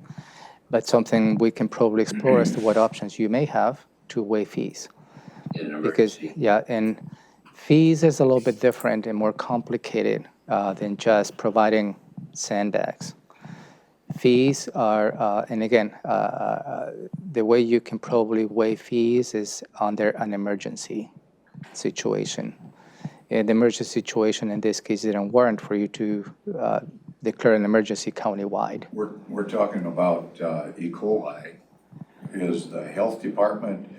Speaker 5: but something we can probably explore as to what options you may have to waive fees.
Speaker 1: In an
Speaker 5: Because,
Speaker 1: emergency.
Speaker 5: yeah, and fees is a little bit different and more complicated than just providing sandbags. Fees are, and again, the way you can probably waive fees is under an emergency situation. And the emergency situation in this case didn't warrant for you to declare an emergency countywide.
Speaker 12: We're talking about E. coli. Is the health department,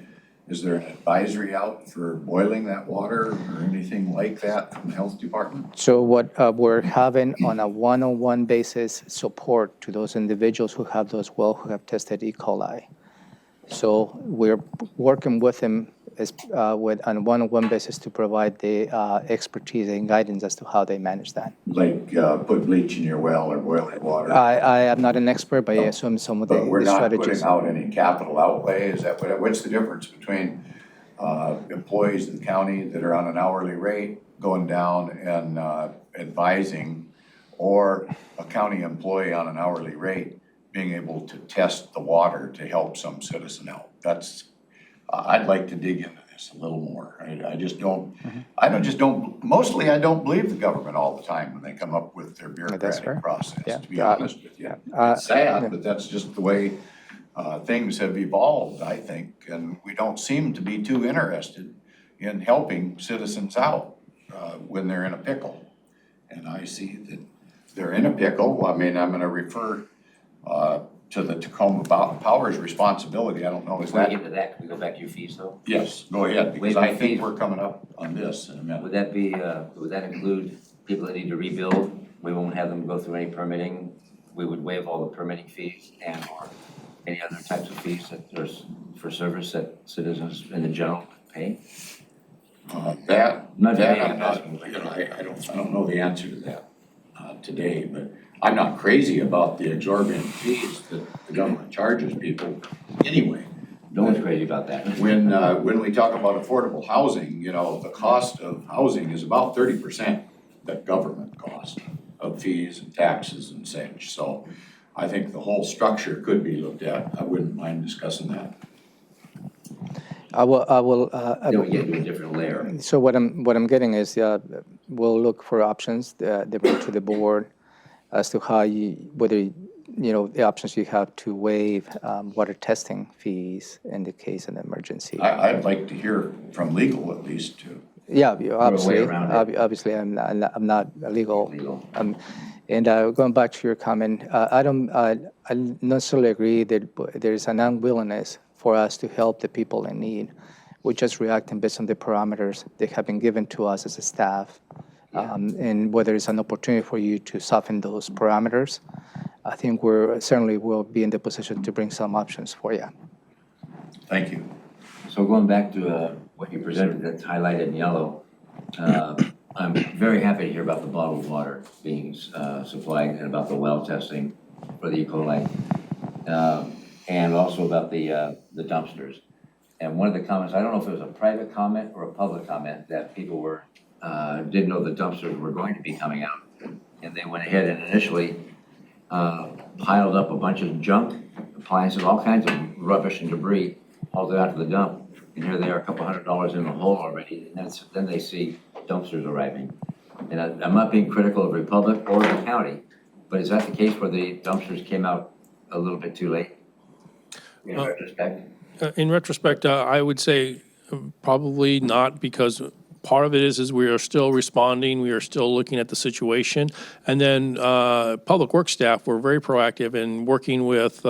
Speaker 12: is there an advisory out for boiling that water or anything like that from the health department?
Speaker 5: So what we're having on a one-on-one basis support to those individuals who have those wells who have tested E. coli. So we're working with them on a one-on-one basis to provide the expertise and guidance as to how they manage that.
Speaker 12: Like put bleach in your well or boiling water?
Speaker 5: I am not an expert, but I assume some of
Speaker 12: But we're
Speaker 5: the
Speaker 12: not
Speaker 5: strategies.
Speaker 12: putting out any capital outlay, is that what's the difference between employees in the county that are on an hourly rate going down and advising, or a county employee on an hourly rate being able to test the water to help some citizen out? I'd like to dig into this a little more. I just don't, mostly I don't believe the government all the time when they come up with their bureaucratic process,
Speaker 5: Yeah.
Speaker 12: to be honest with you. It's sad, but that's just the way things have evolved, I think, and we don't seem to be too interested in helping citizens out when they're in a pickle. And I see that they're in a pickle. I mean, I'm gonna refer to the Tacoma Power's responsibility. I don't know, is
Speaker 1: Before we
Speaker 12: that?
Speaker 1: get to that, can we go back to your fees though?
Speaker 12: Yes, go ahead, because
Speaker 1: Waive
Speaker 12: I
Speaker 1: the
Speaker 12: think
Speaker 1: fees.
Speaker 12: we're coming up on this in a minute.
Speaker 1: Would that include people that need to rebuild? We won't have them go through any permitting. We would waive all the permitting fees and or any other types of fees that there's for service that citizens in the general pay? Not today,
Speaker 12: I'm
Speaker 1: I'm
Speaker 12: not,
Speaker 1: asking.
Speaker 12: I don't know the answer to that today, but I'm not crazy about the exorbitant fees that the government charges people anyway.
Speaker 1: No one's crazy about that.
Speaker 12: When we talk about affordable housing, the cost of housing is about 30% the government cost of fees and taxes and such. So I think the whole structure could be looked at. I wouldn't mind discussing that.
Speaker 5: I will.
Speaker 1: Then we get to a different layer.
Speaker 5: So what I'm getting is we'll look for options that bring to the board as to how the options you have to waive water testing fees in the case of an emergency.
Speaker 12: I'd like to hear from legal at least too.
Speaker 5: Yeah,
Speaker 1: way around it.
Speaker 5: obviously, I'm not a legal.
Speaker 1: Legal.
Speaker 5: And going back to your comment, I necessarily agree that there is an unwillingness for us to help the people in need. We're just reacting based on the parameters that have been given to us as a staff. And whether it's an opportunity for you to soften those parameters, I think we're certainly will be in the position to bring some options for you.
Speaker 12: Thank you.
Speaker 1: So going back to what you presented that's highlighted in yellow, I'm very happy to hear about the bottled water being supplied and about the well testing for the E. coli, and also about the dumpsters. And one of the comments, I don't know if it was a private comment or a public comment, that people didn't know the dumpsters were going to be coming out. And they went ahead and initially piled up a bunch of junk, appliances, all kinds of rubbish and debris, hauled it out to the dump. And here they are, a couple $100 in the hole already. And then they see dumpsters arriving. And I'm not being critical of Republic or the county, but is that the case where the dumpsters came out a little bit too late? In retrospect?
Speaker 10: In retrospect, I would say probably not, because part of it is we are still responding, we are still looking at the situation. And then Public Works staff were very proactive in working with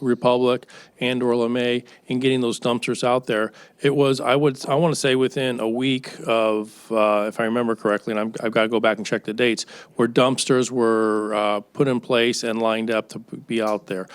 Speaker 10: Republic and or LeMay in getting those dumpsters out there. It was, I want to say within a week of, if I remember correctly, and I've got to go back and check the dates, where dumpsters were put in place and lined up to be out there.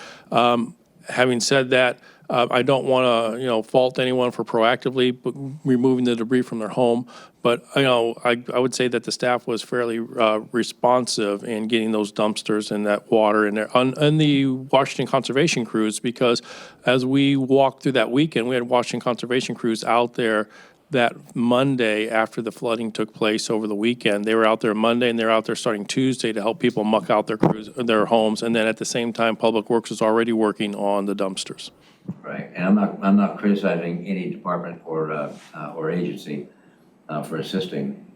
Speaker 10: Having said that, I don't want to, fault anyone for proactively removing the debris from their home, but, I would say that the staff was fairly responsive in getting those dumpsters and that water in there, and the Washington Conservation crews, because as we walked through that weekend, we had Washington Conservation crews out there that Monday after the flooding took place over the weekend. They were out there Monday and they're out there starting Tuesday to help people muck out their homes. And then at the same time, Public Works is already working on the dumpsters.
Speaker 1: Right, and I'm not criticizing any department or agency for assisting.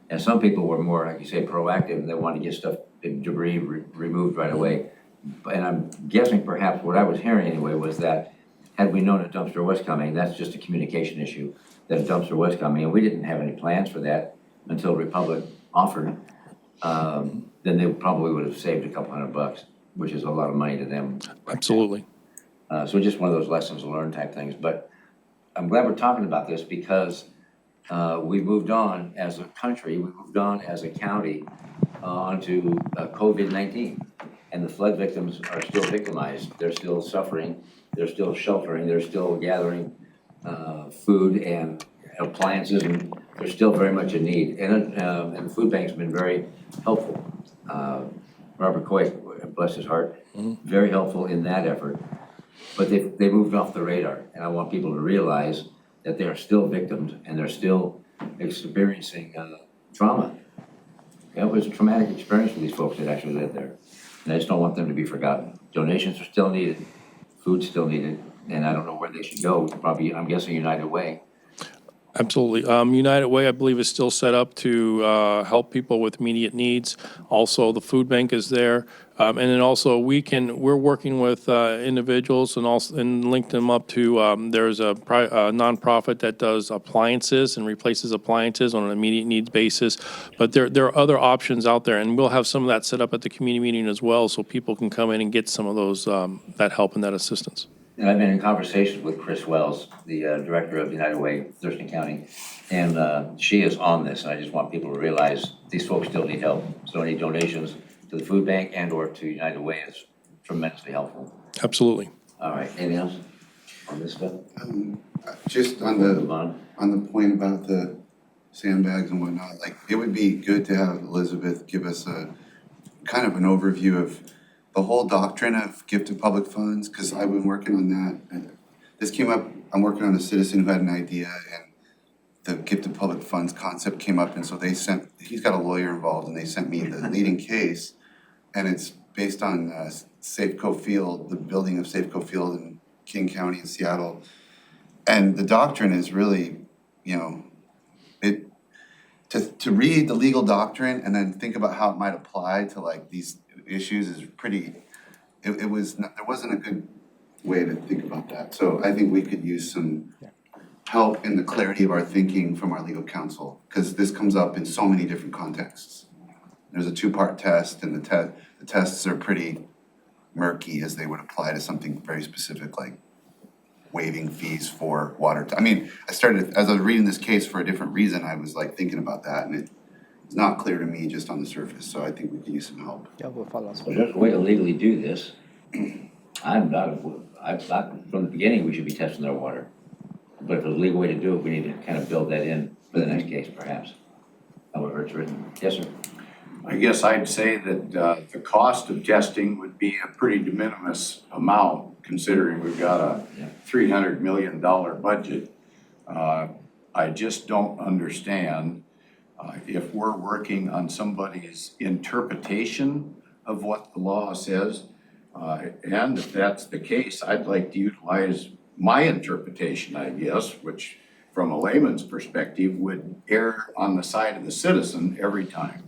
Speaker 1: And some people were more, like you say, proactive, and they wanted to get stuff, debris removed right away. And I'm guessing perhaps what I was hearing anyway was that had we known a dumpster was coming, that's just a communication issue, that a dumpster was coming, and we didn't have any plans for that until Republic offered. Then they probably would have saved a couple $100, which is a lot of money to them.
Speaker 10: Absolutely.
Speaker 1: So just one of those lessons learned type things. But I'm glad we're talking about this because we moved on as a country, we moved on as a county onto COVID-19. And the flood victims are still victimized. They're still suffering. They're still sheltering. They're still gathering food and appliances, and they're still very much in need. And the food bank's been very helpful. Robert Coy, bless his heart, very helpful in that effort. But they moved off the radar, and I want people to realize that they are still victims and they're still experiencing trauma. It was a traumatic experience for these folks that actually lived there. And I just don't want them to be forgotten. Donations are still needed, food's still needed, and I don't know where they should go. Probably, I'm guessing United Way.
Speaker 10: Absolutely. United Way, I believe, is still set up to help people with immediate needs. Also, the food bank is there. And then also we're working with individuals and link them up to, there's a nonprofit that does appliances and replaces appliances on an immediate needs basis. But there are other options out there, and we'll have some of that set up at the community meeting as well, so people can come in and get some of those, that help and that assistance.
Speaker 1: And I've been in conversations with Chris Wells, the director of United Way, Thurston County, and she is on this, and I just want people to realize these folks still need help. So any donations to the food bank and or to United Way is tremendously helpful.
Speaker 10: Absolutely.
Speaker 1: All right, anything else on this stuff?
Speaker 2: Just on the point about the sandbags and whatnot, like it would be good to have Elizabeth give us a kind of an overview of the whole doctrine of gifted public funds, because I've been working on that. And this came up, I'm working on a citizen who had an idea, and the gifted public funds concept came up, and so he's got a lawyer involved, and they sent me the leading case, and it's based on Safeco Field, the building of Safeco Field in King County in Seattle. And the doctrine is really, to read the legal doctrine and then think about how it might apply to like these issues is pretty, there wasn't a good way to think about that. So I think we could use some help in the clarity of our thinking from our legal counsel, because this comes up in so many different contexts. There's a two-part test, and the tests are pretty murky as they would apply to something very specific like waiving fees for water. As I was reading this case for a different reason, I was like thinking about that, and it's not clear to me just on the surface, so I think we could use some help.
Speaker 5: Yeah, we'll follow up.
Speaker 1: So there's a way to legally do this. I thought from the beginning we should be testing their water. But if there's a legal way to do it, we need to kind of build that in for the next case, perhaps. However it's written. Yes, sir.
Speaker 12: I guess I'd say that the cost of testing would be a pretty de minimis amount, considering we've got a $300 million budget. I just don't understand if we're working on somebody's interpretation of what the law says, and if that's the case, I'd like to utilize my interpretation, I guess, which from a layman's perspective would err on the side of the citizen every time.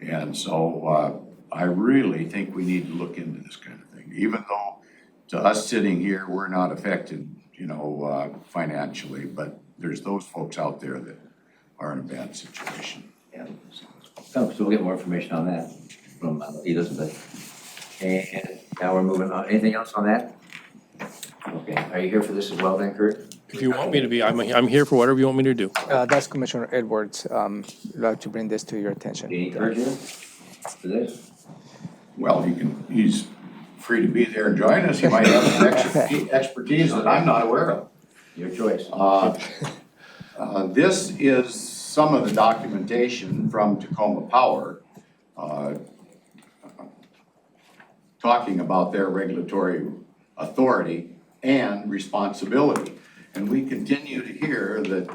Speaker 12: And so I really think we need to look into this kind of thing, even though to us sitting here, we're not affected, financially, but there's those folks out there that are in a bad situation.
Speaker 1: Yeah. So we'll get more information on that from Elizabeth. And now we're moving on. Anything else on that? Okay, are you here for this as well then, Kurt?
Speaker 10: If you want me to be, I'm here for whatever you want me to do.
Speaker 5: That's Commissioner Edwards. I'd like to bring this to your attention.
Speaker 1: Do you need Kurt here for this?
Speaker 12: Well, he's free to be there and join us. He might have some expertise that I'm not aware of.
Speaker 1: Your choice.
Speaker 12: This is some of the documentation from Tacoma Power, talking about their regulatory authority and responsibility. And we continue to hear that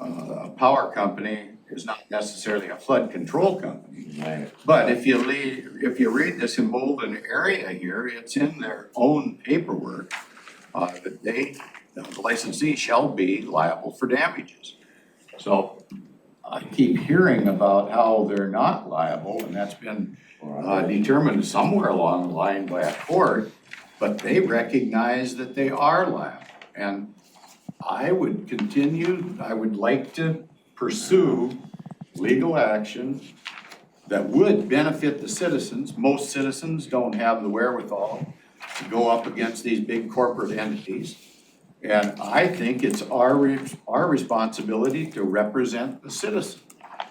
Speaker 12: a power company is not necessarily a flood control company.
Speaker 1: Right.
Speaker 12: But if you read this emboldened area here, it's in their own paperwork that the licensee shall be liable for damages. So I keep hearing about how they're not liable, and that's been determined somewhere along the line by a court, but they recognize that they are liable. And I would like to pursue legal action that would benefit the citizens. Most citizens don't have the wherewithal to go up against these big corporate entities. And I think it's our responsibility to represent the citizen.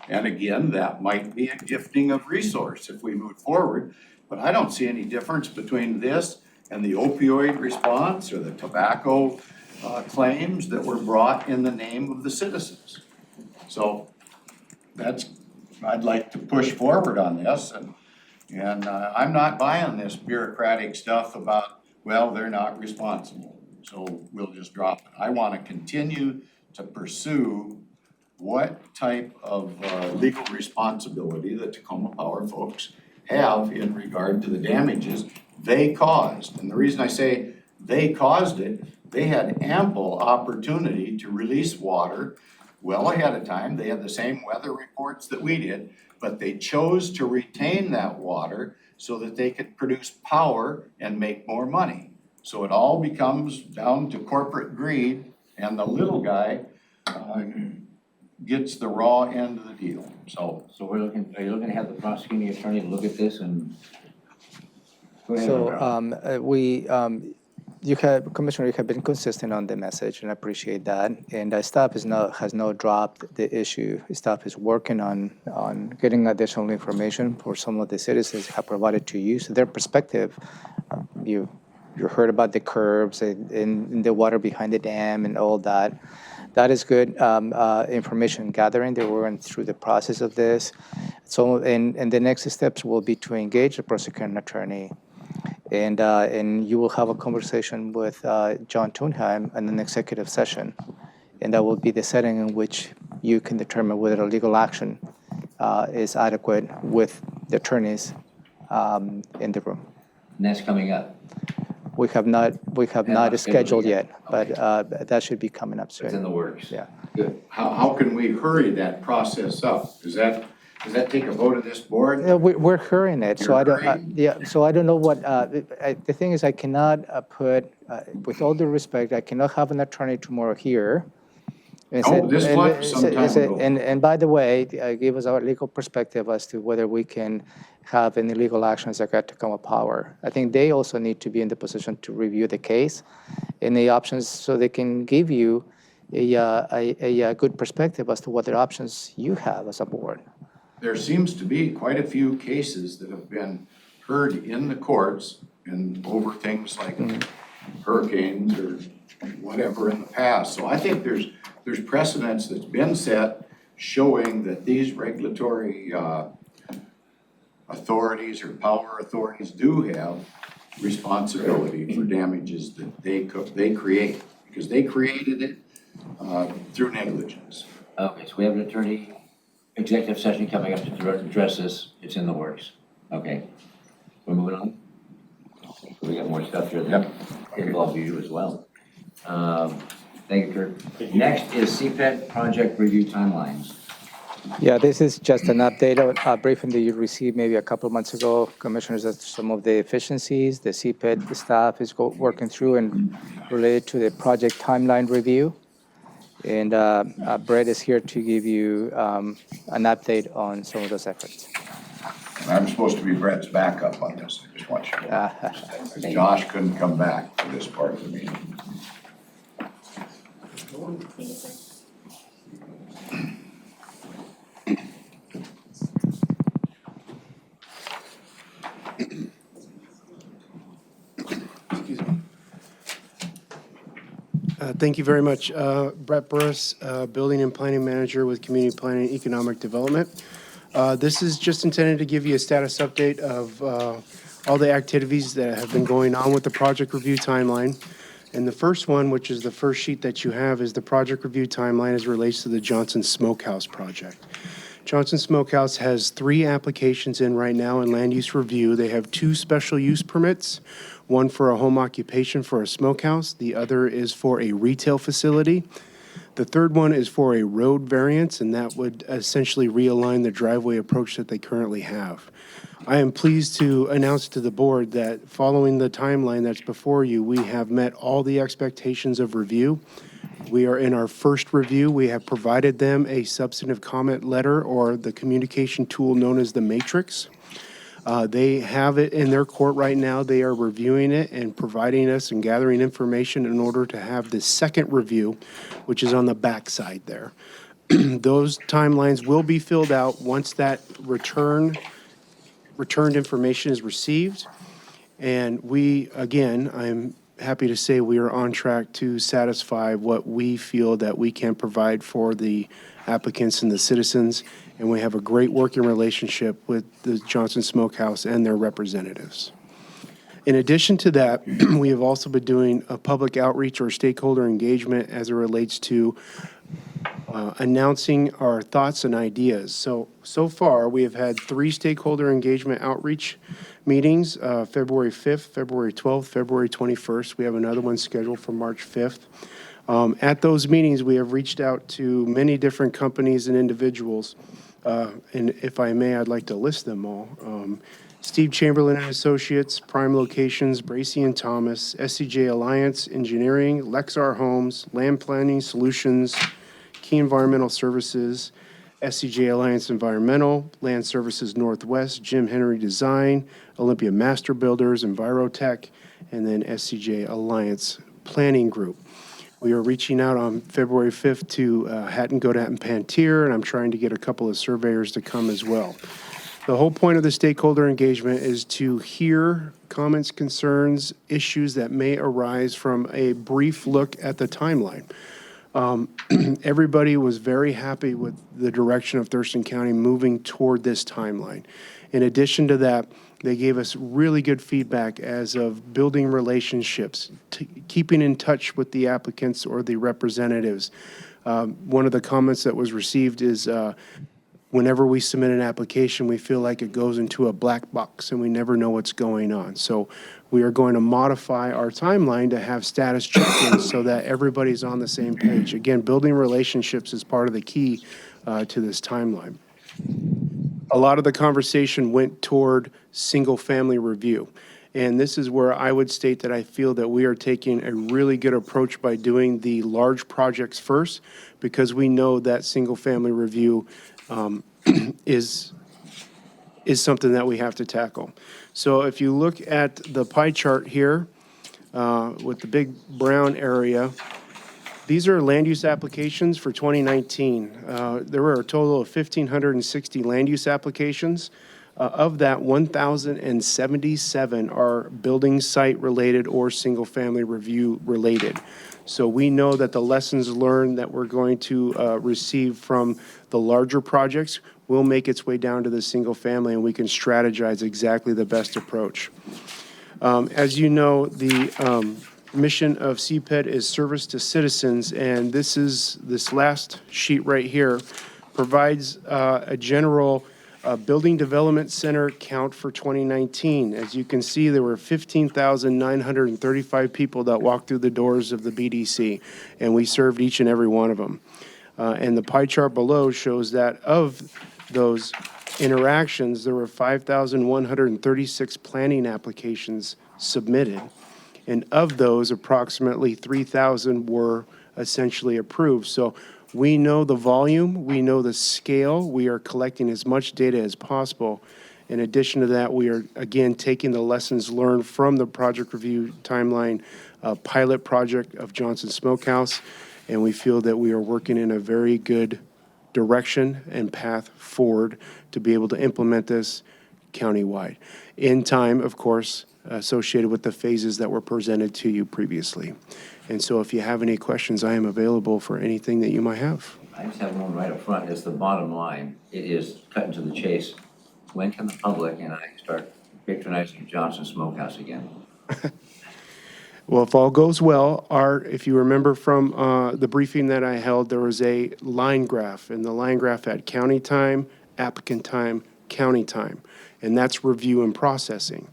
Speaker 12: And again, that might be a gifting of resource if we move forward, but I don't see any difference between this and the opioid response or the tobacco claims that were brought in the name of the citizens. So I'd like to push forward on this, and I'm not buying this bureaucratic stuff about, well, they're not responsible, so we'll just drop it. I want to continue to pursue what type of legal responsibility the Tacoma Power folks have in regard to the damages they caused. And the reason I say they caused it, they had ample opportunity to release water well ahead of time. They had the same weather reports that we did, but they chose to retain that water so that they could produce power and make more money. So it all becomes down to corporate greed, and the little guy gets the raw end of the deal. So
Speaker 1: are you looking to have the prosecuting attorney look at this and? Go ahead,
Speaker 5: So Commissioner, you have been consistent on the message, and I appreciate that. And staff has not dropped the issue. Staff is working on getting additional information for some of the citizens have provided to you. So their perspective, you heard about the curbs and the water behind the dam and all that. That is good information gathering. They went through the process of this. So, and the next steps will be to engage the prosecuting attorney. And you will have a conversation with John Thunheim in an executive session. And that will be the setting in which you can determine whether a legal action is adequate with the attorneys in the room.
Speaker 1: And that's coming up.
Speaker 5: We have not scheduled yet,
Speaker 1: Okay.
Speaker 5: but that should be coming up soon.
Speaker 1: It's in the works.
Speaker 5: Yeah.
Speaker 1: Good.
Speaker 12: how can we hurry that process up? Does that take a vote of this board?
Speaker 5: Yeah, we're hearing it, so
Speaker 12: You're
Speaker 5: I don't,
Speaker 12: hurrying?
Speaker 5: so I don't know what, the thing is, I cannot with all due respect, I cannot have an attorney tomorrow here. And
Speaker 12: Oh, this was some time ago.
Speaker 5: And by the way, give us our legal perspective as to whether we can have any legal actions that got Tacoma Power. I think they also need to be in the position to review the case and the options so they can give you a good perspective as to what the options you have as a board.
Speaker 12: There seems to be quite a few cases that have been heard in the courts and over things like hurricanes or whatever in the past. So I think there's precedents that's been set showing that these regulatory authorities or power authorities do have responsibility for damages that they create, because they created it through negligence.
Speaker 1: Okay, so we have an attorney executive session coming up to address this. It's in the works. Okay. We're moving on. So we got more stuff here that involve you as well. Thank you, Kurt. Next is CPET project review timelines.
Speaker 5: Yeah, this is just an update, a briefing that you received maybe a couple of months ago, Commissioners, that some of the efficiencies the CPET staff is working through and related to the project timeline review. And Brett is here to give you an update on some of those efforts.
Speaker 12: And I'm supposed to be Brett's backup on this, I just want you to know. Josh couldn't come back for this part of the meeting.
Speaker 13: Thank you very much. Brett Burris, Building and Planning Manager with Community Planning and Economic Development. This is just intended to give you a status update of all the activities that have been going on with the project review timeline. And the first one, which is the first sheet that you have, is the project review timeline as it relates to the Johnson Smokehouse project. Johnson Smokehouse has 3 applications in right now in land use review. They have 2 special use permits, one for a home occupation for a smokehouse, the other is for a retail facility. The third one is for a road variance, and that would essentially realign the driveway approach that they currently have. I am pleased to announce to the board that following the timeline that's before you, we have met all the expectations of review. We are in our first review. We have provided them a substantive comment letter, or the communication tool known as the Matrix. They have it in their court right now. They are reviewing it and providing us and gathering information in order to have the second review, which is on the back side there. Those timelines will be filled out once that returned information is received. And we, again, I'm happy to say we are on track to satisfy what we feel that we can provide for the applicants and the citizens. And we have a great working relationship with the Johnson Smokehouse and their representatives. In addition to that, we have also been doing a public outreach or stakeholder engagement as it relates to announcing our thoughts and ideas. So far, we have had 3 stakeholder engagement outreach meetings, February 5th, February 12th, February 21st. We have another one scheduled for March 5th. At those meetings, we have reached out to many different companies and individuals. And if I may, I'd like to list them all. Steve Chamberlain and Associates, Prime Locations, Bracy and Thomas, SCJ Alliance Engineering, Lexar Homes, Land Planning Solutions, Key Environmental Services, SCJ Alliance Environmental, Land Services Northwest, Jim Henry Design, Olympia Master Builders, Envirotech, and then SCJ Alliance Planning Group. We are reaching out on February 5th to Hatton, Godot, and Pantier, and I'm trying to get a couple of surveyors to come as well. The whole point of the stakeholder engagement is to hear comments, concerns, issues that may arise from a brief look at the timeline. Everybody was very happy with the direction of Thurston County moving toward this timeline. In addition to that, they gave us really good feedback as of building relationships, keeping in touch with the applicants or the representatives. One of the comments that was received is whenever we submit an application, we feel like it goes into a black box and we never know what's going on. So we are going to modify our timeline to have status check-ins so that everybody's on the same page. Again, building relationships is part of the key to this timeline. A lot of the conversation went toward single-family review. And this is where I would state that I feel that we are taking a really good approach by doing the large projects first, because we know that single-family review is something that we have to tackle. So if you look at the pie chart here with the big brown area, these are land use applications for 2019. There were a total of 1,560 land use applications. Of that, 1,077 are building site related or single family review related. So we know that the lessons learned that we're going to receive from the larger projects will make its way down to the single family, and we can strategize exactly the best approach. As you know, the mission of CPED is service to citizens, and this last sheet right here provides a general building development center count for 2019. As you can see, there were 15,935 people that walked through the doors of the BDC, and we served each and every one of them. And the pie chart below shows that of those interactions, there were 5,136 planning applications submitted. And of those, approximately 3,000 were essentially approved. So we know the volume, we know the scale, we are collecting as much data as possible. In addition to that, we are, again, taking the lessons learned from the project review timeline pilot project of Johnson Smokehouse, and we feel that we are working in a very good direction and path forward to be able to implement this countywide. In time, of course, associated with the phases that were presented to you previously. And so if you have any questions, I am available for anything that you might have.
Speaker 1: I just have one right up front. It's the bottom line. It is cutting to the chase. When can the public and I start patronizing Johnson Smokehouse again?
Speaker 13: Well, if all goes well, if you remember from the briefing that I held, there was a line graph, and the line graph had county time, applicant time, county time, and that's review and processing.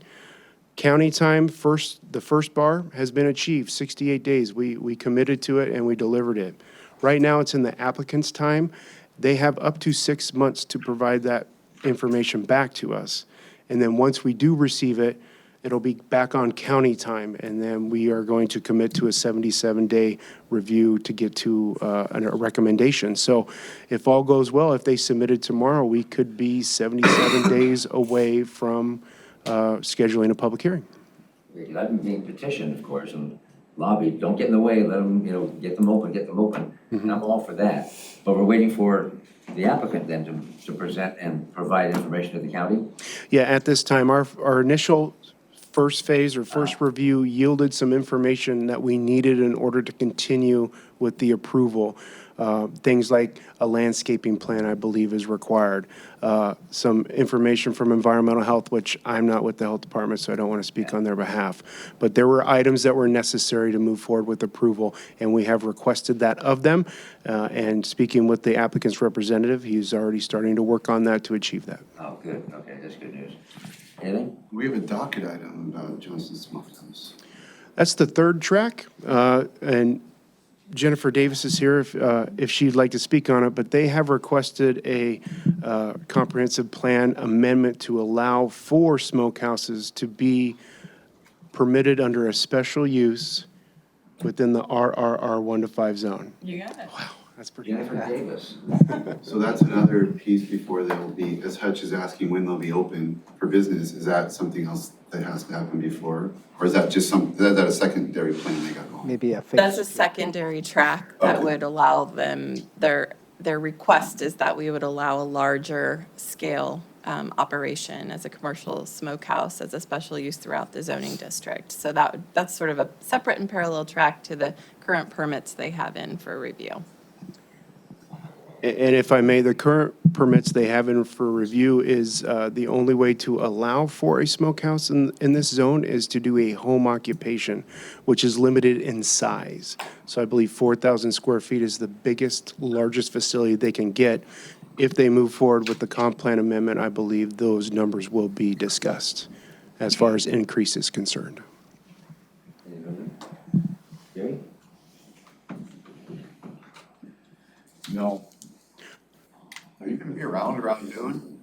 Speaker 13: County time, the first bar has been achieved, 68 days. We committed to it and we delivered it. Right now, it's in the applicant's time. They have up to 6 months to provide that information back to us. And then once we do receive it, it'll be back on county time, and then we are going to commit to a 77-day review to get to a recommendation. So if all goes well, if they submit it tomorrow, we could be 77 days away from scheduling a public hearing.
Speaker 1: I've been being petitioned, of course, and lobbied, don't get in the way, let them, get them open. And I'm all for that. But we're waiting for the applicant then to present and provide information to the county?
Speaker 13: Yeah, at this time, our initial first phase or first review yielded some information that we needed in order to continue with the approval. Things like a landscaping plan, I believe, is required. Some information from environmental health, which I'm not with the health department, so I don't want to speak on their behalf. But there were items that were necessary to move forward with approval, and we have requested that of them. And speaking with the applicant's representative, he's already starting to work on that to achieve that.
Speaker 1: Oh, good. Okay, that's good news. Anything?
Speaker 2: We have a docket item about Johnson Smokehouse.
Speaker 13: That's the third track, and Jennifer Davis is here if she'd like to speak on it, but they have requested a comprehensive plan amendment to allow for smokehouses to be permitted under a special use within the RRR 1 to 5 zone.
Speaker 8: You got it.
Speaker 13: Wow, that's pretty
Speaker 1: Jennifer
Speaker 13: good.
Speaker 1: Davis.
Speaker 2: So that's another piece before they'll be, as Hutch is asking when they'll be open for business, is that something else that has to happen before? Or is that just is that a secondary plan they got going?
Speaker 5: Maybe a
Speaker 14: That's
Speaker 5: phase.
Speaker 14: a secondary track that
Speaker 2: Okay.
Speaker 14: would allow them, their request is that we would allow a larger scale operation as a commercial smokehouse, as a special use throughout the zoning district. So that's sort of a separate and parallel track to the current permits they have in for review.
Speaker 13: And if I may, the current permits they have in for review is the only way to allow for a smokehouse in this zone is to do a home occupation, which is limited in size. So I believe 4,000 square feet is the largest facility they can get. If they move forward with the comp plan amendment, I believe those numbers will be discussed as far as increase is concerned.
Speaker 1: Gary?
Speaker 12: No. Are you going to be around noon?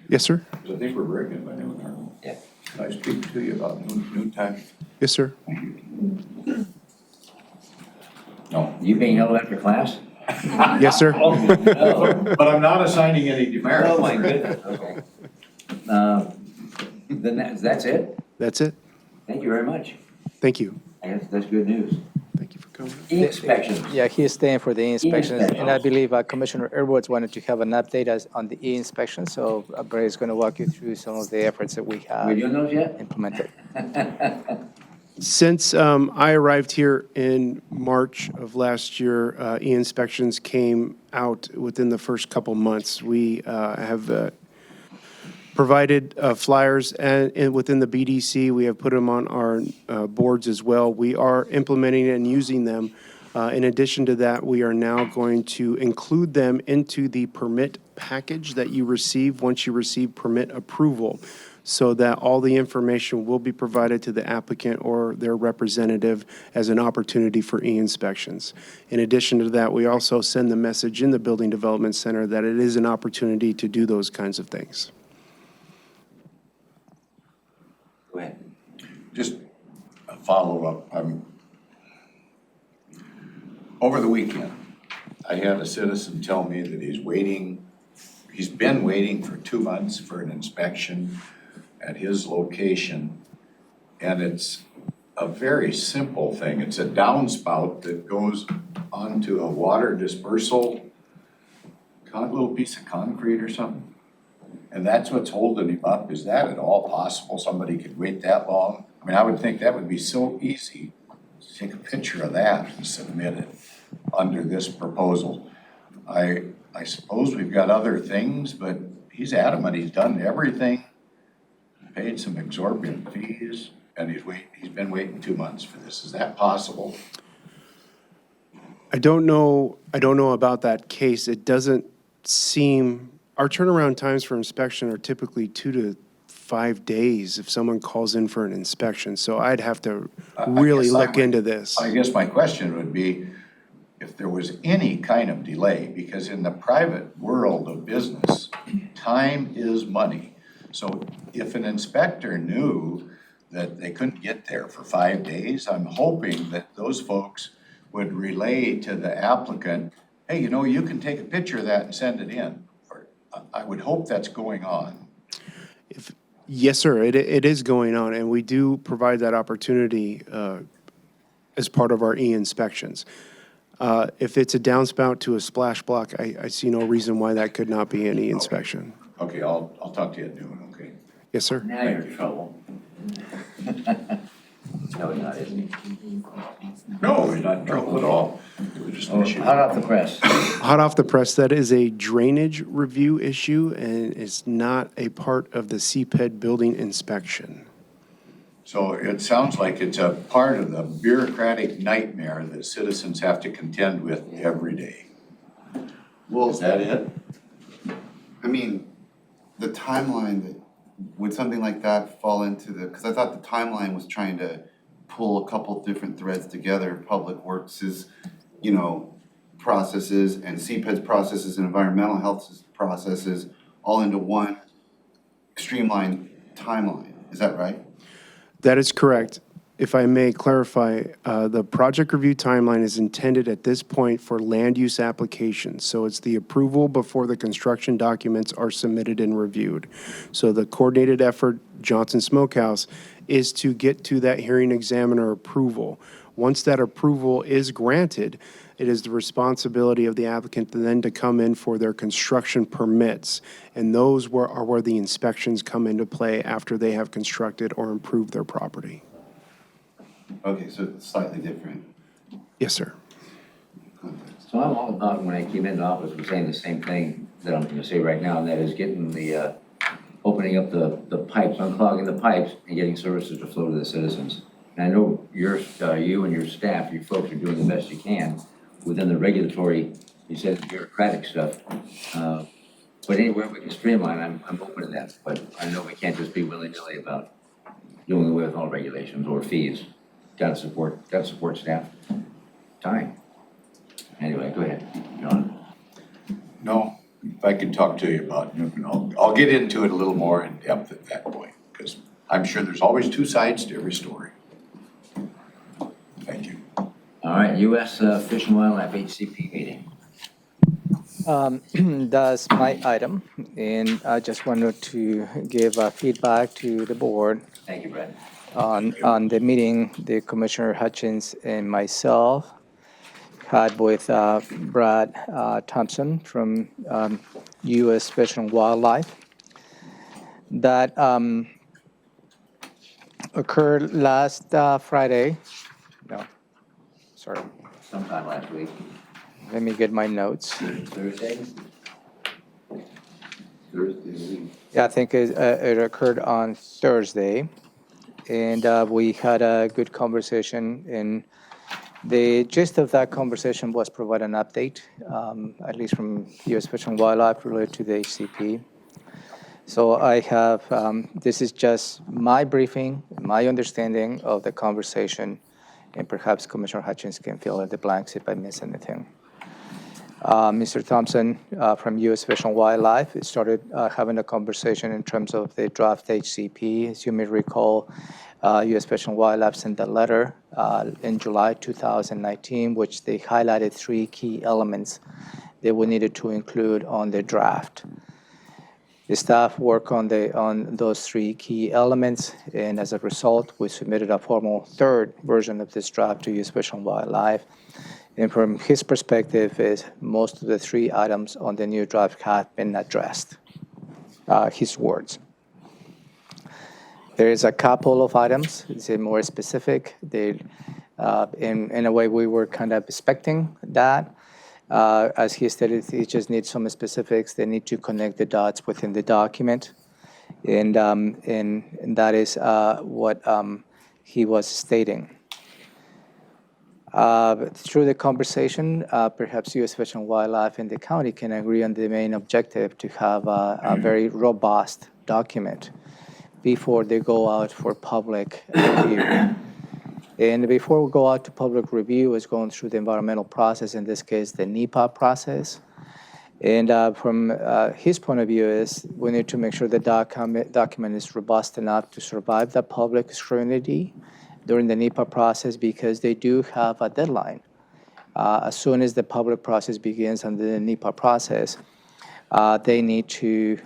Speaker 13: Yes, sir?
Speaker 12: Because I think we're breaking by noon, aren't we?
Speaker 1: Yeah.
Speaker 12: Can I speak to you about noon time?
Speaker 13: Yes, sir.
Speaker 12: No.
Speaker 1: You being held after class?
Speaker 13: Yes, sir.
Speaker 1: No.
Speaker 12: But I'm not assigning any demerits.
Speaker 1: Oh, my goodness, okay. Then that's it?
Speaker 13: That's it.
Speaker 1: Thank you very much.
Speaker 13: Thank you.
Speaker 1: I guess that's good news.
Speaker 13: Thank you for coming.
Speaker 1: E-inspections.
Speaker 5: Yeah, he is staying for the e-inspections, and I
Speaker 1: E-inspections.
Speaker 5: believe Commissioner Edwards wanted to have an update on the e-inspection, so Bray is going to walk you through some of the efforts that we
Speaker 1: We
Speaker 5: have
Speaker 1: doing those yet?
Speaker 5: implemented.
Speaker 13: Since I arrived here in March of last year, e-inspections came out within the first couple months. We have provided flyers and within the BDC. We have put them on our boards as well. We are implementing and using them. In addition to that, we are now going to include them into the permit package that you receive once you receive permit approval, so that all the information will be provided to the applicant or their representative as an opportunity for e-inspections. In addition to that, we also send the message in the Building Development Center that it is an opportunity to do those kinds of things.
Speaker 1: Go ahead.
Speaker 12: Just a follow-up. Over the weekend, I had a citizen tell me that he's been waiting for 2 months for an inspection at his location. And it's a very simple thing. It's a downspout that goes onto a water dispersal, little piece of concrete or something. And that's what's holding him up. Is that at all possible? Somebody could wait that long? I mean, I would think that would be so easy to take a picture of that and submit it under this proposal. I suppose we've got other things, but he's adamant he's done everything, paid some exorbitant fees, and he's been waiting 2 months for this. Is that possible?
Speaker 13: I don't know about that case. It doesn't seem, our turnaround times for inspection are typically 2 to 5 days if someone calls in for an inspection. So I'd have to really look into this.
Speaker 12: I guess my question would be if there was any kind of delay, because in the private world of business, time is money. So if an inspector knew that they couldn't get there for 5 days, I'm hoping that those folks would relay to the applicant, hey, you can take a picture of that and send it in. Or I would hope that's going on.
Speaker 13: Yes, sir, it is going on, and we do provide that opportunity as part of our e-inspections. If it's a downspout to a splash block, I see no reason why that could not be an e-inspection.
Speaker 12: Okay, I'll talk to you at noon, okay?
Speaker 13: Yes, sir.
Speaker 1: Now you're in trouble. No, he's not, is he?
Speaker 12: No, he's not in trouble at all. It was just an issue.
Speaker 1: Hot off the press.
Speaker 13: Hot off the press, that is a drainage review issue, and it's not a part of the CPED building inspection.
Speaker 12: So it sounds like it's a part of the bureaucratic nightmare that citizens have to contend with every day.
Speaker 2: Well,
Speaker 12: Is that it?
Speaker 2: I mean, the timeline, would something like that fall into because I thought the timeline was trying to pull a couple different threads together, Public Works' processes and CPED's processes and environmental health processes all into one streamlined timeline. Is that right?
Speaker 13: That is correct. If I may clarify, the project review timeline is intended at this point for land use applications. So it's the approval before the construction documents are submitted and reviewed. So the coordinated effort, Johnson Smokehouse, is to get to that hearing examiner approval. Once that approval is granted, it is the responsibility of the applicant then to come in for their construction permits. And those are where the inspections come into play after they have constructed or improved their property.
Speaker 2: Okay, so it's slightly different.
Speaker 13: Yes, sir.
Speaker 1: So I'm all about, when I came into office, was saying the same thing that I'm gonna say right now, and that is getting the, opening up the pipes, unclogging the pipes, and getting services to flow to the citizens. And I know you and your staff, you folks are doing the best you can within the regulatory, you said bureaucratic stuff. But anywhere we can streamline, I'm open to that. But I know we can't just be willy-nilly about doing away with all regulations or fees. Gotta support staff. Time. Anyway, go ahead, John.
Speaker 12: No, if I could talk to you about it, I'll get into it a little more in depth at that point, because I'm sure there's always two sides to every story. Thank you.
Speaker 1: All right, U.S. Fish and Wildlife HCP meeting.
Speaker 5: That's my item, and I just wanted to give feedback to the board
Speaker 1: Thank you, Brad.
Speaker 5: on the meeting the Commissioner Hutchins and myself had with Brad Thompson from U.S. Fish and Wildlife. That occurred last Friday. No, sorry.
Speaker 1: Sometime last week.
Speaker 5: Let me get my notes.
Speaker 1: Thursday?
Speaker 5: Yeah, I think it occurred on Thursday, and we had a good conversation, and the gist of that conversation was provide an update, at least from U.S. Fish and Wildlife related to the HCP. So I have, this is just my briefing, my understanding of the conversation, and perhaps Commissioner Hutchins can fill in the blanks if I miss anything. Mr. Thompson from U.S. Fish and Wildlife started having a conversation in terms of the draft HCP. As you may recall, U.S. Fish and Wildlife sent a letter in July 2019, which they highlighted 3 key elements that we needed to include on the draft. The staff worked on those 3 key elements, and as a result, we submitted a formal 3rd version of this draft to U.S. Fish and Wildlife. And from his perspective, is most of the 3 items on the new draft have been addressed. His words. There is a couple of items, it's more specific. They, in a way, we were kind of expecting that. As he stated, he just needs some specifics. They need to connect the dots within the document. And that is what he was stating. Through the conversation, perhaps U.S. Fish and Wildlife and the county can agree on the main objective to have a very robust document before they go out for public review. And before we go out to public review, is going through the environmental process, in this case, the NEPA process. And from his point of view is we need to make sure the document is robust enough to survive the public scrutiny during the NEPA process, because they do have a deadline. As soon as the public process begins under the NEPA process, they need to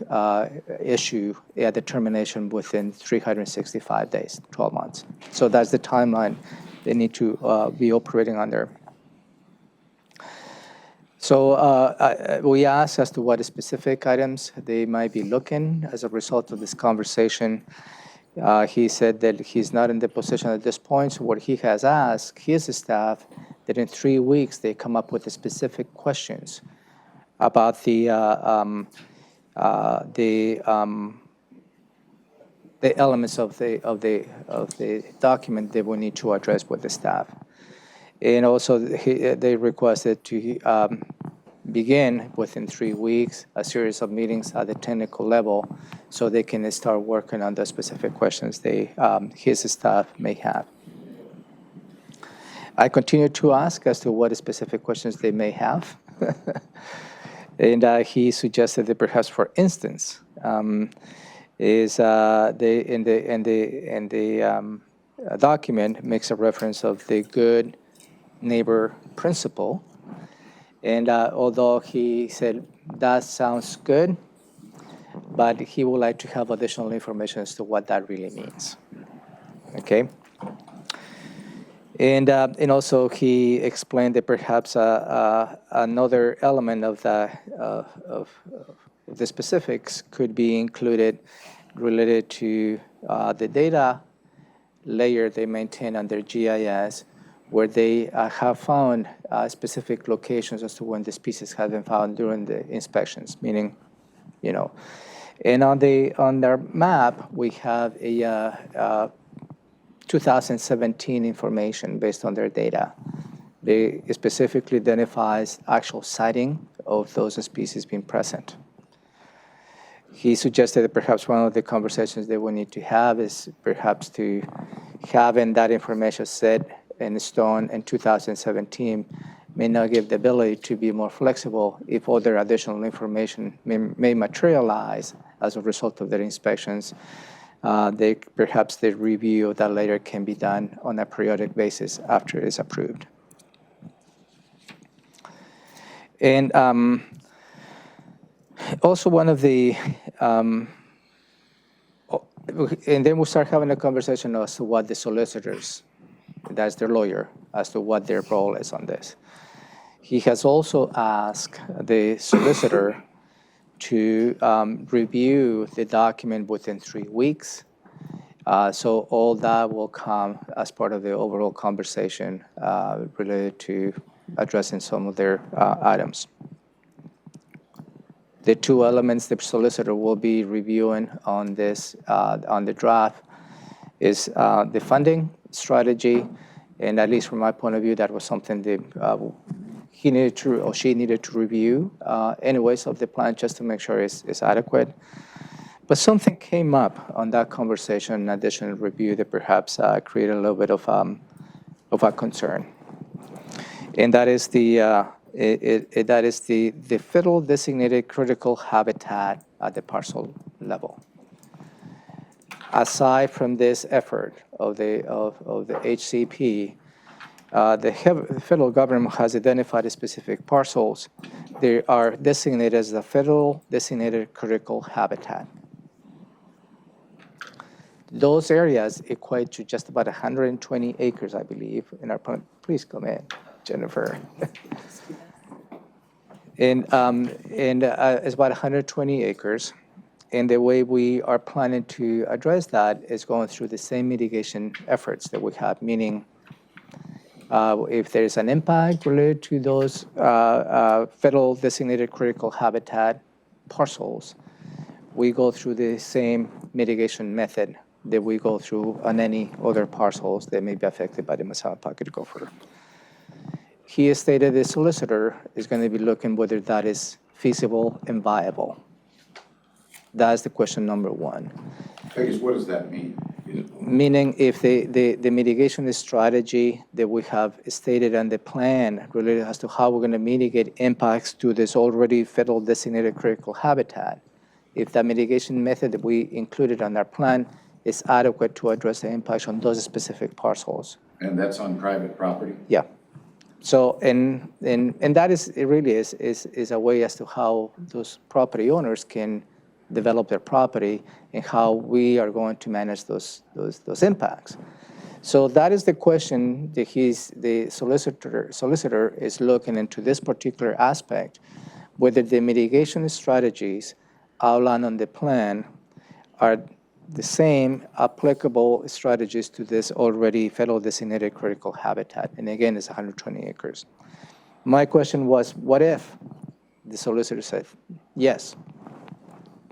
Speaker 5: issue a determination within 365 days, 12 months. So that's the timeline they need to be operating under. So we asked as to what specific items they might be looking as a result of this conversation. He said that he's not in the position at this point, so what he has asked his staff that in 3 weeks they come up with the specific questions about the elements of the document that we need to address with the staff. And also they requested to begin within 3 weeks a series of meetings at the technical level so they can start working on the specific questions his staff may have. I continue to ask as to what specific questions they may have. And he suggested that perhaps, for instance, is in the document makes a reference of the good neighbor principle. And although he said that sounds good, but he would like to have additional information as to what that really means. Okay. And also he explained that perhaps another element of the specifics could be included related to the data layer they maintain on their GIS, where they have found specific locations as to when the species have been found during the inspections, meaning, and on their map, we have a 2017 information based on their data. They specifically identifies actual sighting of those species being present. He suggested that perhaps one of the conversations that we need to have is perhaps to having that information set in stone in 2017 may not give the ability to be more flexible if other additional information may materialize as a result of their inspections. Perhaps the review of that later can be done on a periodic basis after it is approved. And also one of the, and then we'll start having a conversation as to what the solicitors, that's their lawyer, as to what their role is on this. He has also asked the solicitor to review the document within 3 weeks. So all that will come as part of the overall conversation related to addressing some of their items. The 2 elements the solicitor will be reviewing on this, on the draft, is the funding strategy, and at least from my point of view, that was something that he needed to, or she needed to review anyways of the plan just to make sure it's adequate. But something came up on that conversation, in additional review, that perhaps created a little bit of a concern. And that is the That is the federal designated critical habitat at the parcel level. Aside from this effort of the HCP, the federal government has identified specific parcels. They are designated as the federal designated critical habitat. Those areas equate to just about 120 acres, I believe, in our plan. Please come in, Jennifer. And it's about 120 acres. And the way we are planning to address that is going through the same mitigation efforts that we have, meaning if there's an impact related to those federal designated critical habitat parcels, we go through the same mitigation method that we go through on any other parcels that may be affected by the Massawa Pocket Gopher. He has stated the solicitor is going to be looking whether that is feasible and viable. That's the question number one.
Speaker 12: I guess, what does that mean?
Speaker 5: Meaning if the mitigation strategy that we have stated on the plan related as to how we're going to mitigate impacts to this already federal designated critical habitat, if that mitigation method that we included on our plan is adequate to address the impacts on those specific parcels.
Speaker 12: And that's on private property?
Speaker 5: Yeah. So, and that is, it really is a way as to how those property owners can develop their property and how we are going to manage those impacts. So that is the question that the solicitor is looking into this particular aspect, whether the mitigation strategies outlined on the plan are the same applicable strategies to this already federal designated critical habitat. And again, it's 120 acres. My question was, what if the solicitor said, yes,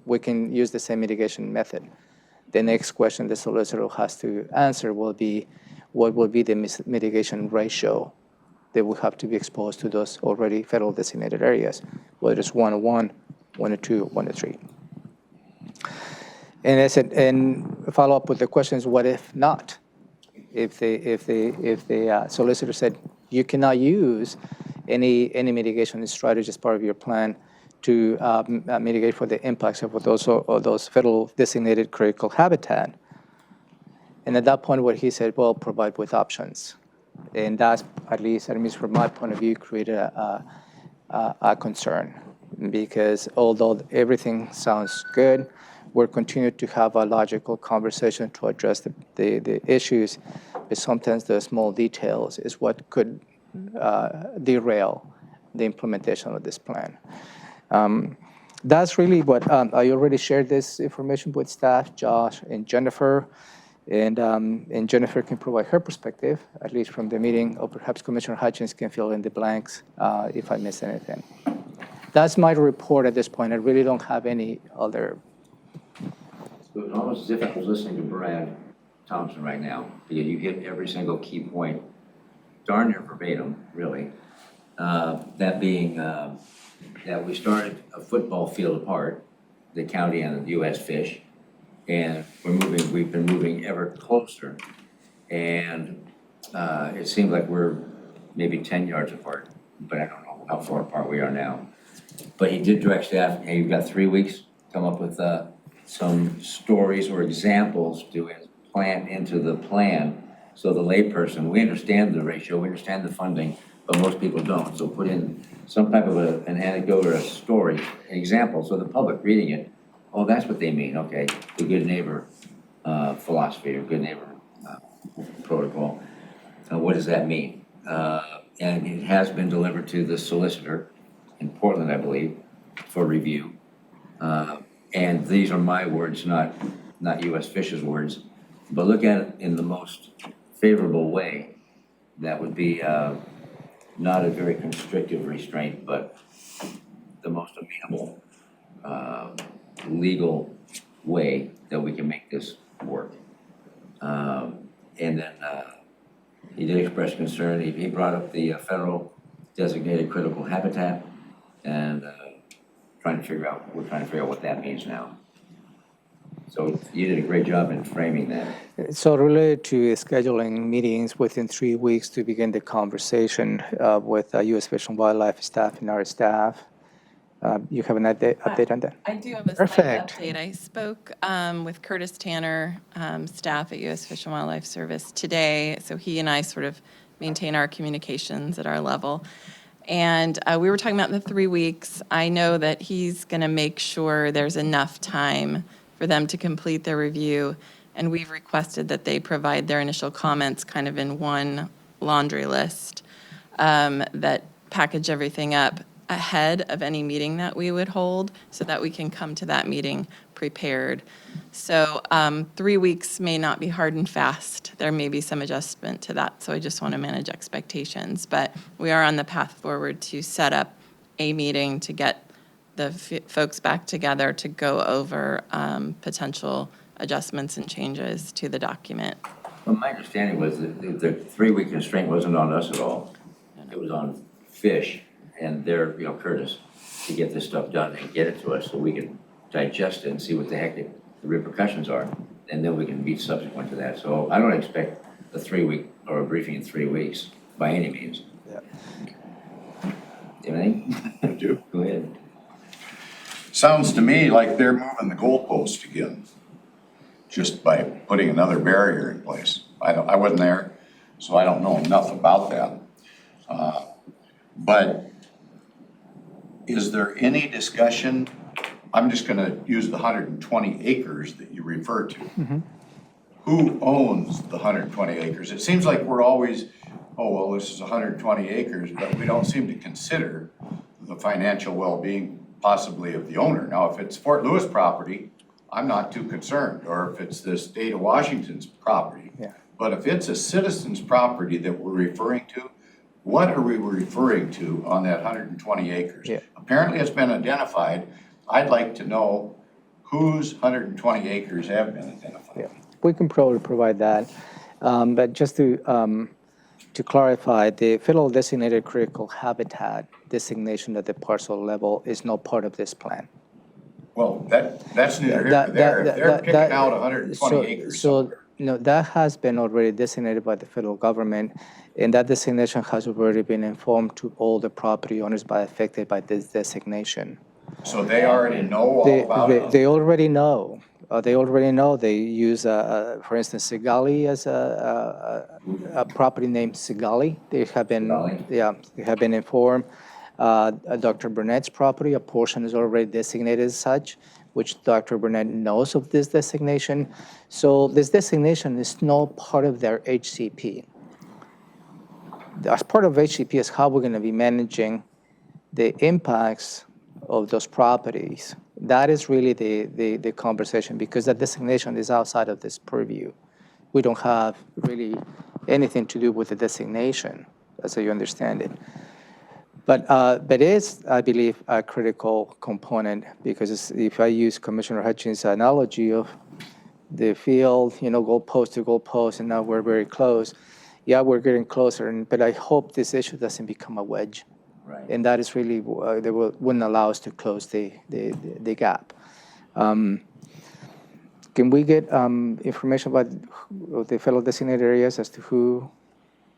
Speaker 5: we can use the same mitigation method? The next question the solicitor has to answer will be, what will be the mitigation ratio that will have to be exposed to those already federal designated areas, whether it's 1:1, 1:2, 1:3. And I said, and follow up with the questions, what if not? If the solicitor said, you cannot use any mitigation strategy as part of your plan to mitigate for the impacts of those federal designated critical habitat. And at that point, what he said, well, provide with options. And that's, at least from my point of view, created a concern. Because although everything sounds good, we're continuing to have a logical conversation to address the issues, but sometimes the small details is what could derail the implementation of this plan. That's really what I already shared this information with staff, Josh and Jennifer, and Jennifer can provide her perspective, at least from the meeting, or perhaps Commissioner Hutchins can fill in the blanks if I miss anything. That's my report at this point. I really don't have any other.
Speaker 1: It was almost as if I was listening to Brad Thompson right now, because you hit every single key point, darn near verbatim, really. That being that we started a football field apart, the county and the U.S. Fish, and we've been moving ever closer, and it seems like we're maybe 10 yards apart, but I don't know how far apart we are now. But he did direct staff, hey, you've got 3 weeks to come up with some stories or examples to plant into the plan. So the layperson, we understand the ratio, we understand the funding, but most people don't. So put in some type of an anecdote or a story, an example, so the public reading it, oh, that's what they mean, okay, the good neighbor philosophy or good neighbor protocol. What does that mean? And it has been delivered to the solicitor in Portland, I believe, for review. And these are my words, not U.S. Fish's words, but look at it in the most favorable way. That would be not a very constrictive restraint, but the most amenable legal way that we can make this work. And then he did express concern. He brought up the federal designated critical habitat, and we're trying to figure out what that means now. So you did a great job in framing that.
Speaker 5: So related to scheduling meetings within 3 weeks to begin the conversation with U.S. Fish and Wildlife staff and our staff. You have an update on that?
Speaker 14: I do have a slight
Speaker 5: Perfect.
Speaker 14: update. I spoke with Curtis Tanner, staff at U.S. Fish and Wildlife Service today. So he and I sort of maintain our communications at our level. And we were talking about the 3 weeks. I know that he's going to make sure there's enough time for them to complete their review. And we've requested that they provide their initial comments kind of in one laundry list that package everything up ahead of any meeting that we would hold so that we can come to that meeting prepared. So 3 weeks may not be hard and fast. There may be some adjustment to that. So I just want to manage expectations. But we are on the path forward to set up a meeting to get the folks back together to go over potential adjustments and changes to the document.
Speaker 1: Well, my understanding was that the 3 week constraint wasn't on us at all. It was on Fish and their, Curtis, to get this stuff done and get it to us so we can digest it and see what the heck the repercussions are. And then we can meet subsequent to that. So I don't expect a 3 week or a briefing in 3 weeks by any means.
Speaker 5: Yeah.
Speaker 1: Anything?
Speaker 12: I do.
Speaker 1: Go ahead.
Speaker 12: Sounds to me like they're moving the goalpost again, just by putting another barrier in place. I wasn't there, so I don't know enough about that. But is there any discussion, I'm just gonna use the 120 acres that you referred to.
Speaker 5: Mm-hmm.
Speaker 12: Who owns the 120 acres? It seems like we're always, oh, well, this is 120 acres, but we don't seem to consider the financial well-being possibly of the owner. Now, if it's Fort Lewis property, I'm not too concerned, or if it's the state of Washington's property.
Speaker 5: Yeah.
Speaker 12: But if it's a citizen's property that we're referring to, what are we referring to on that 120 acres?
Speaker 5: Yeah.
Speaker 12: Apparently it's been identified. I'd like to know whose 120 acres have been identified.
Speaker 5: Yeah. We can probably provide that. But just to clarify, the federal designated critical habitat designation at the parcel level is not part of this plan.
Speaker 12: Well, that's neither here nor there. If they're picking out 120 acres somewhere.
Speaker 5: That has been already designated by the federal government, and that designation has already been informed to all the property owners affected by this designation.
Speaker 12: So they already know all about it?
Speaker 5: They already know. They use, for instance, Sigali as a property named Sigali. They have been informed. Dr. Burnett's property, a portion is already designated as such, which Dr. Burnett knows of this designation. So this designation is not part of their HCP. As part of HCP is how we're going to be managing the impacts of those properties. That is really the conversation, because that designation is outside of this purview. We don't have really anything to do with the designation, as you understand it. But it is, I believe, a critical component, because if I use Commissioner Hutchins' analogy of the field, goalpost to goalpost, and now we're very close. Yeah, we're getting closer, but I hope this issue doesn't become a wedge.
Speaker 1: Right.
Speaker 5: And that is really, they wouldn't allow us to close the gap. Can we get information about the federal designated areas as to who?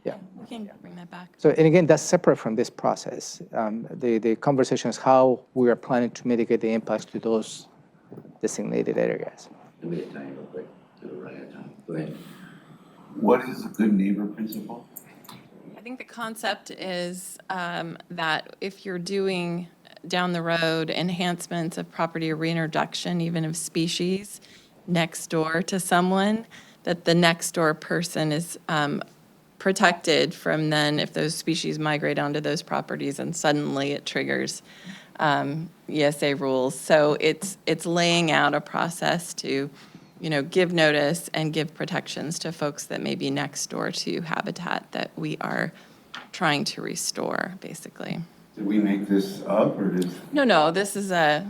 Speaker 5: Yeah.
Speaker 14: We can bring that back.
Speaker 5: So, and again, that's separate from this process. The conversation is how we are planning to mitigate the impacts to those designated areas.
Speaker 1: Let me get time real quick. Run out of time. Go ahead.
Speaker 2: What is the good neighbor principle?
Speaker 14: I think the concept is that if you're doing down the road enhancements of property or reintroduction, even of species next door to someone, that the next door person is protected from then if those species migrate onto those properties and suddenly it triggers ESA rules. So it's laying out a process to, give notice and give protections to folks that may be next door to habitat that we are trying to restore, basically.
Speaker 2: Did we make this up, or did?
Speaker 14: No, this is
Speaker 2: So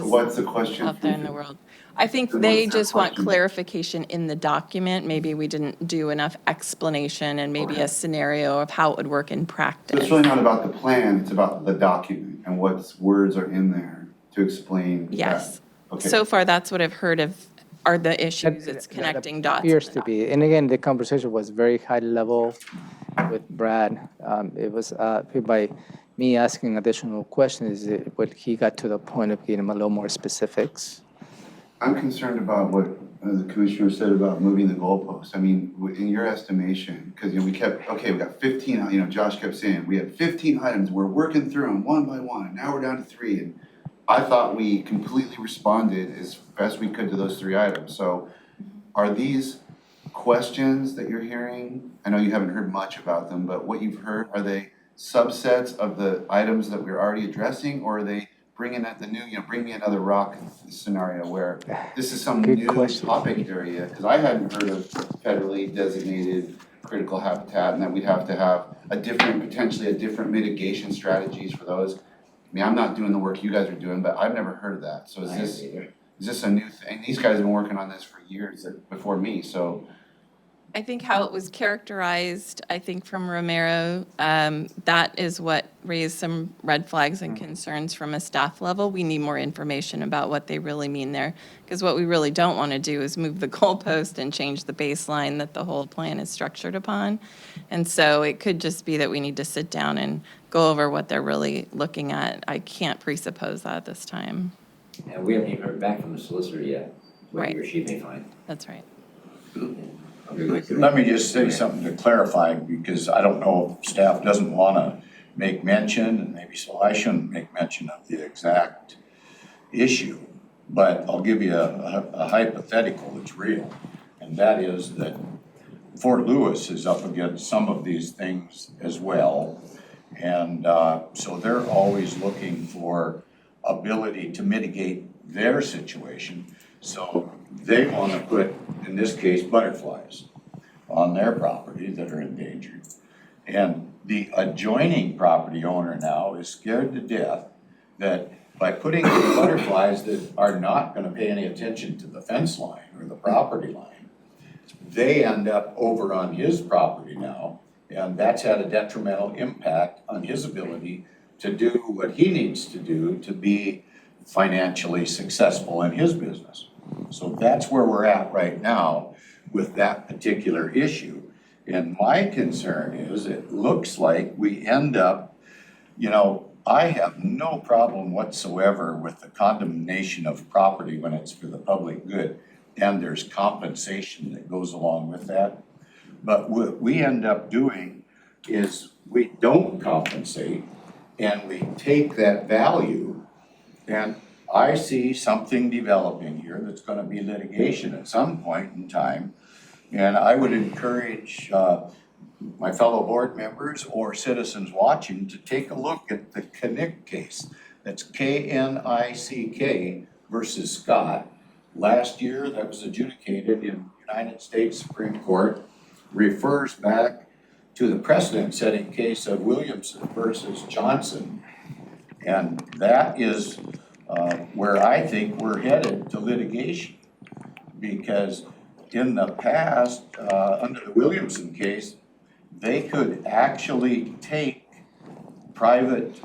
Speaker 2: what's the question?
Speaker 14: out there in the world. I think
Speaker 2: Then
Speaker 14: they
Speaker 2: what's their
Speaker 14: just want
Speaker 2: question?
Speaker 14: clarification in the document. Maybe we didn't do enough explanation and maybe a scenario of how it would work in
Speaker 2: So
Speaker 14: practice.
Speaker 2: it's really not about the plan, it's about the document and what words are in there to explain that.
Speaker 14: Yes.
Speaker 2: Okay.
Speaker 14: So far, that's what I've heard of are the issues. It's connecting dots. in
Speaker 5: Appears
Speaker 14: the
Speaker 5: to be. And again, the conversation was very high level with Brad. It was by me asking additional questions, but he got to the point of getting a little more specifics.
Speaker 2: I'm concerned about what the commissioner said about moving the goalposts. I mean, in your estimation, because, we got 15, Josh kept saying, we had 15 items, we're working through them one by one, and now we're down to 3. And I thought we completely responded as best we could to those 3 items. So are these questions that you're hearing, I know you haven't heard much about them, but what you've heard, are they subsets of the items that we're already addressing, or are they bringing at the new, bring me another rock scenario where this is some new topic area? Because I hadn't heard of federally designated critical habitat, and that we'd have to have potentially a different mitigation strategies for those. I mean, I'm not doing the work you guys are doing, but I've never heard of that. So is this a new thing? These guys have been working on this for years before me, so.
Speaker 14: I think how it was characterized, from Romero, that is what raised some red flags and concerns from a staff level. We need more information about what they really mean there, because what we really don't want to do is move the goalpost and change the baseline that the whole plan is structured upon. And so it could just be that we need to sit down and go over what they're really looking at. I can't presuppose that at this time.
Speaker 1: And we haven't even heard back from the solicitor yet, what he or she may find.
Speaker 14: That's right.
Speaker 12: Let me just say something to clarify, because I don't know if staff doesn't want to make mention, and maybe so I shouldn't make mention of the exact issue, but I'll give you a hypothetical that's real, and that is that Fort Lewis is up against some of these things as well, and so they're always looking for ability to mitigate their situation. So they want to put, in this case, butterflies on their property that are endangered. And the adjoining property owner now is scared to death that by putting the butterflies that are not going to pay any attention to the fence line or the property line, they end up over on his property now, and that's had a detrimental impact on his ability to do what he needs to do to be financially successful in his business. So that's where we're at right now with that particular issue. And my concern is it looks like we end up, I have no problem whatsoever with the condemnation of property when it's for the public good, and there's compensation that goes along with that. But what we end up doing is we don't compensate, and we take that value, and I see something developing here that's going to be litigation at some point in time. And I would encourage my fellow board members or citizens watching to take a look at the Knick case. That's K-N-I-C-K versus Scott. Last year, that was adjudicated in United States Supreme Court, refers back to the precedent-setting case of Williamson versus Johnson. And that is where I think we're headed to litigation, because in the past, under the Williamson case, they could actually take private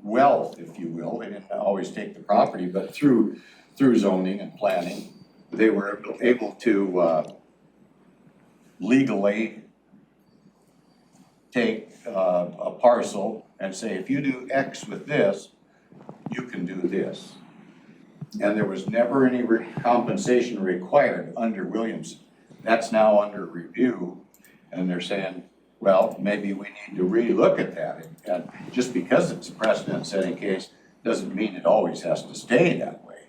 Speaker 12: wealth, if you will. They didn't always take the property, but through zoning and planning, they were able to legally take a parcel and say, if you do X with this, you can do this. And there was never any compensation required under Williamson. That's now under review, and they're saying, well, maybe we need to relook at that. And just because it's a precedent-setting case doesn't mean it always has to stay that way.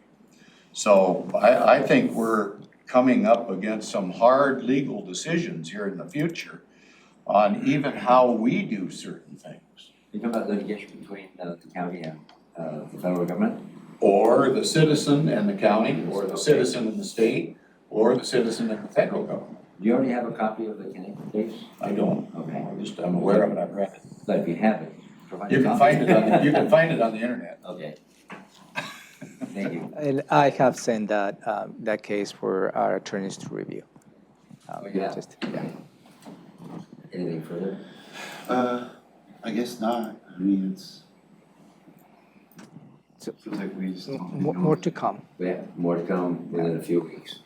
Speaker 12: So I think we're coming up against some hard legal decisions here in the future on even how we do certain things.
Speaker 1: You're talking about litigation between the county and the federal government?
Speaker 12: Or the citizen and the county, or the citizen and the state, or the citizen and the federal government.
Speaker 1: Do you already have a copy of the Connect case?
Speaker 12: I don't.
Speaker 1: Okay.
Speaker 12: I'm aware of it, I've read it.
Speaker 1: But if you have it, provide
Speaker 12: You
Speaker 1: a
Speaker 12: can
Speaker 1: copy.
Speaker 12: find it on, you can find it on the internet.
Speaker 1: Okay. Thank you.
Speaker 5: And I have sent that case for our attorneys to review.
Speaker 1: Yeah.
Speaker 5: Yeah.
Speaker 1: Anything further?
Speaker 2: I guess not. I mean,
Speaker 5: So-
Speaker 2: feels like we just don't.
Speaker 5: More to come.
Speaker 1: We have more to come within a few weeks.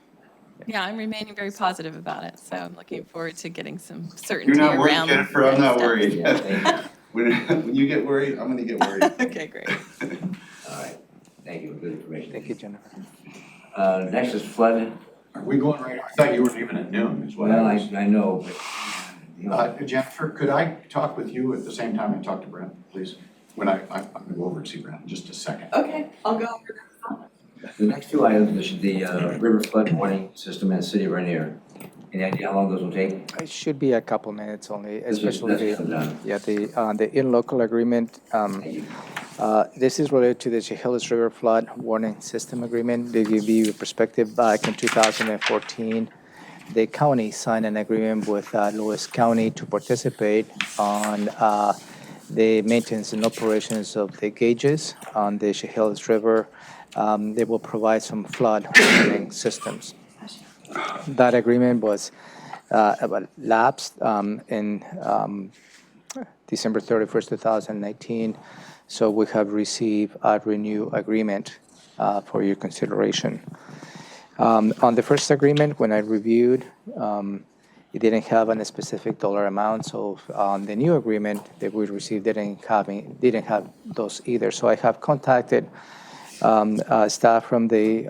Speaker 14: Yeah, I'm remaining very positive about it, so I'm looking forward to getting some
Speaker 2: You're
Speaker 14: certainty
Speaker 2: not worried,
Speaker 14: around.
Speaker 2: Jennifer, I'm not
Speaker 14: next
Speaker 2: worried.
Speaker 1: Yeah, thank you.
Speaker 2: When you get worried, I'm gonna get worried.
Speaker 14: steps. Okay, great.
Speaker 1: All right, thank you, good information.
Speaker 5: Thank you, Jennifer.
Speaker 1: Next is flood.
Speaker 12: Are we going right? I thought you were leaving at noon is what
Speaker 1: Well,
Speaker 12: I was.
Speaker 1: I know, but, you know,
Speaker 12: Jennifer, could I talk with you at the same time I talk to Brent, please? When I'm gonna go over and see Brent in just a second.
Speaker 14: Okay, I'll go over that.
Speaker 1: the next two items, this is the river flood warning system in the city of Rainier. Any idea how long those will take?
Speaker 5: It should be a couple minutes only, especially
Speaker 1: That's done.
Speaker 5: the in-local agreement.
Speaker 1: Thank you.
Speaker 5: This is related to the Chehalis River Flood Warning System Agreement. To give you a perspective, back in 2014, the county signed an agreement with Lewis County to participate on the maintenance and operations of the gauges on the Chehalis River. They will provide some flood warning systems. That agreement was lapsed in December 31st, 2019. So we have received a renew agreement for your consideration. On the first agreement, when I reviewed, it didn't have a specific dollar amount. So on the new agreement that we received, didn't have those either. So I have contacted staff from the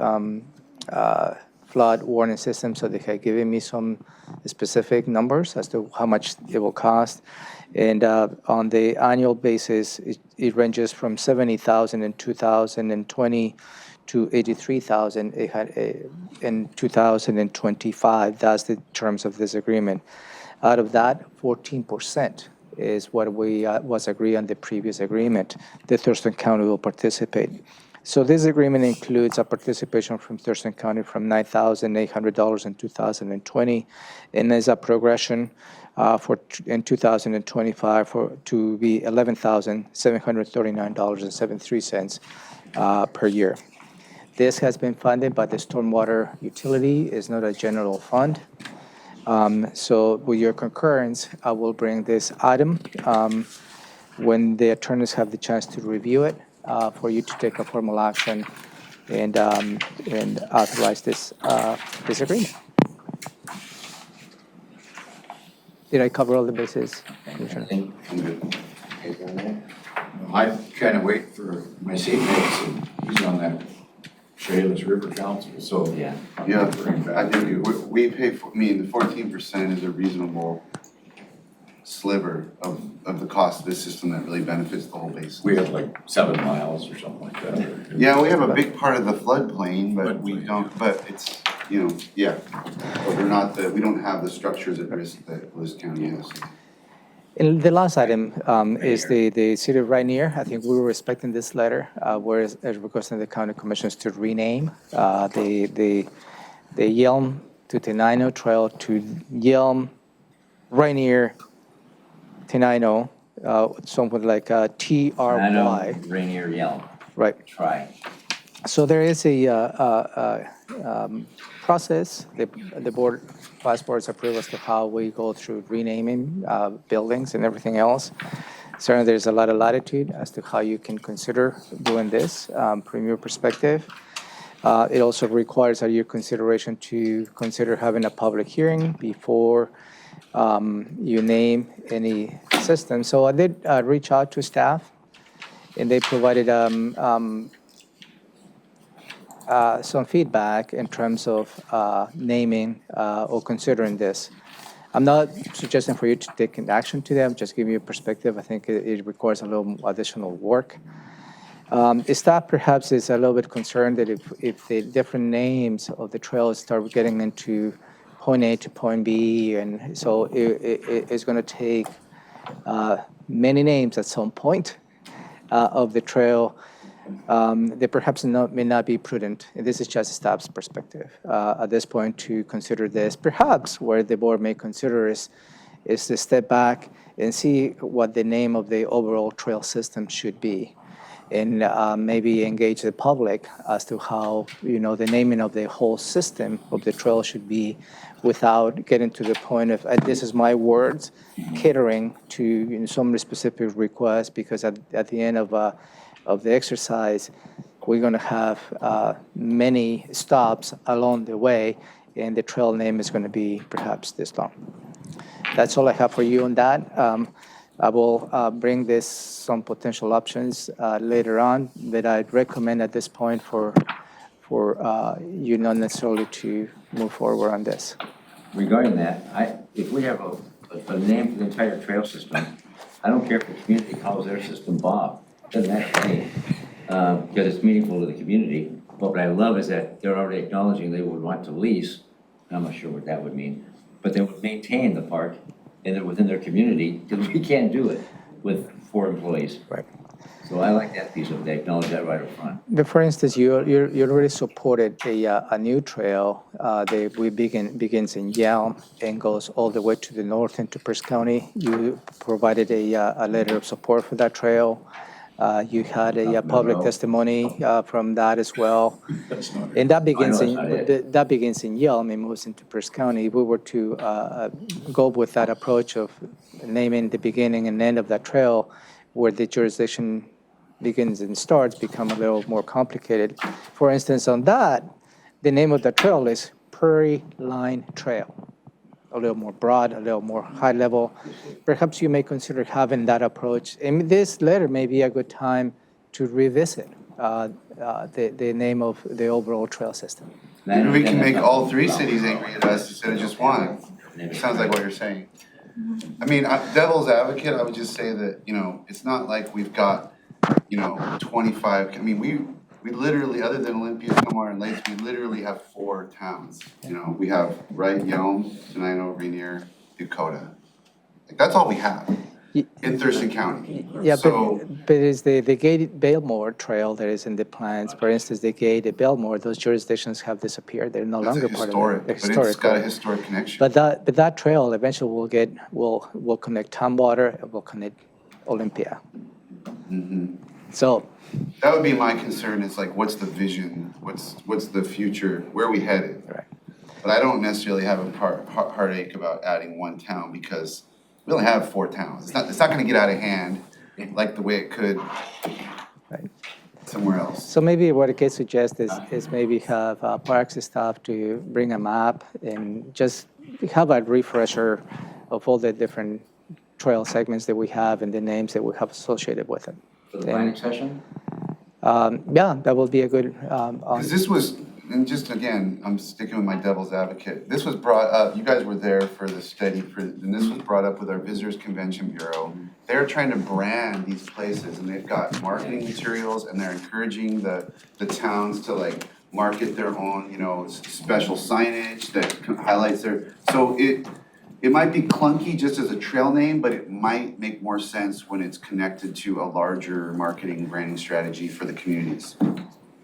Speaker 5: flood warning system, so they have given me some specific numbers as to how much it will cost. And on the annual basis, it ranges from $70,000 in 2020 to $83,000 in 2025. That's the terms of this agreement. Out of that, 14% is what was agreed on the previous agreement. The Thurston County will participate. So this agreement includes a participation from Thurston County from $9,800 in 2020, and there's a progression in 2025 to be $11,739.73 per year. This has been funded by the stormwater utility. It's not a general fund. So with your concurrence, I will bring this item when the attorneys have the chance to review it, for you to take a formal action and authorize this agreement. Did I cover all the bases, Commissioner?
Speaker 1: Anything? I'm good. Anything on that?
Speaker 12: I kind of wait for my seatmates, and he's on that Chehalis River Council, so.
Speaker 1: Yeah.
Speaker 2: Yeah, I think we pay for, I mean, the 14% is a reasonable sliver of the cost of this system that really benefits the whole basin.
Speaker 12: We have like 7 miles or something like that.
Speaker 2: Yeah, we have a big part of the floodplain, but we don't, but it's, you know, yeah. But we're not we don't have the structures at risk that Lewis County has.
Speaker 5: And the last item is the city of Rainier. I think we were expecting this letter, where it's requesting the county commissions to rename the Yelm to Tenino Trail to Yelm Rainier Tenino, something like TRY.
Speaker 1: I know, Rainier Yelm.
Speaker 5: Right.
Speaker 1: Try.
Speaker 5: So there is a process, the board, past boards approve as to how we go through renaming buildings and everything else. Certainly, there's a lot of latitude as to how you can consider doing this from your perspective. It also requires your consideration to consider having a public hearing before you name any system. So I did reach out to staff, and they provided some feedback in terms of naming or considering this. I'm not suggesting for you to take an action to them, just give you a perspective. I think it requires a little additional work. Staff perhaps is a little bit concerned that if the different names of the trails start getting into point A to point B, and so it's going to take many names at some point of the trail, that perhaps may not be prudent. And this is just staff's perspective at this point to consider this. Perhaps where the board may consider is to step back and see what the name of the overall trail system should be, and maybe engage the public as to how the naming of the whole system of the trail should be, without getting to the point of this is my words, catering to some specific requests, because at the end of the exercise, we're going to have many stops along the way, and the trail name is going to be perhaps this long. That's all I have for you on that. I will bring this some potential options later on, but I'd recommend at this point for you not necessarily to move forward on this.
Speaker 1: Regarding that, if we have a name for the entire trail system, I don't care if the community calls their system Bob. Doesn't matter to me, because it's meaningful to the community. But what I love is that they're already acknowledging they would want to lease. I'm not sure what that would mean, but they would maintain the park and they're within their community, because we can't do it with 4 employees.
Speaker 5: Right.
Speaker 1: So I like that piece of it. They acknowledge that right up front.
Speaker 5: But for instance, you already supported a new trail that begins in Yelm and goes all the way to the north into Pierce County. You provided a letter of support for that trail. You had a public testimony from that as well.
Speaker 12: That's not
Speaker 5: And that begins
Speaker 1: I know that's not
Speaker 5: that begins in Yelm and moves into Pierce County. If we were to go with that approach of naming the beginning and end of that trail, where the jurisdiction begins and starts, become a little more complicated. For instance, on that, the name of the trail is Prairie Line Trail. A little more broad, a little more high level. Perhaps you may consider having that approach. And this letter may be a good time to revisit the name of the overall trail system.
Speaker 2: Maybe we can make all 3 cities angry at us instead of just one. It sounds like what you're saying. I mean, devil's advocate, I would just say that, it's not like we've got, 25, I mean, we literally, other than Olympia, Tomar, and Lakes, we literally have 4 towns. We have, Yelm, Tenino, Rainier, Dakota. Like, that's all we have in Thurston County.
Speaker 5: Yeah,
Speaker 2: So,
Speaker 5: but it's the gated Belmore Trail that is in the plans. For instance, the gated Belmore, those jurisdictions have disappeared. They're no
Speaker 2: that's a
Speaker 5: longer part of
Speaker 2: historic,
Speaker 5: it.
Speaker 2: but it's got a historic connection.
Speaker 5: But that trail eventually will connect Tumwater, it will connect Olympia. So
Speaker 2: That would be my concern, is like, what's the vision? What's the future? Where are we headed?
Speaker 5: Right.
Speaker 2: But I don't necessarily have a heartache about adding 1 town, because we only have 4 towns. It's not gonna get out of hand like the way it could somewhere else.
Speaker 5: So maybe what I could suggest is maybe have Parks staff to bring a map and just have a refresher of all the different trail segments that we have and the names that we have associated with it.
Speaker 1: For the planning session?
Speaker 5: Yeah, that will be a good.
Speaker 2: Because this was, and just again, I'm sticking with my devil's advocate. This was brought up, you guys were there for the study, and this was brought up with our Visitors Convention Bureau. They're trying to brand these places, and they've got marketing materials, and they're encouraging the towns to market their own, special signage that highlights their, so it might be clunky just as a trail name, but it might make more sense when it's connected to a larger marketing branding strategy for the communities.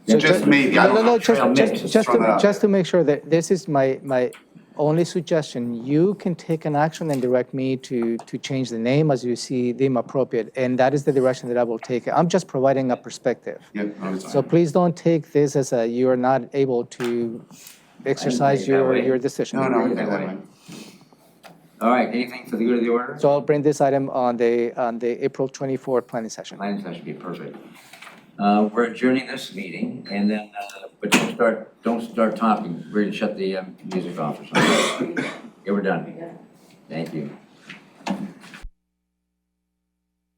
Speaker 2: Just maybe, I don't know.
Speaker 5: Just to make sure that this is my only suggestion. You can take an action and direct me to change the name as you deem appropriate, and that is the direction that I will take. I'm just providing a perspective.
Speaker 2: Yeah, no, it's
Speaker 5: So
Speaker 2: fine.
Speaker 5: please don't take this as you are not able to exercise your decision.
Speaker 2: No, I get that way.
Speaker 1: All right, anything for the good of the order?
Speaker 5: So I'll bring this item on the April 24th planning session.
Speaker 1: Planning session would be perfect. We're adjourning this meeting, and then, but don't start talking. We're gonna shut the music off or something. Okay, we're done. Thank you.